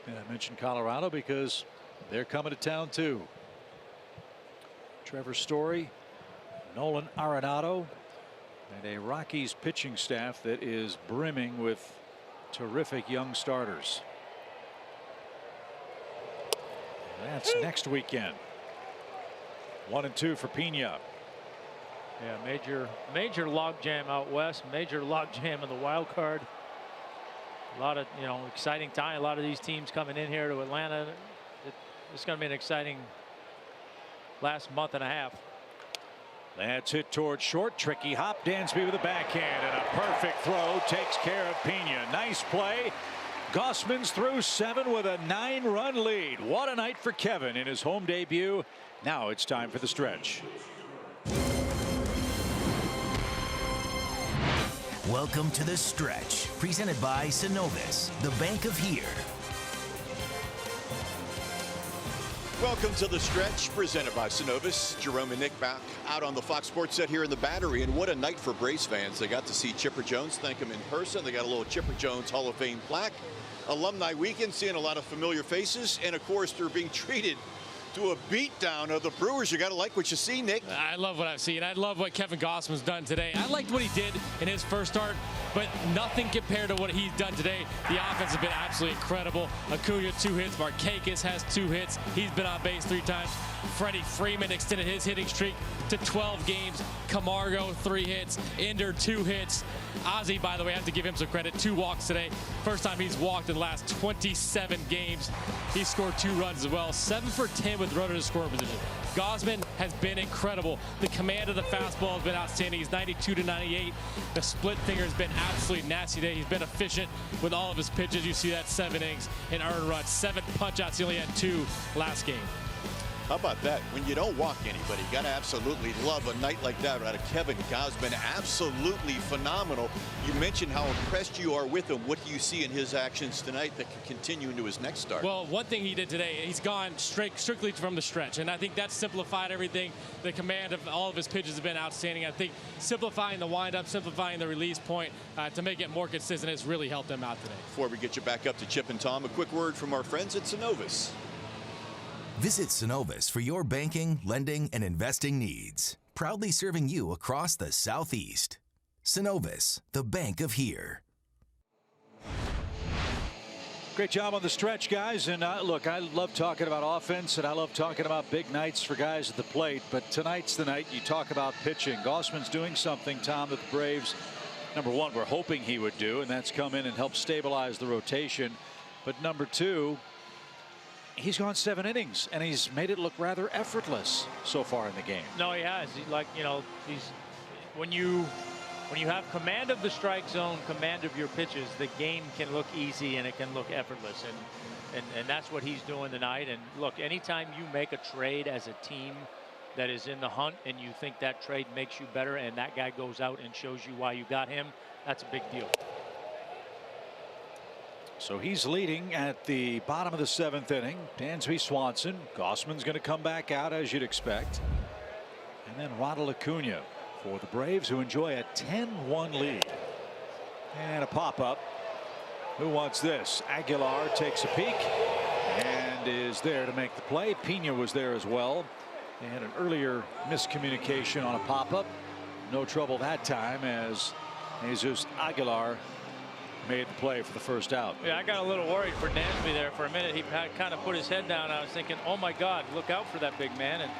And I mentioned Colorado because they're coming to town too. Trevor Story, Nolan Arenado, and a Rockies pitching staff that is brimming with terrific young starters. That's next weekend. 1-2 for Pena. Yeah, major logjam out west, major logjam in the wild card. A lot of exciting time. A lot of these teams coming in here to Atlanta. It's going to be an exciting last month and a half. That's hit towards short. Tricky hop. Dansby with a backhand, and a perfect throw takes care of Pena. Nice play. Gossman's through 7 with a 9-run lead. What a night for Kevin in his home debut. Now it's time for the stretch. Welcome to the stretch, presented by Synovus, the bank of here. Welcome to the stretch, presented by Synovus. Jerome and Nick back out on the Fox Sports set here in the Battery, and what a night for Braves fans. They got to see Chipper Jones, thank him in person. They got a little Chipper Jones Hall of Fame plaque. Alumni weekend, seeing a lot of familiar faces, and of course they're being treated to a beatdown of the Brewers. You got to like what you see, Nick. I love what I've seen. I love what Kevin Gossman's done today. I liked what he did in his first start, but nothing compared to what he's done today. The offense has been absolutely incredible. Acuna 2 hits. Markakis has 2 hits. He's been on base 3 times. Freddie Freeman extended his hitting streak to 12 games. Camargo 3 hits. Ender 2 hits. Ozzie, by the way, I have to give him some credit. 2 walks today. First time he's walked in the last 27 games. He scored 2 runs as well. 7 for 10 with runner to score position. Gausman has been incredible. The command of the fastball has been outstanding. He's 92-98. The split finger has been absolutely nasty today. He's been efficient with all of his pitches. You see that 7 innings and earned runs. 7 punch outs. He only had 2 last game. How about that? When you don't walk anybody, you got to absolutely love a night like that out of Kevin Gausman. Absolutely phenomenal. You mentioned how impressed you are with him. What do you see in his actions tonight that can continue into his next start? Well, one thing he did today, he's gone strictly from the stretch, and I think that's simplified everything. The command of all of his pitches has been outstanding. I think simplifying the windup, simplifying the release point to make it more consistent has really helped him out today. Before we get you back up to Chip and Tom, a quick word from our friends at Synovus. Visit Synovus for your banking, lending, and investing needs. Proudly serving you across the Southeast. Synovus, the bank of here. Great job on the stretch, guys. And look, I love talking about offense, and I love talking about big nights for guys at the plate. But tonight's the night you talk about pitching. Gausman's doing something, Tom, that the Braves, number one, were hoping he would do, and that's come in and help stabilize the rotation. But number two, he's gone 7 innings, and he's made it look rather effortless so far in the game. No, he has. He's when you have command of the strike zone, command of your pitches, the game can look easy and it can look effortless, and that's what he's doing tonight. And look, anytime you make a trade as a team that is in the hunt and you think that trade makes you better, and that guy goes out and shows you why you got him, that's a big deal. So he's leading at the bottom of the 7th inning. Dansby Swanson. Gausman's going to come back out, as you'd expect. And then Ronald Acuna for the Braves, who enjoy a 10-1 lead. And a pop-up. Who wants this? Aguilar takes a peek and is there to make the play. Pena was there as well. They had an earlier miscommunication on a pop-up. No trouble that time, as Jesus Aguilar made the play for the first out. Yeah, I got a little worried for Dansby there for a minute. He kind of put his head down. I was thinking, oh my God, look out for that big man. And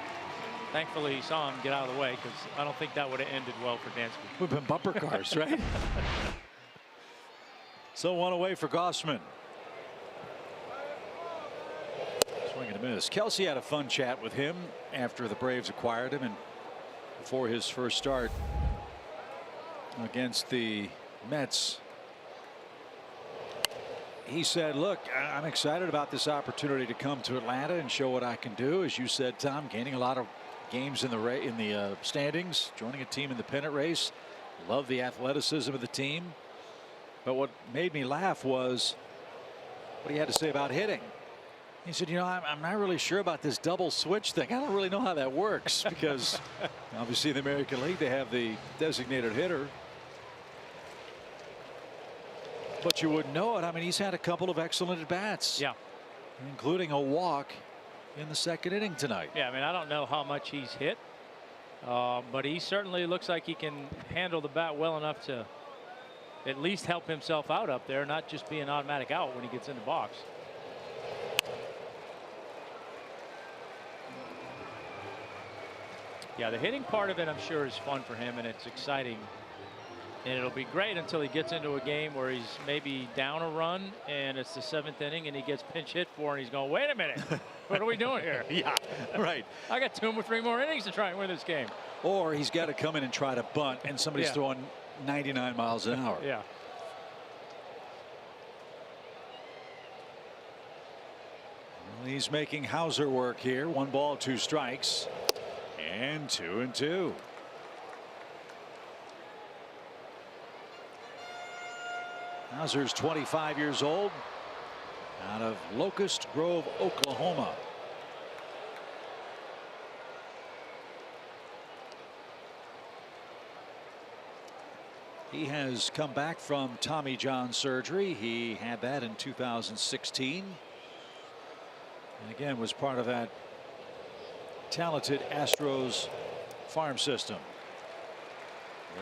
thankfully he saw him get out of the way, because I don't think that would have ended well for Dansby. Would have been bumper cars, right? So 1 away for Gausman. Swing and a miss. Kelsey had a fun chat with him after the Braves acquired him and before his first start against the Mets. He said, look, I'm excited about this opportunity to come to Atlanta and show what I can do. As you said, Tom, gaining a lot of games in the standings, joining a team in the pennant race. Love the athleticism of the team. But what made me laugh was what he had to say about hitting. He said, you know, I'm not really sure about this double switch thing. I don't really know how that works, because obviously in the American League they have the designated hitter. But you wouldn't know it. I mean, he's had a couple of excellent at bats. Yeah. Including a walk in the 2nd inning tonight. Yeah, I mean, I don't know how much he's hit, but he certainly looks like he can handle the bat well enough to at least help himself out up there, not just be an automatic out when he gets in the box. Yeah, the hitting part of it, I'm sure, is fun for him, and it's exciting. And it'll be great until he gets into a game where he's maybe down a run and it's the 7th inning and he gets pinch hit for, and he's going, wait a minute, what are we doing here? Yeah, right. I got 2 or 3 more innings to try and win this game. Or he's got to come in and try to bunt, and somebody's throwing 99 miles an hour. Yeah. Well, he's making Hauser work here. 1 ball, 2 strikes, and 2-2. Hauser's 25 years old, out of Locust Grove, Oklahoma. He has come back from Tommy John surgery. He had that in 2016. And again was part of that talented Astros farm system.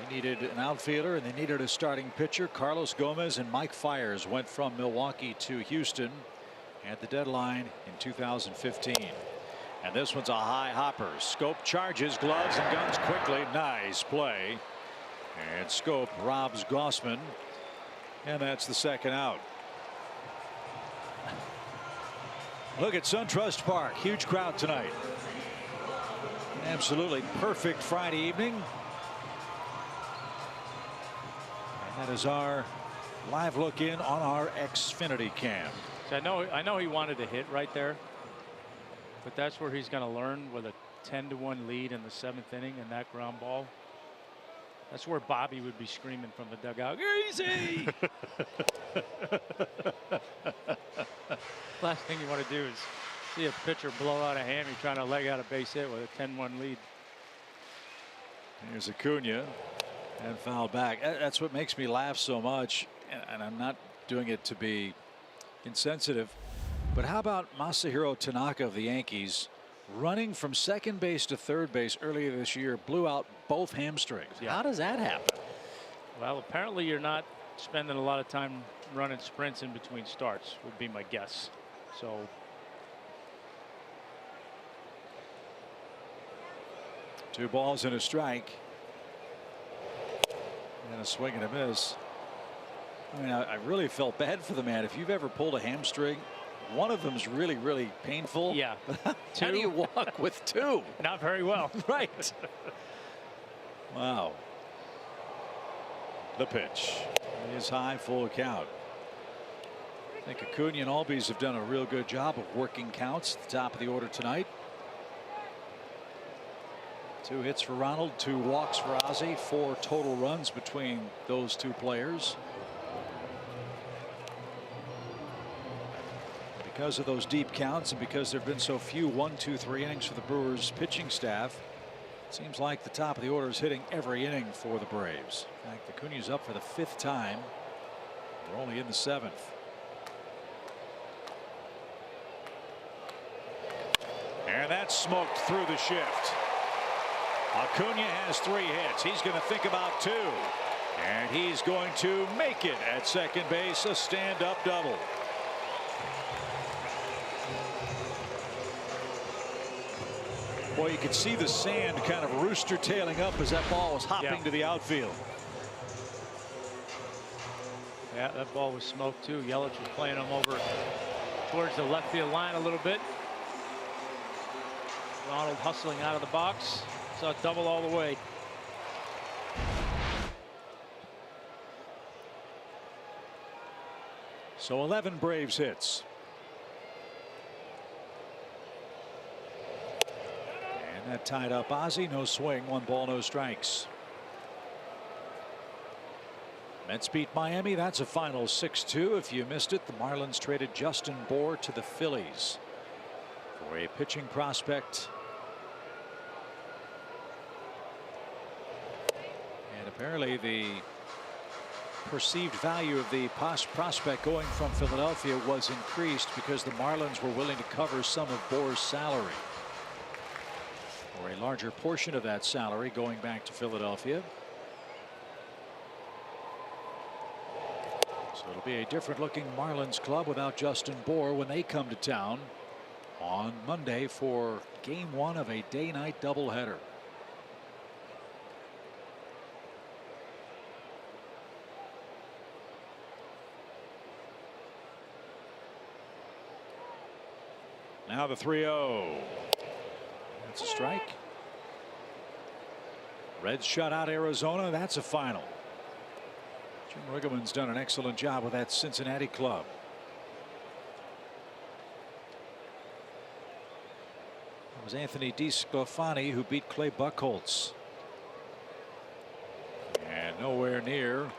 They needed an outfielder and they needed a starting pitcher. Carlos Gomez and Mike Fiers went from Milwaukee to Houston at the deadline in 2015. And this one's a high hopper. Scope charges, gloves and guns quickly. Nice play. And Scope robs Gausman. And that's the 2nd out. Look at SunTrust Park. Huge crowd tonight. An absolutely perfect Friday evening. That is our live look in on our Xfinity cam. So I know he wanted to hit right there. But that's where he's going to learn with a 10-1 lead in the 7th inning and that ground ball. That's where Bobby would be screaming from the dugout, easy! Last thing you want to do is see a pitcher blow out a hammy trying to leg out a base hit with a 10-1 lead. Here's Acuna and fouled back. That's what makes me laugh so much, and I'm not doing it to be insensitive, but how about Masahiro Tanaka of the Yankees running from second base to third base earlier this year, blew out both hamstrings. Yeah. How does that happen? Well, apparently you're not spending a lot of time running sprints in between starts, would be my guess. So two balls and a strike. And a swing and a miss. I mean, I really felt bad for the man. If you've ever pulled a hamstring, one of them's really, really painful. Yeah. How do you walk with two? Not very well. Right. Wow. The pitch is high, full count. I think Acuna and Albies have done a real good job of working counts at the top of the order tonight. 2 hits for Ronald, 2 walks for Ozzie, 4 total runs between those two players. Because of those deep counts and because there have been so few 1, 2, 3 innings for the Brewers pitching staff, it seems like the top of the order is hitting every inning for the Braves. In fact, Acuna's up for the 5th time. We're only in the 7th. And that's smoked through the shift. Acuna has 3 hits. He's going to think about 2. And he's going to make it at second base, a stand-up double. Boy, you could see the sand kind of rooster tailing up as that ball was hopping to the outfield. Yeah, that ball was smoked too. Yelich was playing him over towards the left field line a little bit. Ronald hustling out of the box. Saw it double all the way. So 11 Braves hits. And that tied up Ozzie. No swing, 1 ball, no strikes. Mets beat Miami. That's a final 6-2. If you missed it, the Marlins traded Justin Bour to the Phillies for a pitching prospect. And apparently the perceived value of the prospect going from Philadelphia was increased because the Marlins were willing to cover some of Bour's salary, or a larger portion of that salary going back to Philadelphia. So it'll be a different looking Marlins club without Justin Bour when they come to town on Monday for game 1 of a day-night doubleheader. Now the 3-0. That's a strike. Reds shut out Arizona. That's a final. Jim Riggleman's done an excellent job with that Cincinnati club. It was Anthony DeSclafani who beat Clay Buchholz. And nowhere near.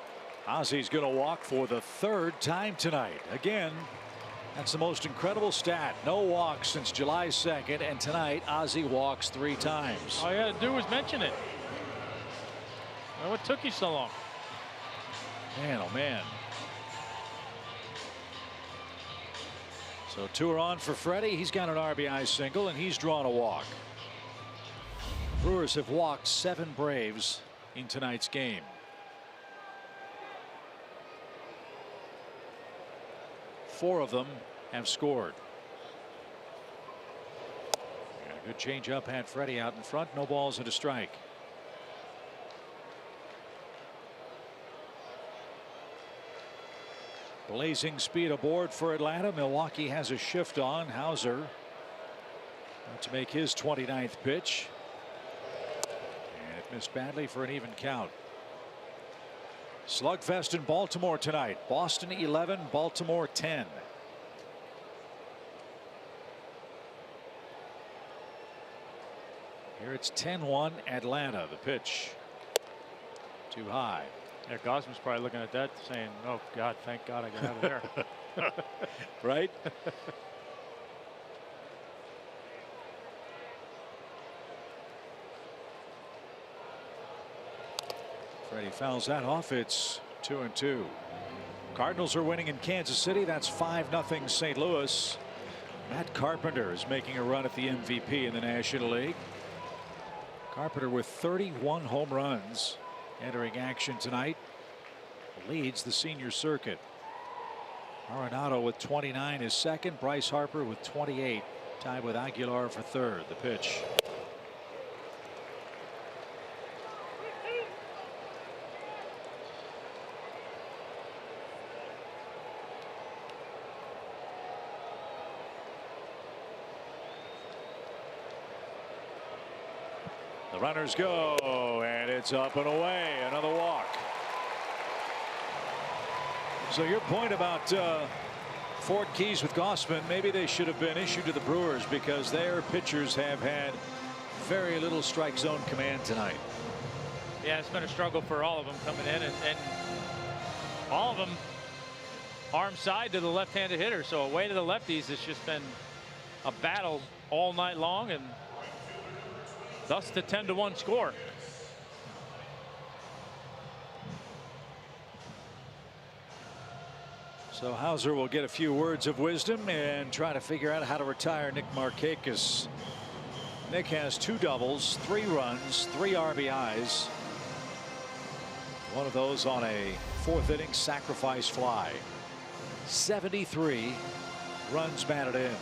Ozzie's going to walk for the 3rd time tonight. Again, that's the most incredible stat. No walks since July 2nd, and tonight Ozzie walks 3 times. All you had to do was mention it. Well, what took you so long? Man, oh man. So 2 are on for Freddie. He's got an RBI single, and he's drawn a walk. Brewers have walked 7 Braves in tonight's game. Four of them have scored. And a good change up had Freddie out in front. No balls and a strike. Blazing speed aboard for Atlanta. Milwaukee has a shift on. Hauser to make his 29th pitch. And it missed badly for an even count. Slugfest in Baltimore tonight. Boston 11, Baltimore 10. Here it's 10-1 Atlanta. The pitch too high. Yeah, Gosman's probably looking at that saying, oh God, thank God I got out of there. Right? Freddie fouls that off. It's 2-2. Cardinals are winning in Kansas City. That's 5-0 St. Louis. Matt Carpenter is making a run at the MVP in the National League. Carpenter with 31 home runs entering action tonight. Leads the senior circuit. Arenado with 29 is second. Bryce Harper with 28, tied with Aguilar for third. The pitch. The runners go, and it's up and away. Another walk. So your point about Ford Keys with Gausman, maybe they should have been issued to the Brewers because their pitchers have had very little strike zone command tonight. Yeah, it's been a struggle for all of them coming in, and all of them arm side to the left-handed hitter. So away to the lefties, it's just been a battle all night long, and thus the 10-1 score. So Hauser will get a few words of wisdom and try to figure out how to retire Nick Markakis. Nick has 2 doubles, 3 runs, 3 RBIs. One of those on a 4th inning sacrifice fly. 73 runs batted in.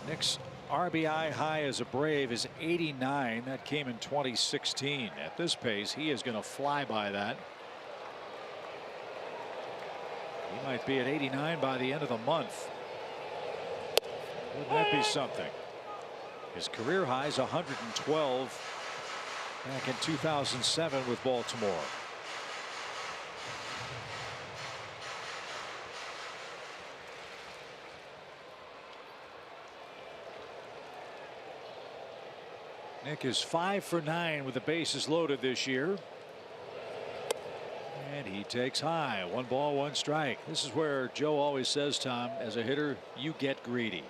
Nick's RBI high as a Brave is 89. That came in 2016. At this pace, he is going to fly by that. He might be at 89 by the end of the month. Wouldn't that be something? His career high is 112 back in 2007 with Baltimore. Nick is 5 for 9 with the bases loaded this year. And he takes high. 1 ball, 1 strike. This is where Joe always says, Tom, as a hitter, you get greedy.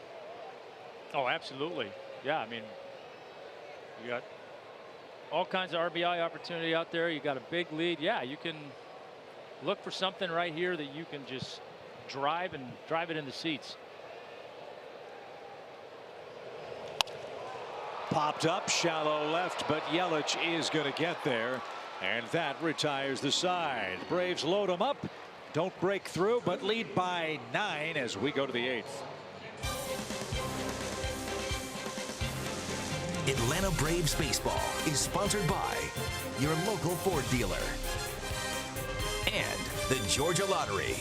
Oh, absolutely. Yeah, I mean, you got all kinds of RBI opportunity out there. You got a big lead. Yeah, you can look for something right here that you can just drive it in the seats. Popped up, shallow left, but Yelich is going to get there, and that retires the side. Braves load them up, don't break through, but lead by 9 as we go to the 8th. Atlanta Braves baseball is sponsored by your local Ford dealer and the Georgia Lottery.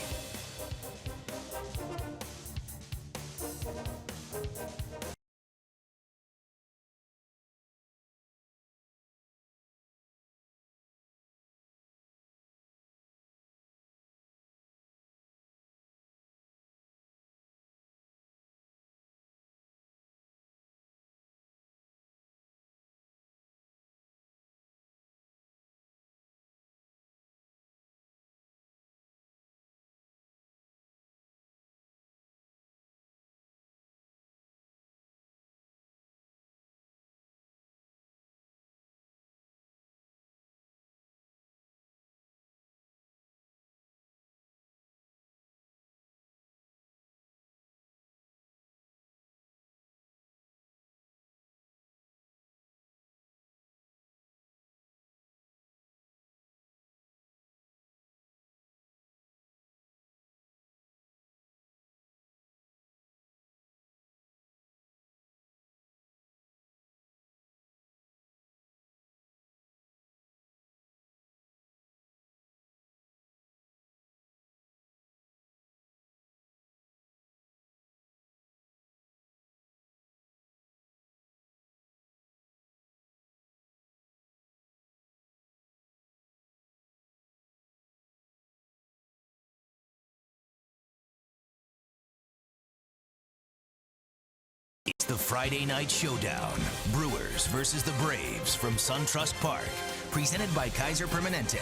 the Friday night showdown. Brewers versus the Braves from SunTrust Park. Presented by Kaiser Permanente.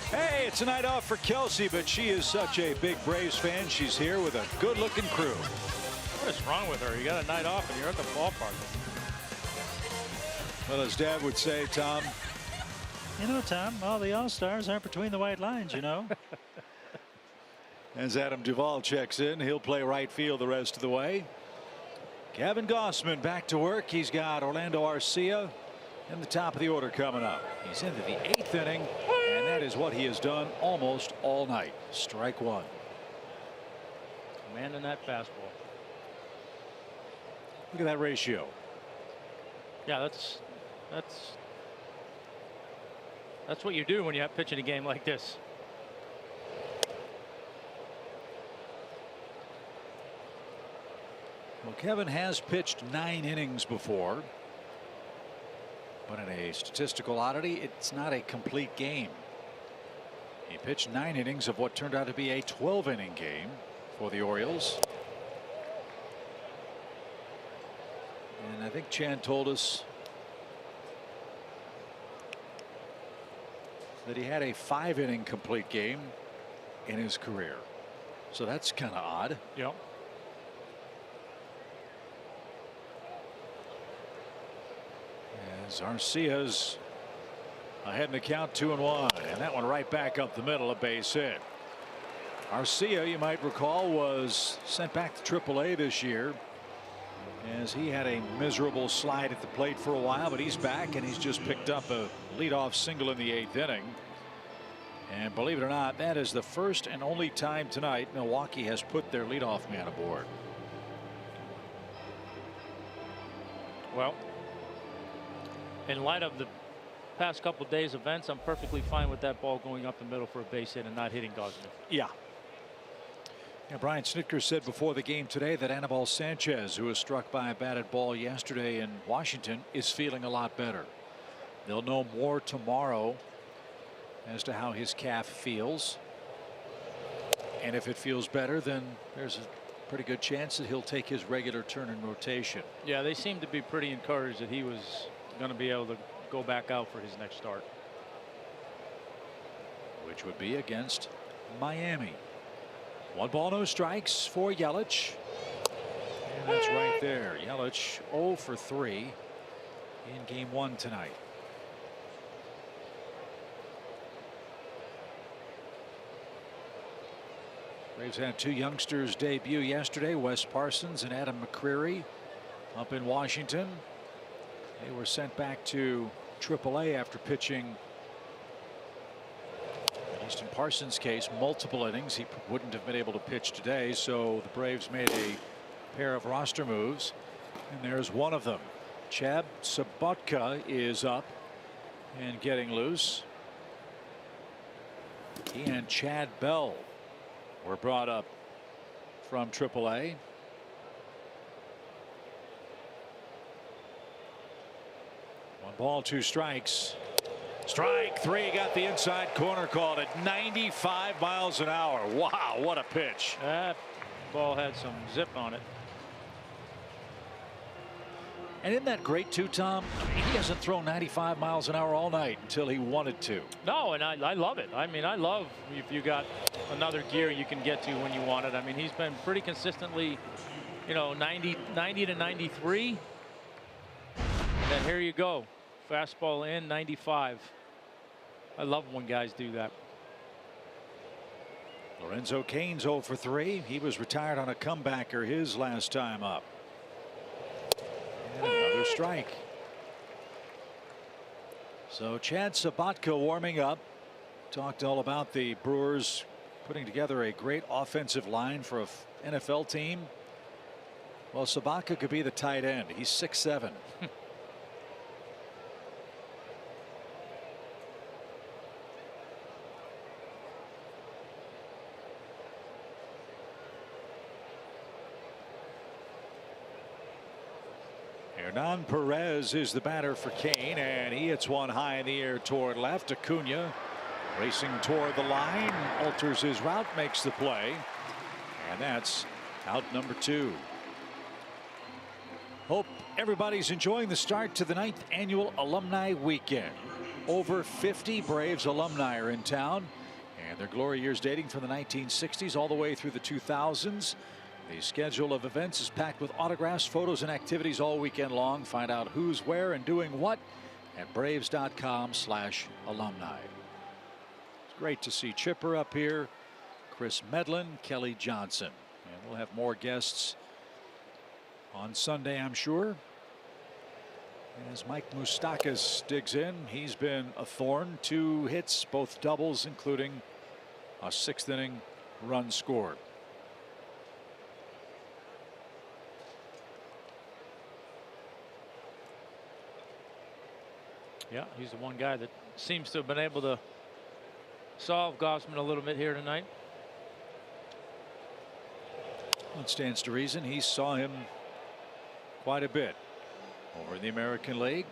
Hey, it's a night off for Kelsey, but she is such a big Braves fan. She's here with a good-looking crew. What is wrong with her? You got a night off and you're at the ballpark. Well, as Dad would say, Tom. You know, Tom, all the All-Stars aren't between the white lines, you know. As Adam Duvall checks in, he'll play right field the rest of the way. Kevin Gausman back to work. He's got Orlando Arcia in the top of the order coming up. He's into the 8th inning, and that is what he has done almost all night. Strike one. Commanding that fastball. Look at that ratio. Yeah, that's what you do when you have pitching a game like this. Well, Kevin has pitched 9 innings before. But in a statistical oddity, it's not a complete game. He pitched 9 innings of what turned out to be a 12-inning game for the Orioles. And I think Chan told us that he had a 5-inning complete game in his career. So that's kind of odd. Yep. As Arcia's ahead in the count, 2-1, and that one right back up the middle, a base hit. Arcia, you might recall, was sent back to AAA this year as he had a miserable slide at the plate for a while, but he's back and he's just picked up a leadoff single in the 8th inning. And believe it or not, that is the first and only time tonight Milwaukee has put their leadoff man aboard. Well, in light of the past couple of days events, I'm perfectly fine with that ball going up the middle for a base hit and not hitting Gausman. Yeah. Brian Snitker said before the game today that Anibal Sanchez, who was struck by a batted ball yesterday in Washington, is feeling a lot better. They'll know more tomorrow as to how his calf feels. And if it feels better, then there's a pretty good chance that he'll take his regular turn in rotation. Yeah, they seem to be pretty encouraged that he was going to be able to go back out for his next start, which would be against Miami. 1 ball, no strikes for Yelich. And that's right there. Yelich 0 for 3 in game 1 tonight. Braves had 2 youngsters debut yesterday, Wes Parsons and Adam McCreary up in Washington. They were sent back to AAA after pitching, at least in Parsons' case, multiple innings. He wouldn't have been able to pitch today, so the Braves made a pair of roster moves, and there's one of them. Chad Sobotka is up and getting loose. He and Chad Bell were brought up from AAA. One ball, 2 strikes. Strike 3, got the inside corner called at 95 miles an hour. Wow, what a pitch. That ball had some zip on it. And isn't that great too, Tom? I mean, he hasn't thrown 95 miles an hour all night until he wanted to. No, and I love it. I mean, I love if you got another gear you can get to when you want it. I mean, he's been pretty consistently, you know, 90 to 93. And then here you go. Fastball in, 95. I love when guys do that. Lorenzo Cain's 0 for 3. He was retired on a comebacker his last time up. And another strike. So Chad Sobotka warming up. Talked all about the Brewers putting together a great offensive line for an NFL team. Well, Sobotka could be the tight end. He's 6'7". Hernan Perez is the batter for Cain, and he hits one high in the air toward left. Acuna racing toward the line, alters his route, makes the play, And that's out number 2. Hope everybody's enjoying the start to the 9th annual Alumni Weekend. Over 50 Braves alumni are in town, and their glory years dating from the 1960s all the way through the 2000s. The schedule of events is packed with autographs, photos, and activities all weekend long. Find out who's where and doing what at braves.com/alumni. It's great to see Chipper up here, Chris Medlin, Kelly Johnson, and we'll have more guests on Sunday, I'm sure. As Mike Moustakas digs in, he's been a thorn. 2 hits, both doubles, including a 6th inning run scored. Yeah, he's the one guy that seems to have been able to solve Gausman a little bit here tonight. It stands to reason he saw him quite a bit over in the American League.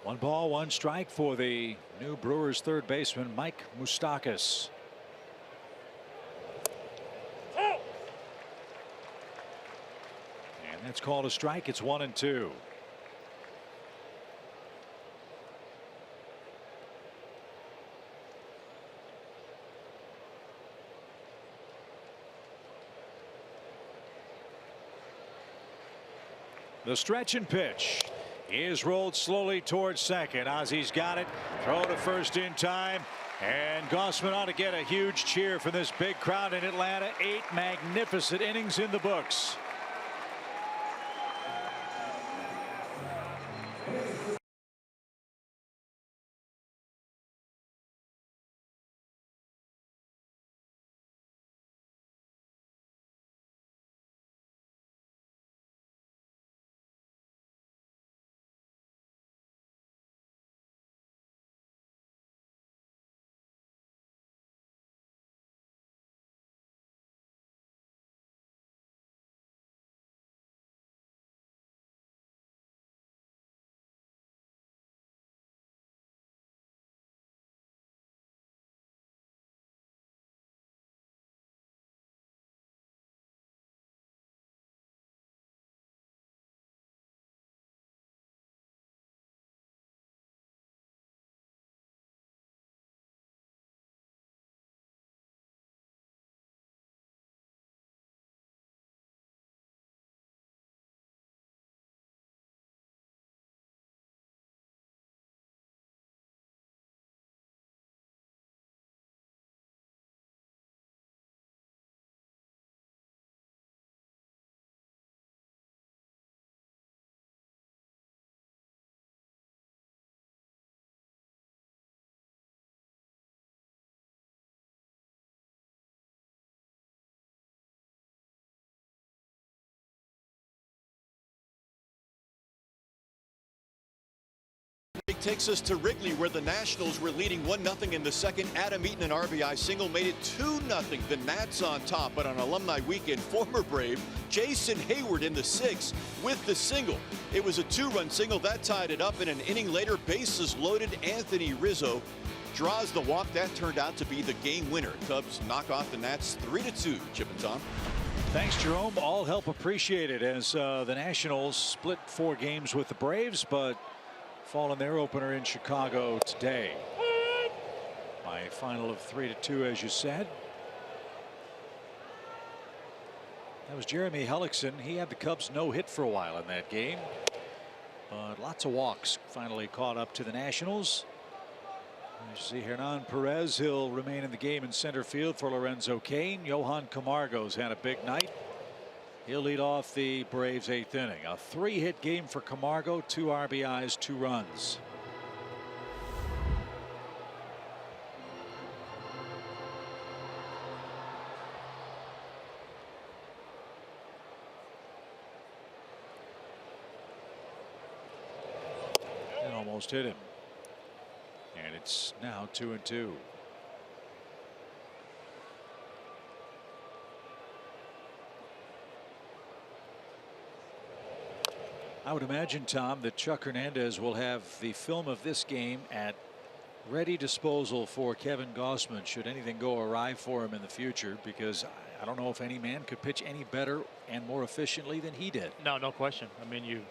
One ball, 1 strike for the new Brewers third baseman, Mike Moustakas. And that's called a strike. It's 1-2. The stretch and pitch is rolled slowly towards second. Ozzy's got it. Throw to first in time. And Gausman ought to get a huge cheer from this big crowd in Atlanta. 8 magnificent innings in the books. Takes us to Wrigley, where the Nationals were leading 1-0 in the second. Adam Eaton, an RBI single, made it 2-0. The Nats on top, but on Alumni Weekend, former Brave Jason Hayward in the 6th with the single. It was a 2-run single that tied it up. In an inning later, bases loaded, Anthony Rizzo draws the walk. That turned out to be the game winner. Cubs knock off the Nats 3-2. Chip and Tom. Thanks, Jerome. All help appreciated as the Nationals split 4 games with the Braves, but fall in their opener in Chicago today by a final of 3-2, as you said. That was Jeremy Hellickson. He had the Cubs no hit for a while in that game, but lots of walks finally caught up to the Nationals. As you see Hernan Perez, he'll remain in the game in center field for Lorenzo Cain. Johan Camargo's had a big night. He'll lead off the Braves' 8th inning. A 3-hit game for Camargo, 2 RBIs, 2 runs. And almost hit him. And it's now 2-2. I would imagine, Tom, that Chuck Hernandez will have the film of this game at ready disposal for Kevin Gossman should anything go awry for him in the future, because I don't know if any man could pitch any better and more efficiently than he did. No question. I mean,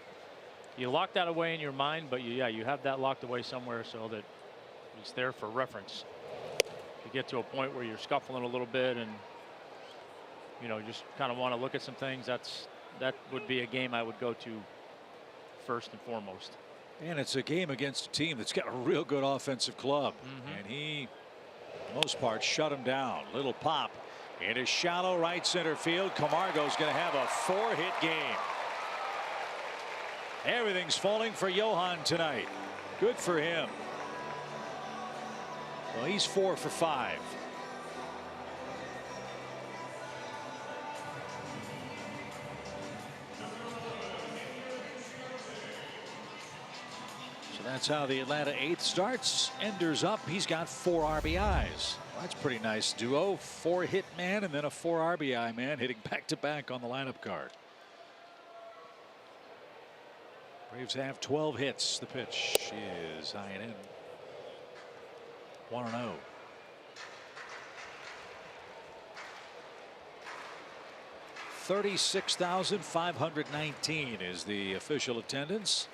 you lock that away in your mind, but you have that locked away somewhere so that it's there for reference. You get to a point where you're scuffling a little bit and just kind of want to look at some things. That would be a game I would go to first and foremost. And it's a game against a team that's got a real good offensive club. And he, for the most part, shut him down. Little pop into shallow right center field. Camargo's going to have a 4-hit game. Everything's falling for Johan tonight. Good for him. Well, he's 4 for 5. That's how the Atlanta 8th starts. Ender's up. He's got 4 RBIs. Well, that's a pretty nice duo. 4-hit man and then a 4 RBI man hitting back-to-back on the lineup card. Braves have 12 hits. The pitch is high and in. 1-0. $36,519 is the official attendance.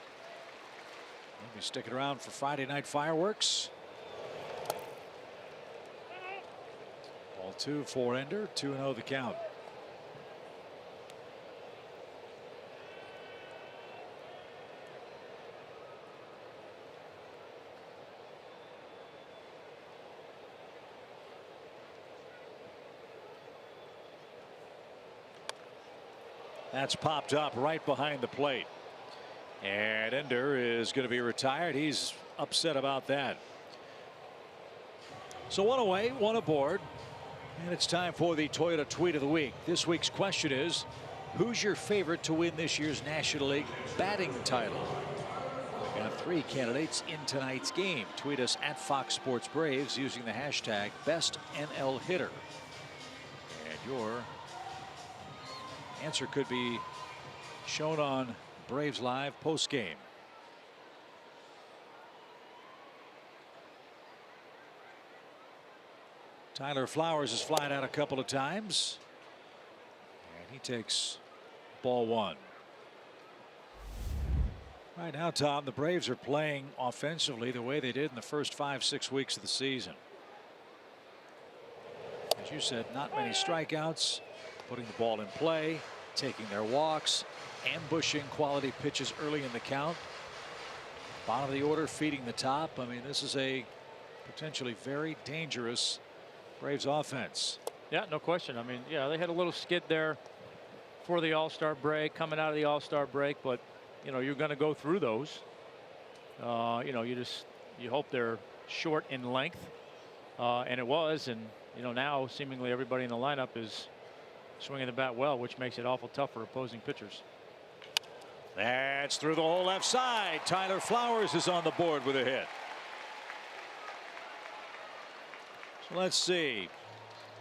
Maybe sticking around for Friday night fireworks. Ball 2 for Ender. 2-0 the count. That's popped up right behind the plate. And Ender is going to be retired. He's upset about that. So 1 away, 1 aboard. And it's time for the Toyota Tweet of the Week. This week's question is, who's your favorite to win this year's National League batting title? We've got 3 candidates in tonight's game. Tweet us at Fox Sports Braves using the hashtag BestNLHitter. And your answer could be shown on Braves Live post game. Tyler Flowers has flied out a couple of times. And he takes ball 1. Right now, Tom, the Braves are playing offensively the way they did in the first 5-6 weeks of the season. As you said, not many strikeouts, putting the ball in play, taking their walks, ambushing quality pitches early in the count. Bottom of the order, feeding the top. I mean, this is a potentially very dangerous Braves offense. Yeah, no question. I mean, yeah, they had a little skid there for the All-Star break, coming out of the All-Star break, but you're going to go through those. You hope they're short in length, and it was. And now seemingly everybody in the lineup is swinging the bat well, which makes it awful tough for opposing pitchers. That's through the whole left side. Tyler Flowers is on the board with a hit. So let's see.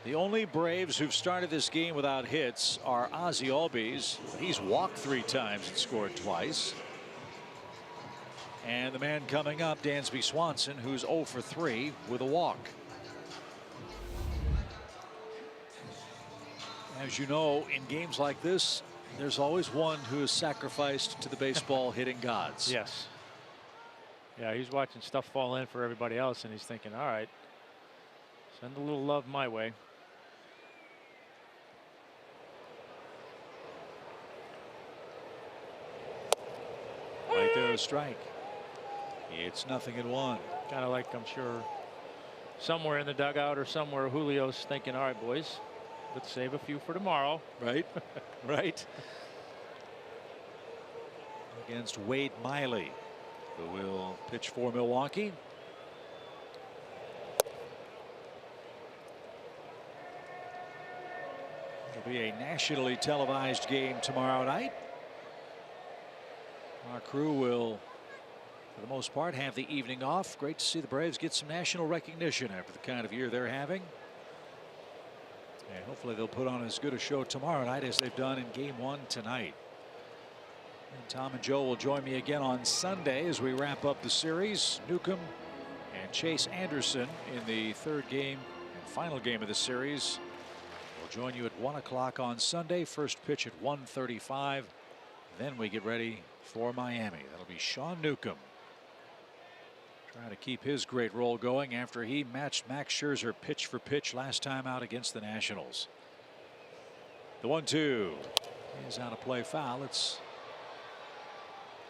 The only Braves who've started this game without hits are Ozzie Albies. He's walked 3 times and scored twice. And the man coming up, Dansby Swanson, who's 0 for 3 with a walk. As you know, in games like this, there's always one who is sacrificed to the baseball hitting gods. Yes. Yeah, he's watching stuff fall in for everybody else, and he's thinking, all right, send a little love my way. Right there, a strike. It's 0-1. Kind of like, I'm sure, somewhere in the dugout or somewhere, Julio's thinking, all right, boys, let's save a few for tomorrow. Right. Right. Against Wade Miley, who will pitch for Milwaukee. It'll be a nationally televised game tomorrow night. Our crew will, for the most part, have the evening off. Great to see the Braves get some national recognition after the kind of year they're having. And hopefully they'll put on as good a show tomorrow night as they've done in Game 1 tonight. And Tom and Joe will join me again on Sunday as we wrap up the series. Newcomb and Chase Anderson in the third game and final game of the series. We'll join you at 1 o'clock on Sunday. First pitch at 1:35. Then we get ready for Miami. That'll be Sean Newcomb trying to keep his great roll going after he matched Max Scherzer pitch for pitch last time out against the Nationals. The 1-2 is out of play, foul. It's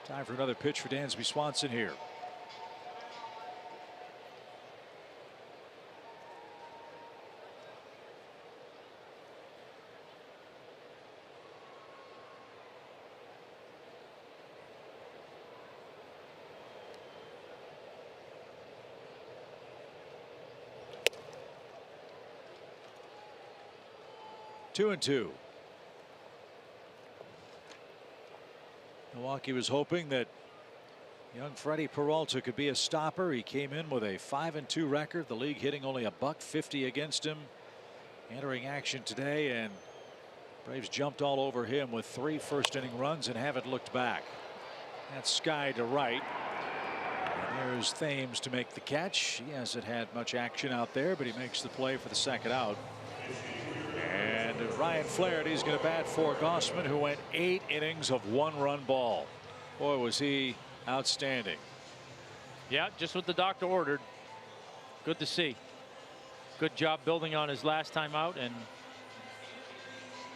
time for another pitch for Dansby Swanson here. Two and two. Milwaukee was hoping that young Freddie Peralta could be a stopper. He came in with a 5-2 record. The league hitting only a .150 against him. Entering action today, and Braves jumped all over him with 3 first-inning runs and haven't looked back. That's Sky to right. And there's Thames to make the catch. He hasn't had much action out there, but he makes the play for the second out. And Ryan Flaherty is going to bat for Gossman, who went 8 innings of 1-run ball. Boy, was he outstanding. Yeah, just what the doctor ordered. Good to see. Good job building on his last time out, and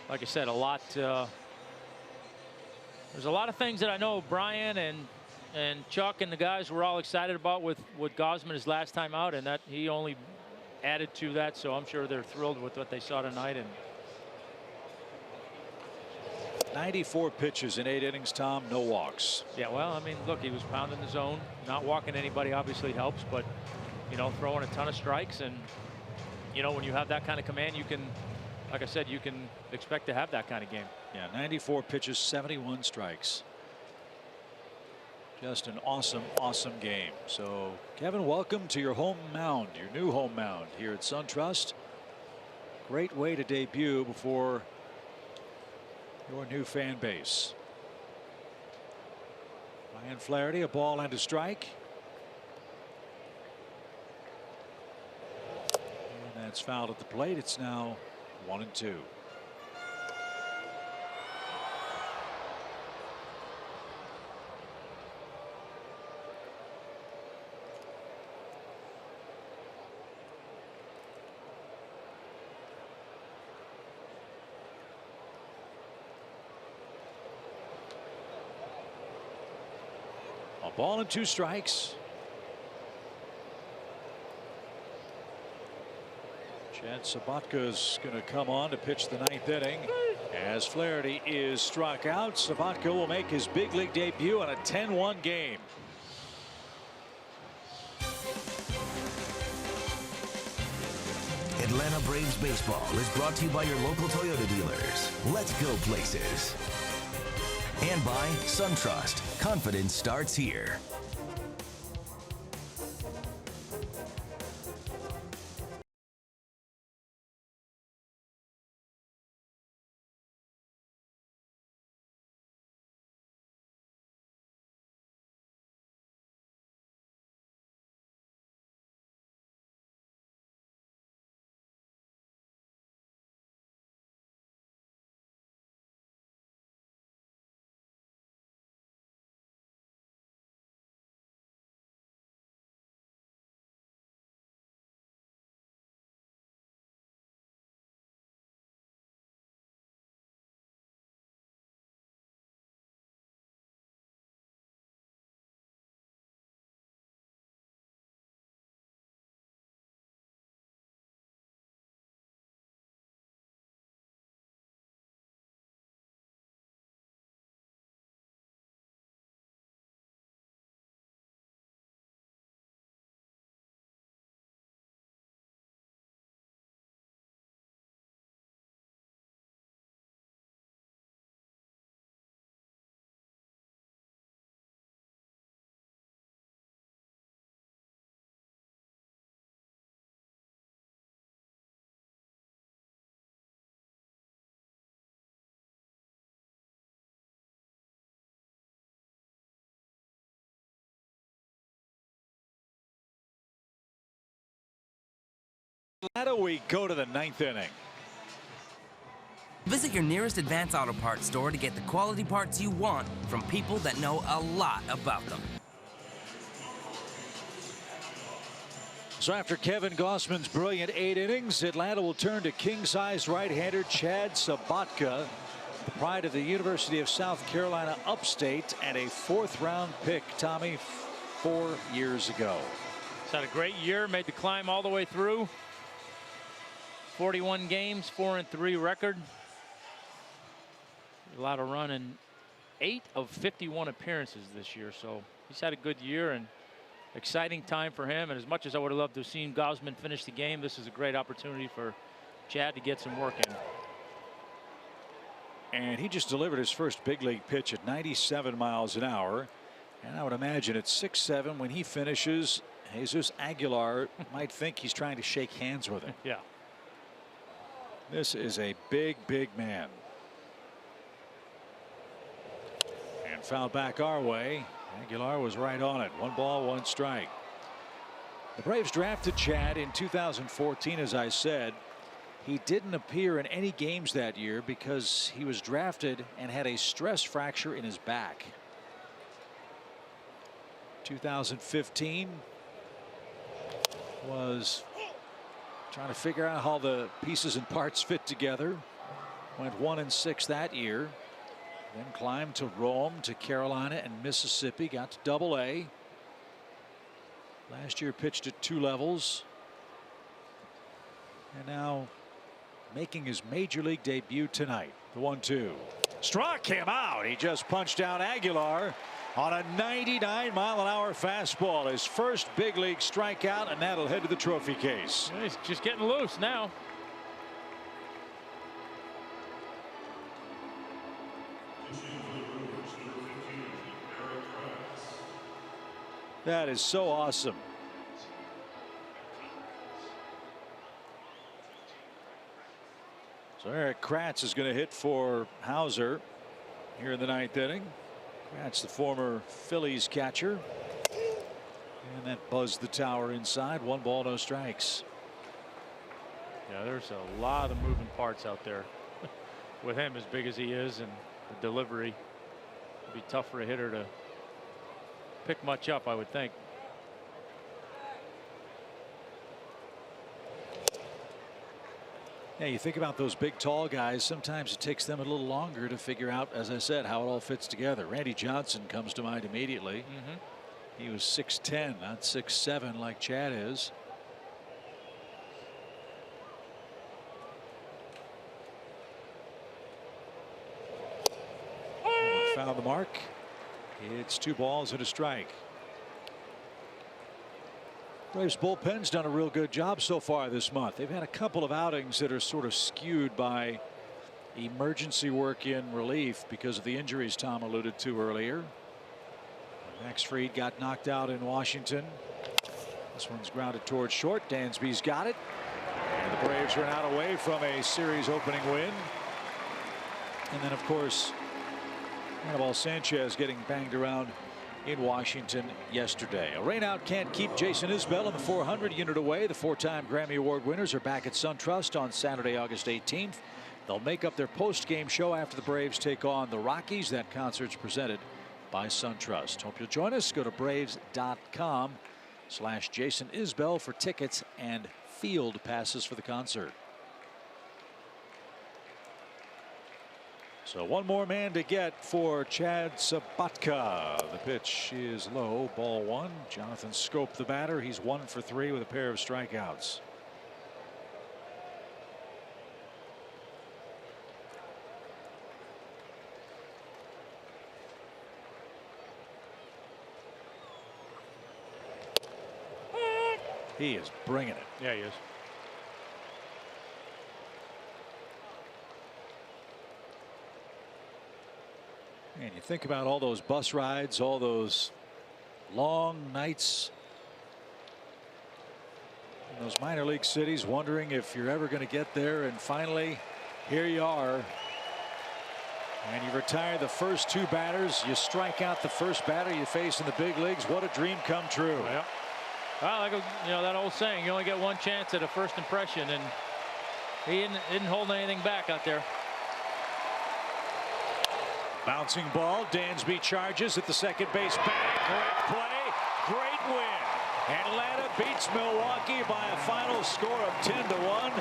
like I said, a lot. There's a lot of things that I know Brian and Chuck and the guys were all excited about with Gossman his last time out, and that he only added to that, so I'm sure they're thrilled with what they saw tonight. And 94 pitches in 8 innings, Tom, no walks. Yeah, well, I mean, look, he was pounding the zone, not walking anybody obviously helps, but you know, throwing a ton of strikes, and you know, when you have that kind of command, you can, like I said, you can expect to have that kind of game. Yeah, 94 pitches, 71 strikes. Just an awesome game. So, Kevin, welcome to your home mound, your new home mound here at SunTrust. Great way to debut before your new fan base. Ryan Flaherty, a ball and a strike. And that's fouled at the plate. It's now 1-2. A ball and 2 strikes. Chad Sabotka's going to come on to pitch the 9th inning. As Flaherty is struck out, Sabatka will make his big league debut on a 10-1 game. Atlanta Braves baseball is brought to you by your local Toyota dealers. Let's go places. And by SunTrust. Confidence starts here. Atlanta, we go to the 9th inning. Visit your nearest Advance Auto Parts store to get the quality parts you want from people that know a lot about them. So after Kevin Gossman's brilliant 8 innings, Atlanta will turn to king-sized right-hander Chad Sabatka, the pride of the University of South Carolina Upstate, and a 4th-round pick, Tommy, 4 years ago. He's had a great year, made the climb all the way through. 41 games, 4-3 record. Allowed a run in 8 of 51 appearances this year, so he's had a good year and exciting time for him. And as much as I would have loved to have seen Gossman finish the game, this is a great opportunity for Chad to get some work in. And he just delivered his first big league pitch at 97 miles an hour. And I would imagine at 6'7", when he finishes, Jesus Aguilar might think he's trying to shake hands with him. Yeah. This is a big, big man. And foul back our way. Aguilar was right on it. 1 ball, 1 strike. The Braves drafted Chad in 2014, as I said. He didn't appear in any games that year because he was drafted and had a stress fracture in his back. 2015 was trying to figure out how the pieces and parts fit together. Went 1-6 that year. Then climbed to Rome, to Carolina and Mississippi. Got to Double-A. Last year pitched at 2 levels. And now making his major league debut tonight. The 1-2. Struck him out. He just punched down Aguilar on a 99-mile-an-hour fastball. His first big league strikeout, and that'll head to the trophy case. He's just getting loose now. That is so awesome. So Eric Kratz is going to hit for Hauser here in the 9th inning. Kratz, the former Phillies catcher. And that buzzed the tower inside. 1 ball, no strikes. Yeah, there's a lot of moving parts out there with him as big as he is, and the delivery. It'd be tough for a hitter to pick much up, I would think. Yeah, you think about those big tall guys, sometimes it takes them a little longer to figure out, as I said, how it all fits together. Randy Johnson comes to mind immediately. He was 6'10", not 6'7" like Chad is. Found the mark. It's 2 balls and a strike. Braves bullpen's done a real good job so far this month. They've had a couple of outings that are sort of skewed by emergency work in relief because of the injuries Tom alluded to earlier. Max Fried got knocked out in Washington. This one's grounded towards short. Dansby's got it. And the Braves are not away from a series opening win. And then, of course, Anibal Sanchez getting banged around in Washington yesterday. A rainout can't keep Jason Isbell in the 400 unit away. The 4-time Grammy Award winners are back at SunTrust on Saturday, August 18th. They'll make up their post-game show after the Braves take on the Rockies. That concert's presented by SunTrust. Hope you'll join us. Go to braves.com/Jason Isbell for tickets and field passes for the concert. So 1 more man to get for Chad Sabatka. The pitch is low, ball 1. Jonathan Scope, the batter. He's 1 for 3 with a pair of strikeouts. He is bringing it. Yeah, he is. And you think about all those bus rides, all those long nights in those minor league cities, wondering if you're ever going to get there, and finally here you are. And you retire the first 2 batters. You strike out the first batter you face in the big leagues. What a dream come true. Yep. Well, like that old saying, you only get one chance at a first impression, and he didn't hold anything back out there. Bouncing ball. Dansby charges at the second base bag. Great play. Great win. Atlanta beats Milwaukee by a final score of 10-1.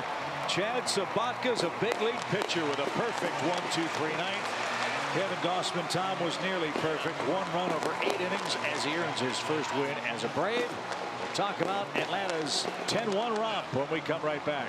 Chad Sabatka's a big league pitcher with a perfect 1-2-3 ninth. Kevin Gausman Tom was nearly perfect. 1 run over 8 innings as he earns his first win as a Brave. We'll talk about Atlanta's 10-1 romp when we come right back.